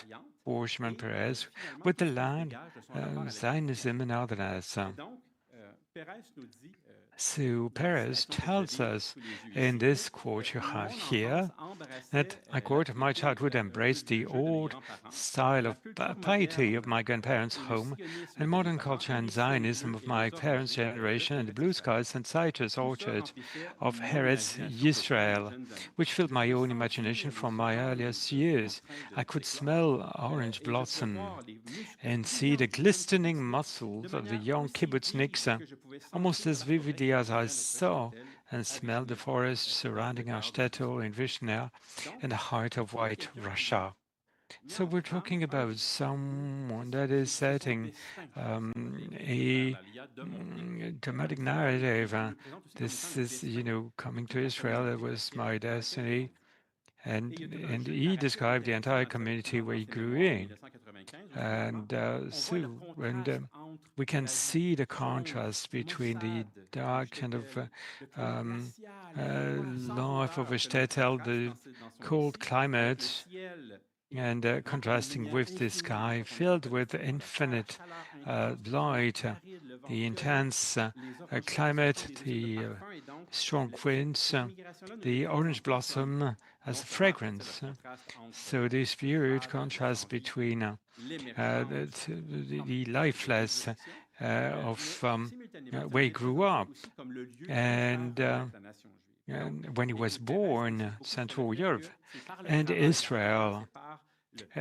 for Shimon Peres with the land, Zionism, and others. So Peres tells us in this quote you have here that, I quote, "My childhood embraced the old style of piety of my grandparents' home and modern culture and Zionism of my parents' generation and the blue skies and citrus orchard of Eretz Yisrael, which filled my own imagination from my earliest years. I could smell orange blossom and see the glistening muscles of the young kibbutzniks almost as vividly as I saw and smelled the forest surrounding our shtetl in Vishnya in the heart of white Russia." So we're talking about someone that is setting a dramatic narrative. This is, coming to Israel, it was my destiny. And he described the entire community where he grew in. And we can see the contrast between the dark kind of life of a shtetl, the cold climate, and contrasting with the sky filled with infinite light, the intense climate, the strong winds, the orange blossom as a fragrance. So this period contrast between the lifeless of where he grew up and when he was born, Central Europe and Israel.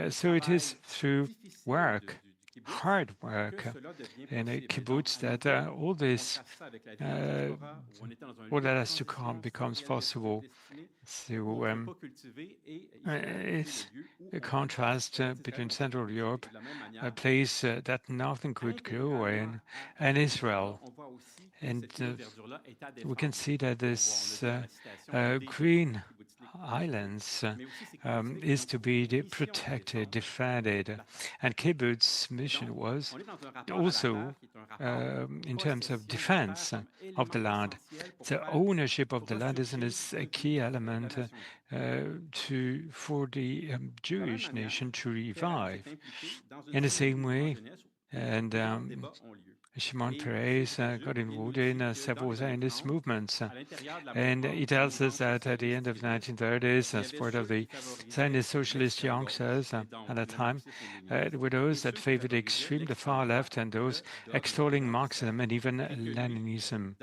So it is through work, hard work in a kibbutz that all that has to come becomes possible. So it's a contrast between Central Europe, a place that nothing could grow in, and Israel. And we can see that this green islands is to be protected, defended. And Kibbutz's mission was also in terms of defense of the land. The ownership of the land is a key element for the Jewish nation to revive. In the same way, and Shimon Peres got involved in several Zionist movements. And he tells us that at the end of the 1930s, as part of the Zionist socialist youngsters at that time, there were those that favored the extreme, the far left, and those extolling Marxism and even Leninism,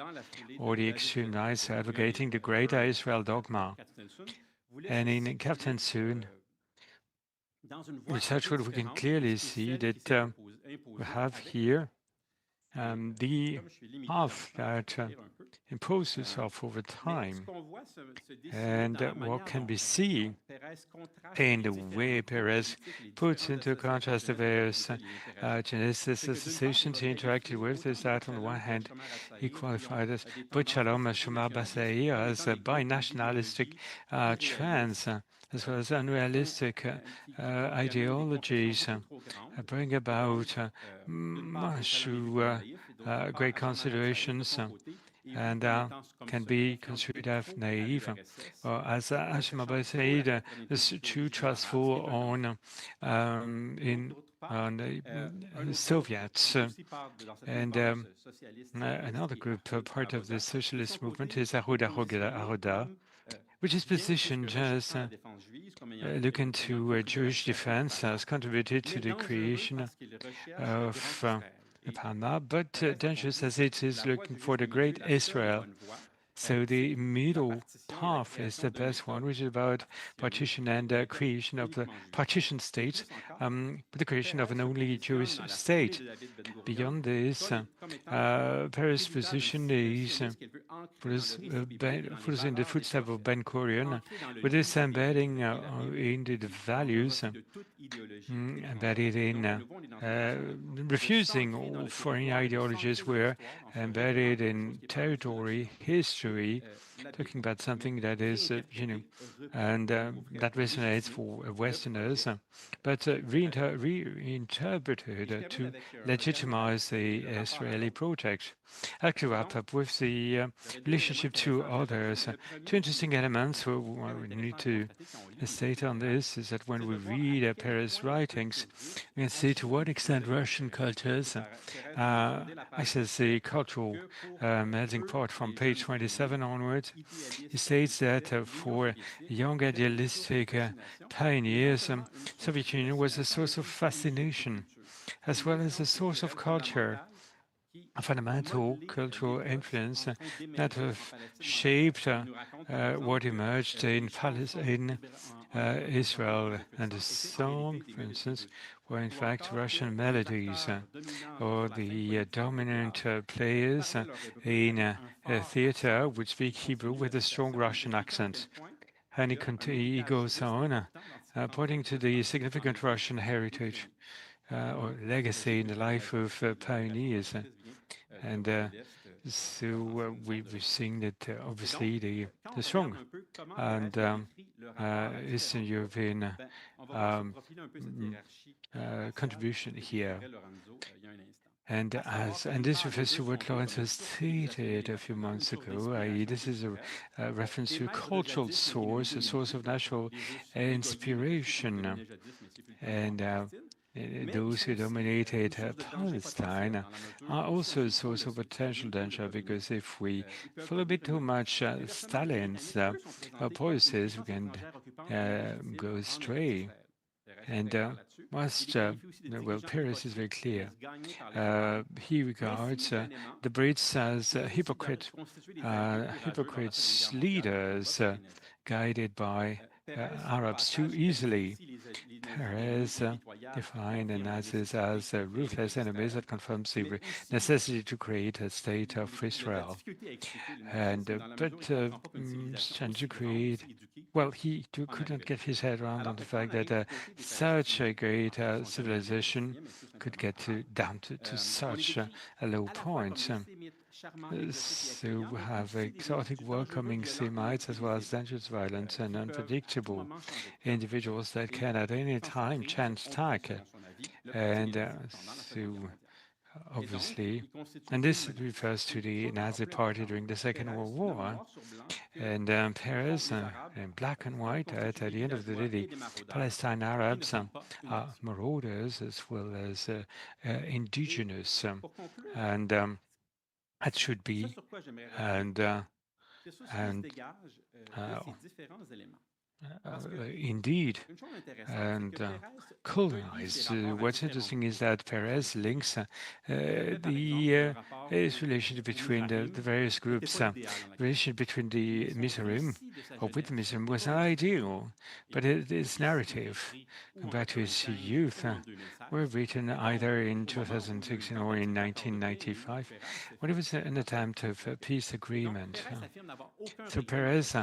or the extreme right, advocating the Greater Israel dogma. And in Captain Soon, in such what we can clearly see that we have here the path that imposed itself over time. And what can be seen in the way Perez puts into contrast the various genesis associations he interacted with is that on the one hand, he qualified as Butchalom Shumar Basai as binationalistic trends, as well as unrealistic ideologies bring about much great considerations and can be considered as naive. As Hashim Abbas said, is too trustful on the Soviets. And another group, part of the socialist movement, is Aruda, which is positioned as looking to Jewish defense, has contributed to the creation of Palma, but dangerous as it is looking for the great Israel. So the middle path is the best one, which is about partition and creation of the partition state, the creation of an only Jewish state. Beyond this, Paris' position is put us in the footsteps of Ben Gurion, with this embedding into the values, embedded in refusing all foreign ideologies were embedded in territory, history, talking about something that is, and that resonates for Westerners, but reinterpreted to legitimize the Israeli project. I'd like to wrap up with the relationship to others. Two interesting elements we need to state on this is that when we read Perez' writings, we can see to what extent Russian cultures access the cultural melting pot from page 27 onwards. He states that for young idealistic pioneers, Soviet Union was a source of fascination as well as a source of culture, a fundamental cultural influence that have shaped what emerged in Israel. And the song, for instance, were in fact Russian melodies, or the dominant players in theater would speak Hebrew with a strong Russian accent. And he goes on, pointing to the significant Russian heritage or legacy in the life of pioneers. And so we've seen that obviously the strong and Eastern European contribution here. And this refers to what Lawrence has stated a few months ago, i.e. this is a reference to a cultural source, a source of natural inspiration. And those who dominated Palestine are also a source of potential danger, because if we follow a bit too much Stalin's policies, we can go astray. And well, Paris is very clear. He regards the Brits as hypocrites, leaders guided by Arabs too easily. Perez defined the Nazis as ruthless enemies that confirms the necessity to create a state of Israel. And but trying to create, well, he couldn't get his head around on the fact that such a great civilization could get down to such a low point. So we have exotic, welcoming Semites as well as dangerous, violent, and unpredictable individuals that can at any time chance attack. And so obviously. And this refers to the Nazi Party during the Second World War. And Perez, in black and white, at the end of the day, the Palestine Arabs are marauders as well as indigenous. And that should be. And indeed, and colonize. What's interesting is that Perez links the relationship between the various groups. Relation between the Mizraim, or with the Mizraim, was not ideal, but its narrative, back to his youth, were written either in 2016 or in 1995, when it was an attempt of a peace agreement. So Perez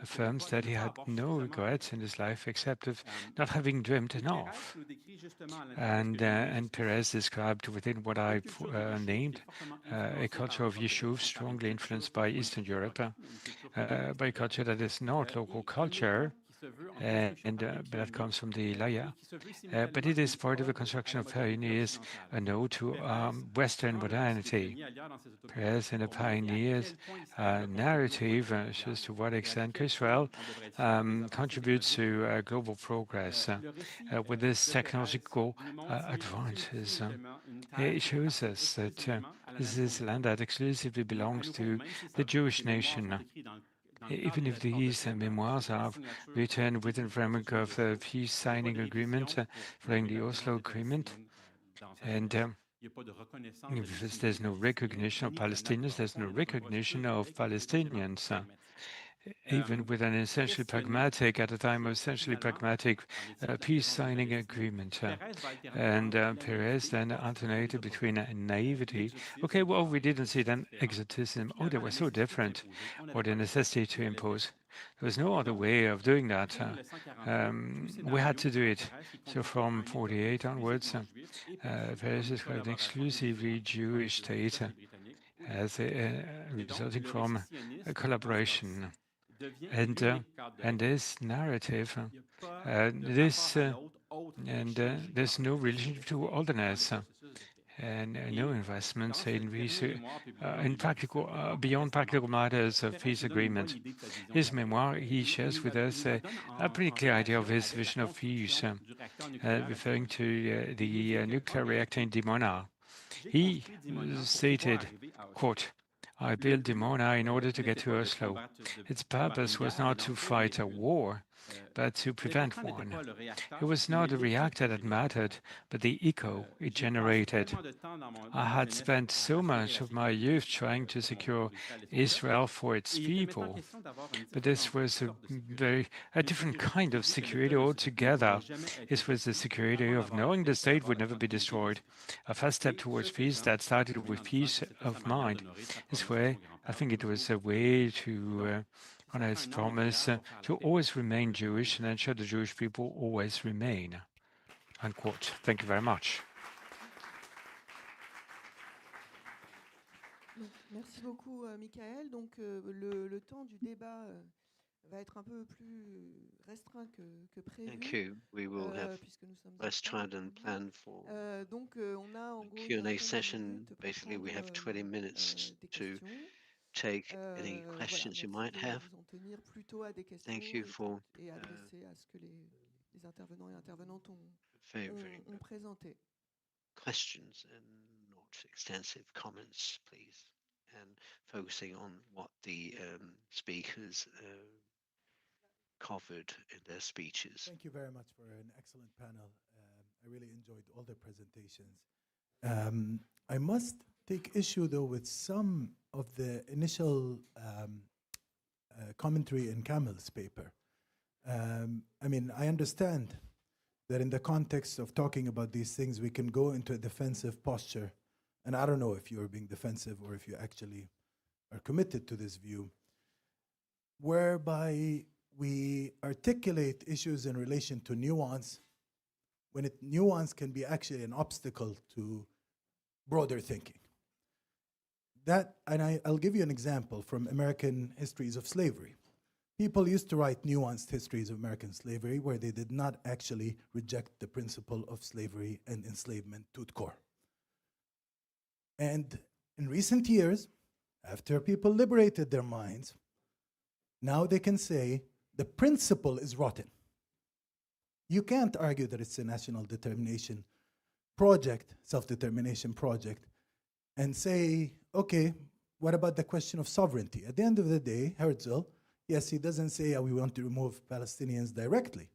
affirms that he had no regrets in his life except of not having dreamt enough. And Perez described within what I named a culture of Yishuv strongly influenced by Eastern Europe, by a culture that is not local culture, but that comes from the Laya. But it is part of the construction of pioneers, a node to Western modernity. Perez in the pioneers narrative shows to what extent Israel contributes to global progress with this technological advances. It shows us that this is land that exclusively belongs to the Jewish nation. Even if these memoirs are written within the framework of the peace signing agreement following the Oslo Agreement, and if there's no recognition of Palestinians, there's no recognition of Palestinians. Even with an essentially pragmatic, at the time of essentially pragmatic peace signing agreement. And Perez then alternated between naivety. Okay, well, we didn't see then exotism. Oh, they were so different. Or the necessity to impose. There was no other way of doing that. We had to do it. So from 48 onwards, Perez described an exclusively Jewish state as resulting from a collaboration. And this narrative, there's no relationship to otherness, and no investments in research, in practical, beyond practical matters of peace agreement. His memoir, he shares with us a pretty clear idea of his vision of peace, referring to the nuclear reactor in Dimona. He stated, quote, I built Dimona in order to get to Oslo. Its purpose was not to fight a war, but to prevent one. It was not the reactor that mattered, but the echo it generated. I had spent so much of my youth trying to secure Israel for its people, but this was a different kind of security altogether. This was the security of knowing the state would never be destroyed, a first step towards peace that started with peace of mind. This way, I think it was a way to honor its promise to always remain Jewish and ensure the Jewish people always remain. Unquote. Thank you very much. Merci beaucoup, Michael. Donc, le temps du débat va être un peu plus restreint que prévu. Thank you. We will have less time than planned for donc, on a en gros Q&A session. Basically, we have 20 minutes to take any questions you might have. Thank you for et adresser à ce que les intervenants et intervenantes ont présenté. Questions and not extensive comments, please, and focusing on what the speakers covered in their speeches. Thank you very much for an excellent panel. I really enjoyed all the presentations. I must take issue, though, with some of the initial commentary in Kamel's paper. I mean, I understand that in the context of talking about these things, we can go into a defensive posture. And I don't know if you're being defensive or if you actually are committed to this view, whereby we articulate issues in relation to nuance, when nuance can be actually an obstacle to broader thinking. I'll give you an example from American histories of slavery. People used to write nuanced histories of American slavery where they did not actually reject the principle of slavery and enslavement tout court. And in recent years, after people liberated their minds, now they can say the principle is rotten. You can't argue that it's a national determination project, self-determination project, and say, okay, what about the question of sovereignty? At the end of the day, Herzl, yes, he doesn't say we want to remove Palestinians directly,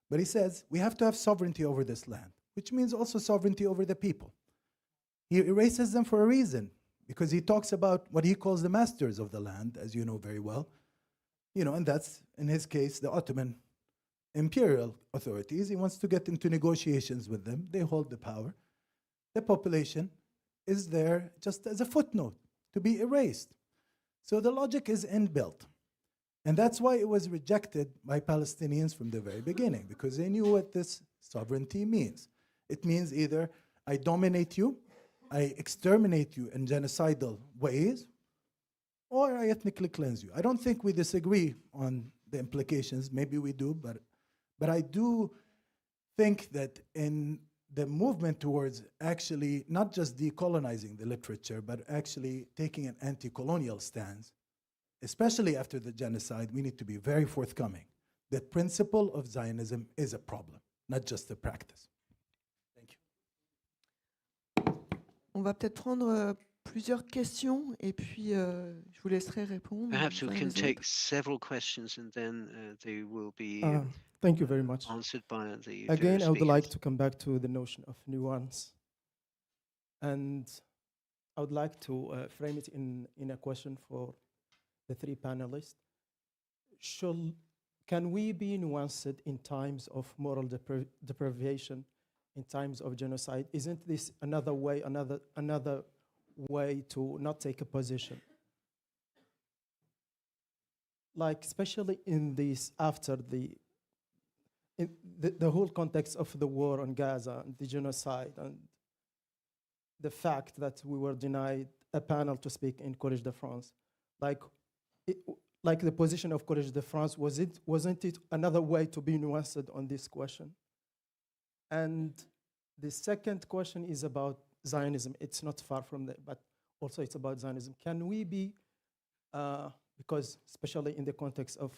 but he says we have to have sovereignty over this land, which means also sovereignty over the people. He erases them for a reason, because he talks about what he calls the masters of the land, as you know very well, and that's, in his case, the Ottoman imperial authorities. He wants to get into negotiations with them. They hold the power. The population is there just as a footnote to be erased. So the logic is inbuilt. And that's why it was rejected by Palestinians from the very beginning, because they knew what this sovereignty means. It means either I dominate you, I exterminate you in genocidal ways, or I ethnically cleanse you. I don't think we disagree on the implications. Maybe we do, but I do think that in the movement towards actually not just decolonizing the literature, but actually taking an anti-colonial stance, especially after the genocide, we need to be very forthcoming. The principle of Zionism is a problem, not just the practice. Thank you. On va peut-être prendre plusieurs questions et puis je vous laisserai répondre. Perhaps we can take several questions and then they will be thank you very much. answered by the Again, I would speakers. like to come back to the notion of nuance. And I would like to frame it in a question for the three panelists. Can we be nuanced in times of moral deprivation, in times of genocide? Isn't this another way to not take a position? Like, especially in this, after the whole context of the war on Gaza and the genocide and the fact that we were denied a panel to speak in Collège de France. Like the position of Collège de France, wasn't it another way to be nuanced on this question? And the second question is about Zionism. It's not far from that, but also it's about Zionism. Can we be, because especially in the context of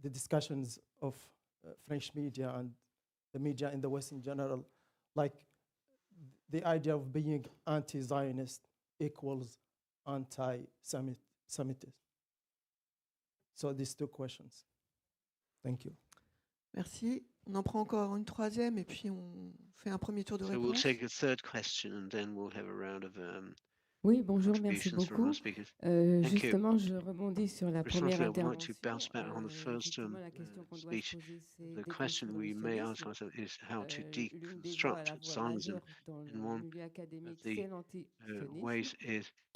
the discussions of French media and the media in the West in general, like the idea of being anti-Zionist equals anti-Semitism. So these two questions. Thank you. Merci. On en prend encore une troisième et puis on fait un premier tour de réponse. So we'll take a third question and then we'll have a round of Oui, bonjour, merci beaucoup. Justement, je rebondis sur la première intervention. Effectivement, la question qu'on doit se poser, c'est déconstruire le sionisme. Le voir ailleurs dans le milieu académique, c'est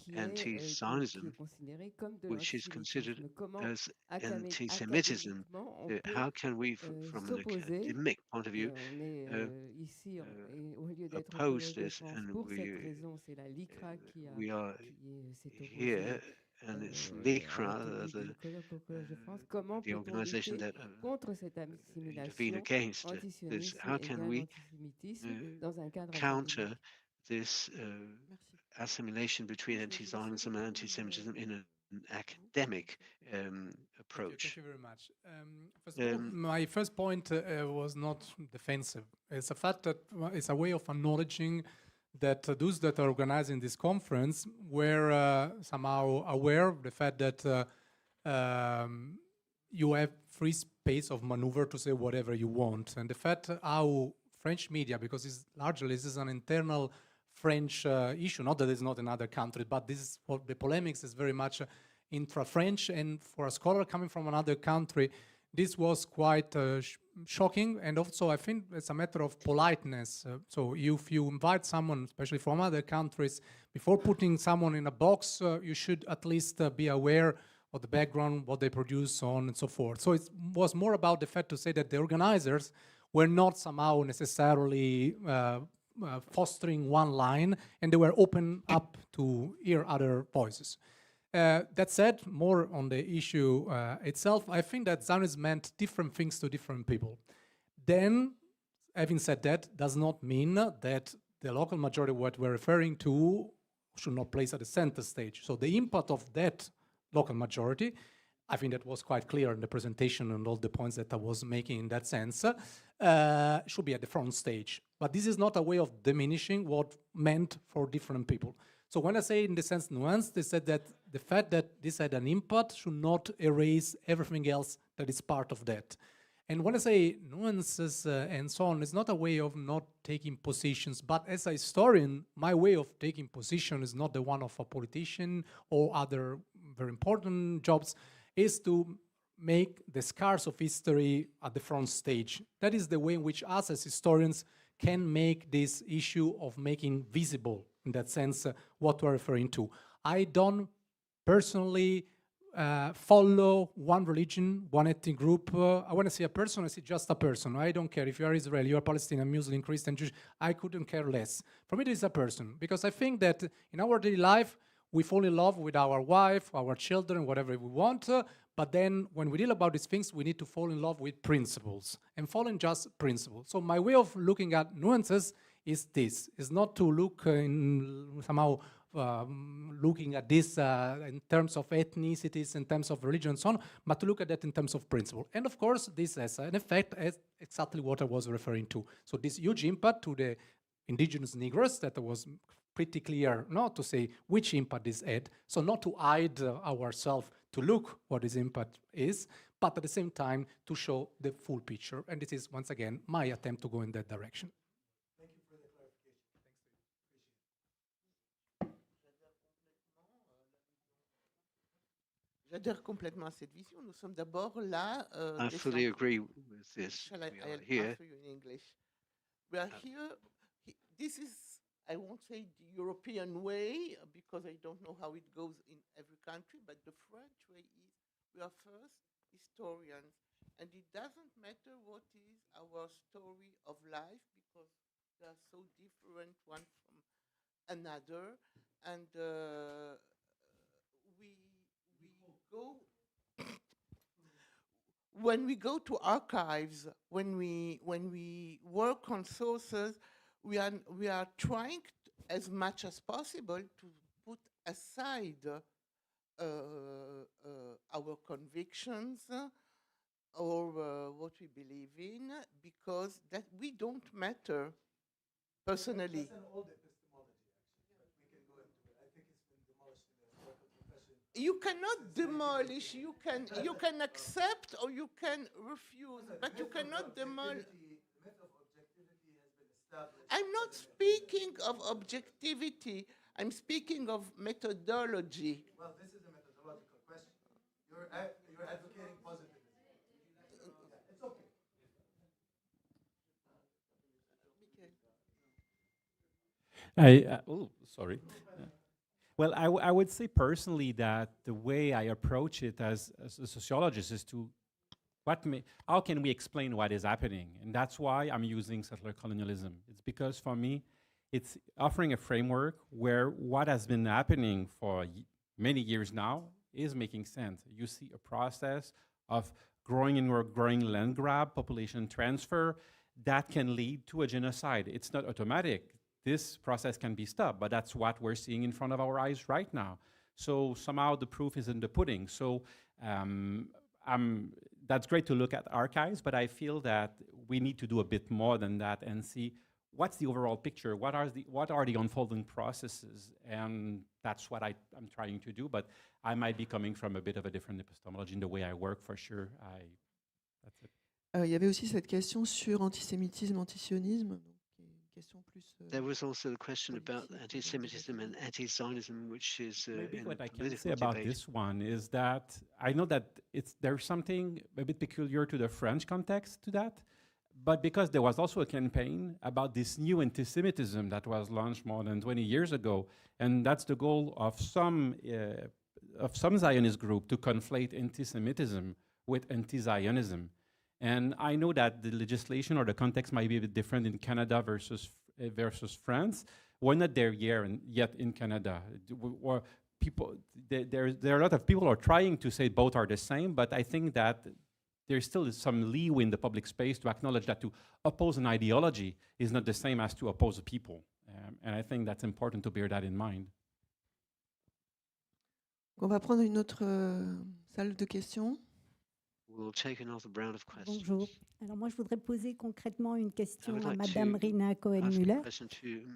l'antisionisme, qui est considéré comme de l'antisémitisme. Comment académiquement on peut s'opposer, on est ici, au lieu d'être au Collège de France, pour cette raison, c'est la LICRA qui a we are here, and it's LICRA, the organization that intervened against this. How can we counter this assimilation between anti-Zionism and anti-Semitism in an academic approach? Thank you very much. First of all, my first point was not defensive. It's a fact that it's a way of acknowledging that those that are organizing this conference were somehow aware of the fact that you have free space of maneuver to say whatever you want. And the fact how French media, because this is an internal French issue, not that it's not in other countries, but this is what the polemics is very much intra-French, and for a scholar coming from another country, this was quite shocking, and also I think it's a matter of politeness. So if you invite someone, especially from other countries, before putting someone in a box, you should at least be aware of the background, what they produce, so on and so forth. So it was more about the fact to say that the organizers were not somehow necessarily fostering one line, and they were open up to hear other voices. That said, more on the issue itself, I think that Zionism meant different things to different people. Then, having said that, does not mean that the local majority, what we're referring to, should not place at the center stage. So the impact of that local majority, I think that was quite clear in the presentation and all the points that I was making in that sense, should be at the front stage. But this is not a way of diminishing what meant for different people. So when I say in the sense nuance, they said that the fact that this had an impact should not erase everything else that is part of that. And when I say nuances and so on, it's not a way of not taking positions, but as a historian, my way of taking position is not the one of a politician or other very important jobs, is to make the scars of history at the front stage. That is the way in which us as historians can make this issue of making visible, in that sense, what we're referring to. I don't personally follow one religion, one ethnic group. I want to see a person, I see just a person. I don't care if you are Israeli, you are Palestinian, Muslim, Christian, Jewish. I couldn't care less. For me, it is a person, because I think that in our daily life, we fall in love with our wife, our children, whatever we want, but then when we deal about these things, we need to fall in love with principles, and following just principles. So my way of looking at nuances is this, is not to look in somehow looking at this in terms of ethnicities, in terms of religion and so on, but to look at that in terms of principle. And of course, this has an effect as exactly what I was referring to. So this huge impact to the indigenous Negroes that was pretty clear not to say which impact this had, so not to hide ourselves to look what this impact is, but at the same time to show the full picture. And this is, once again, my attempt to go in that direction. Thank you for the clarification. J'adhère complètement à cette vision. Nous sommes d'abord là. I fully agree with this. Shall We I'll are here. answer you in English. We are here. This is, I won't say the European way, because I don't know how it goes in every country, but the French way is we are first historians, and it doesn't matter what is our story of life, because they are so different one from another, and we go when we go to archives, when we work on sources, we are trying as much as possible to put aside our convictions or what we believe in, because that we don't matter personally. That's an old epistemology, actually, but we can go into it. I think it's been demolished in the historical profession. You cannot demolish. You can accept or you can refuse, but you cannot demolish. The myth of objectivity has been established. I'm not speaking of objectivity. I'm speaking of methodology. Well, this is a methodological question. You're advocating positivism. Yeah, it's okay. Sorry. Well, I would say personally that the way I approach it as a sociologist is to how can we explain what is happening? And that's why I'm using settler colonialism. It's because for me, it's offering a framework where what has been happening for many years now is making sense. You see a process of growing land grab, population transfer, that can lead to a genocide. It's not automatic. This process can be stopped, but that's what we're seeing in front of our eyes right now. So somehow the proof is in the pudding. So that's great to look at archives, but I feel that we need to do a bit more than that and see what's the overall picture, what are the unfolding processes, and that's what I'm trying to do, but I might be coming from a bit of a different epistemology in the way I work, for sure. That's it. Il y avait aussi cette question sur antisémitisme, antisionisme. There was also the question about anti-Semitism and anti-Zionism, which is maybe in what I can say political about debate. this one is that I know that there's something a bit peculiar to the French context to that, but because there was also a campaign about this new anti-Semitism that was launched more than 20 years ago, and that's the goal of some Zionist group to conflate anti-Semitism with anti-Zionism. And I know that the legislation or the context might be a bit different in Canada versus France. We're not there yet in Canada. There are a lot of people who are trying to say both are the same, but I think that there still is some leeway in the public space to acknowledge that to oppose an ideology is not the same as to oppose a people. And I think that's important to bear that in mind. On va prendre une autre salle de questions. Bonjour. Alors moi, je voudrais poser concrètement une question à Madame Rina Cohen-Müller.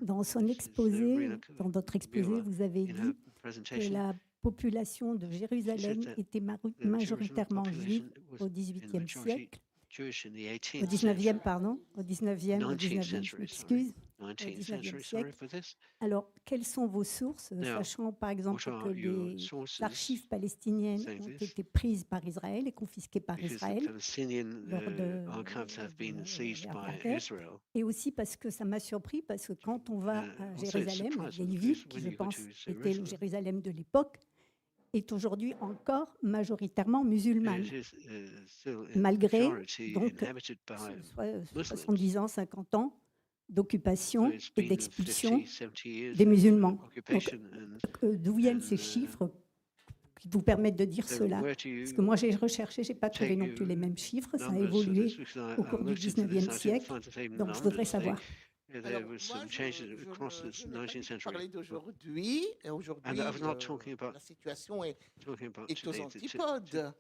Dans son exposé, dans votre exposé, vous avez dit que la population de Jérusalem était majoritairement juive au XVIIIe siècle. Au 19e, pardon, au 19e, je m'excuse, au 19e siècle. Alors, quelles sont vos sources, sachant par exemple que les archives palestiniennes ont été prises par Israël et confisquées par Israël lors de l'apartheid, et aussi parce que ça m'a surpris, parce que quand on va à Jérusalem, la vieille ville, qui je pense était le Jérusalem de l'époque, est aujourd'hui encore majoritairement musulmane, malgré donc 70 ans, 50 ans d'occupation et d'expulsion des musulmans. D'où viennent ces chiffres qui vous permettent de dire cela? Parce que moi, j'ai recherché, je n'ai pas trouvé non plus les mêmes chiffres, ça a évolué au cours du 19e siècle, donc je voudrais savoir. Alors, moi, je n'ai pas parlé d'aujourd'hui, et aujourd'hui, la situation est aux antipodes.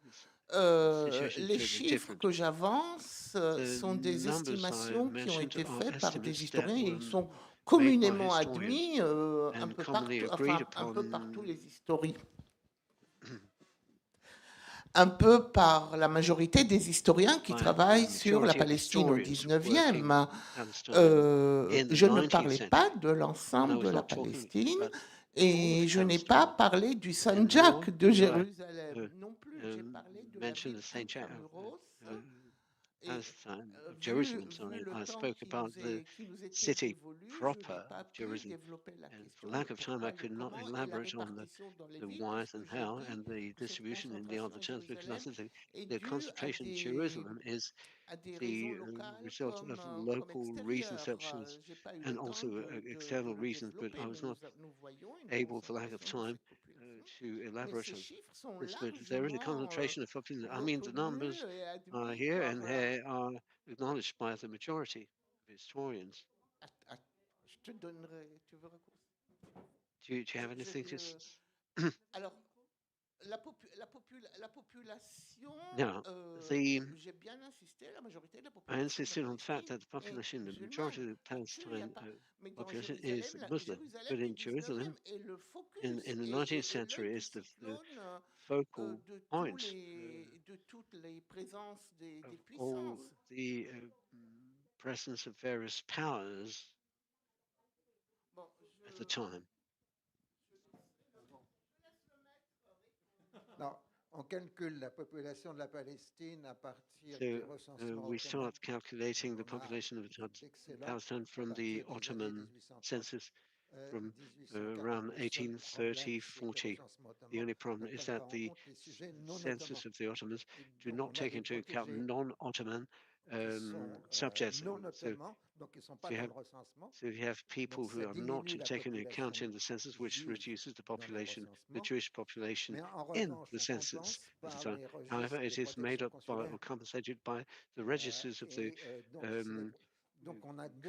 Les chiffres que j'avance sont des estimations qui ont été faites par des historiens et ils sont communément admis un peu par tous les historiens. Un peu par la majorité des historiens qui travaillent sur la Palestine au 19e. Je ne parlais pas de l'ensemble de la Palestine et je n'ai pas parlé du Saint-Jacques de Jérusalem non plus. J'ai parlé de la ville intramuros. Jerusalem, I spoke about the city proper, Jerusalem. And for lack of time, I could not elaborate on the whys and how and the distribution in the other terms, because I think the concentration in Jerusalem is the result of local reasons such as, and also external reasons, but I was not able, for lack of time, to elaborate on this. But there is a concentration of population. I mean, the numbers are here and they are acknowledged by the majority of historians. Je te donnerai, tu veux raccourcir? Do you have anything to Alors, la population, j'ai bien insisté, la majorité de la population. I insisted on the fact that the population, the majority of the Palestine population is Muslim, but in Jerusalem, in the 19th century, is the focal point of all the presence of various powers at the time. Non, on calcule la population de la Palestine à partir So des recensements we start calculating the population of Palestine from the Ottoman census from around 1830-40. The only problem is that the census of the Ottomans do not take into account non-Ottoman subjects. So you have people who are not taken into account in the census, which reduces the population, the Jewish population in the census at the time. However, it is made up by or compensated by the registers of the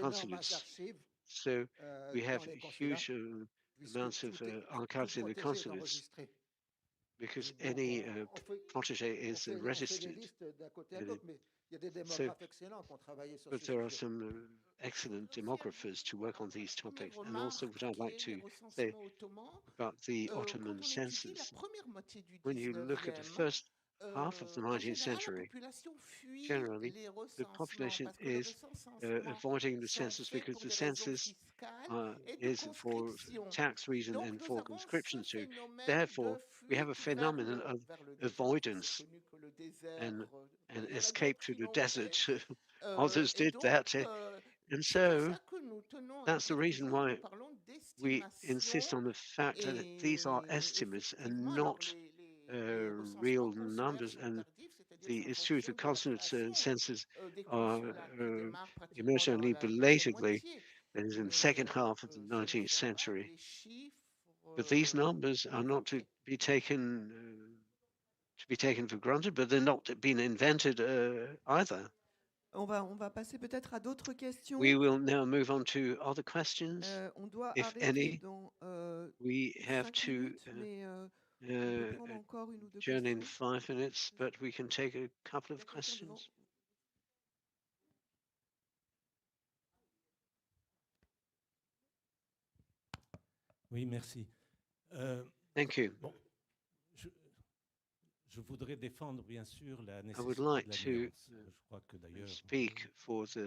consulates. So we have huge amounts of archives in the consulates because any protege is registered. So, but there are some excellent demographers to work on these topics. And also what I'd like to say about the Ottoman census, when you look at the first half of the 19th century, generally the population is avoiding the census because the census is for tax reason and for conscription too. Therefore, we have a phenomenon of avoidance and escape to the desert. Others did that. And so that's the reason why we insist on the fact that these are estimates and not real numbers. And it's true the consonant census are emerged only belatedly, that is in the second half of the 19th century. But these numbers are not to be taken for granted, but they're not being invented either. On va passer peut-être à d'autres questions. We will now move on to other questions, On doit if any. dans, We have 5 to minutes, mais adjourn in 5 minutes, but we can take a couple of questions. Oui, merci. Thank you. Bon, je voudrais défendre, bien sûr, la I would nécessité like de la to nuance. Je crois que d'ailleurs, speak for the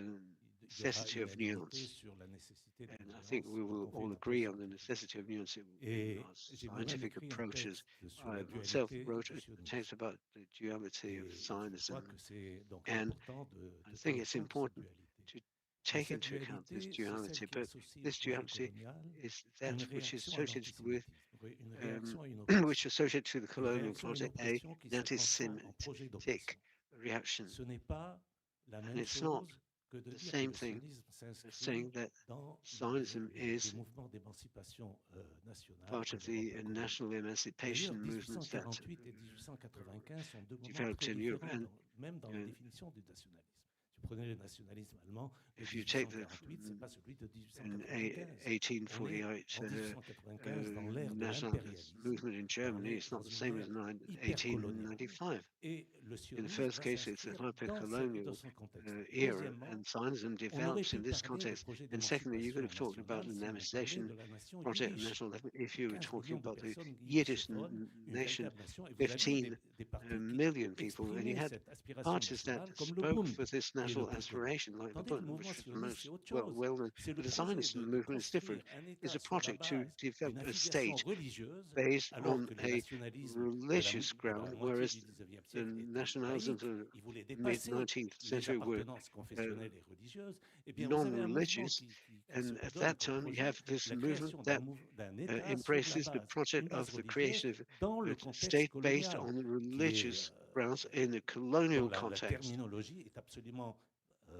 il y aura necessity of unanimité nuance. sur la nécessité de And I nuance think we will quand on fait all une agree approche on the necessity of nuance in Et our j'ai moi-même scientific écrit un approaches. texte sur I la myself dualité wrote du a sionisme. text about the duality of Et je Zionism, crois que c'est donc and important de I think tenir it's compte de cette important dualité. to Et take cette into account this dualité, c'est celle duality, qui but associe le this projet duality colonial is à that une which is réaction à associated with l'antisémitisme, une réaction à une which oppression. is associated to the Une colonial réaction à une project, oppression qui an se transforme en projet d'oppression. anti-Semitic reaction. Ce n'est pas la And même it's not chose que de the dire que same le thing sionisme as s'inscrit saying that dans Zionism des is mouvements d'émancipation nationale part que of l'Europe the a connus. national emancipation D'ailleurs, movements that 1848 et 1895 sont deux moments developed très in Europe. différents, And même dans la définition du nationalisme. Si vous prenez le nationalisme allemand de if you take 1848, ce n'est pas celui de 1895. On est 1848 en 1895 dans l'ère de nationalist l'impérialisme, movement in on Germany, est it's dans not the une same as ère hypercoloniale. 1895. Et le In the sionisme first va case, it's a s'inscrire dans hyper-colonial son contexte. era, Deuxièmement, and Zionism on aurait develops pu in this parler de context. projet And secondly, you could d'émancipation have talked about nationale an si on parlait emancipation de la nation project at yiddish, national level if de you were 15 talking millions de about the personnes Yiddish yiddishophones, une nation, véritable nation. Et vous aviez 15 des partis qui million people, and you exprimaient had cette aspiration parties that nationale, comme le spoke Bund, for this qui est le national plus connu. aspiration, like the Tandis que le Bund, mouvement which was the sioniste, c'est most autre chose. well-known. C'est le But the projet Zionist de movement is different. construire un It's État a sur la project to base develop d'une a affiliation state religieuse, based alors on que le a nationalisme religious de la ground, moitié whereas du 19e the siècle était nationalisms of laïque. the Il voulait mid dépasser 19th les century were appartenances confessionnelles et religieuses. Eh bien, vous avez un mouvement non-religious, qui se and at donne that comme time you projet have this la movement création that d'un État sur la embraces the base, une project base of the religieuse creation of dans a le contexte state based colonial, on the qui est, religious grounds in a dont colonial la context. terminologie est absolument,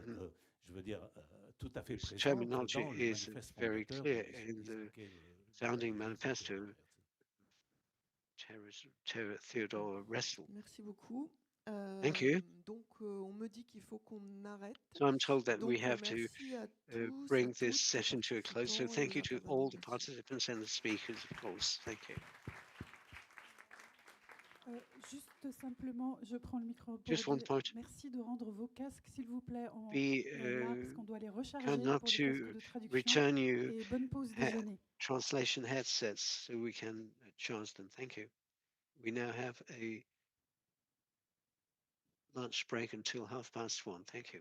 je veux dire, tout à fait This présente terminology dans le is manifeste very fondateur clear du in sionisme the qu'est founding le manifesto Theodore Restel. Merci beaucoup. Thank you. Donc, on me dit qu'il faut qu'on arrête. So I'm told that we Donc, have to merci à tous, bring à this toutes, les session to a close. So participants et thank les you to intervenants. all the participants and the speakers, of course. Thank you. Juste simplement, je prends le micro pour Just one dire point. merci de rendre vos casques, s'il vous plaît, Be là, parce qu'on doit les recharger kind enough pour les casques to de traduction. return you Et bonne pause déjeuner. translation headsets so we can charge them. Thank you. We now have a lunch break until 1:30. Thank you.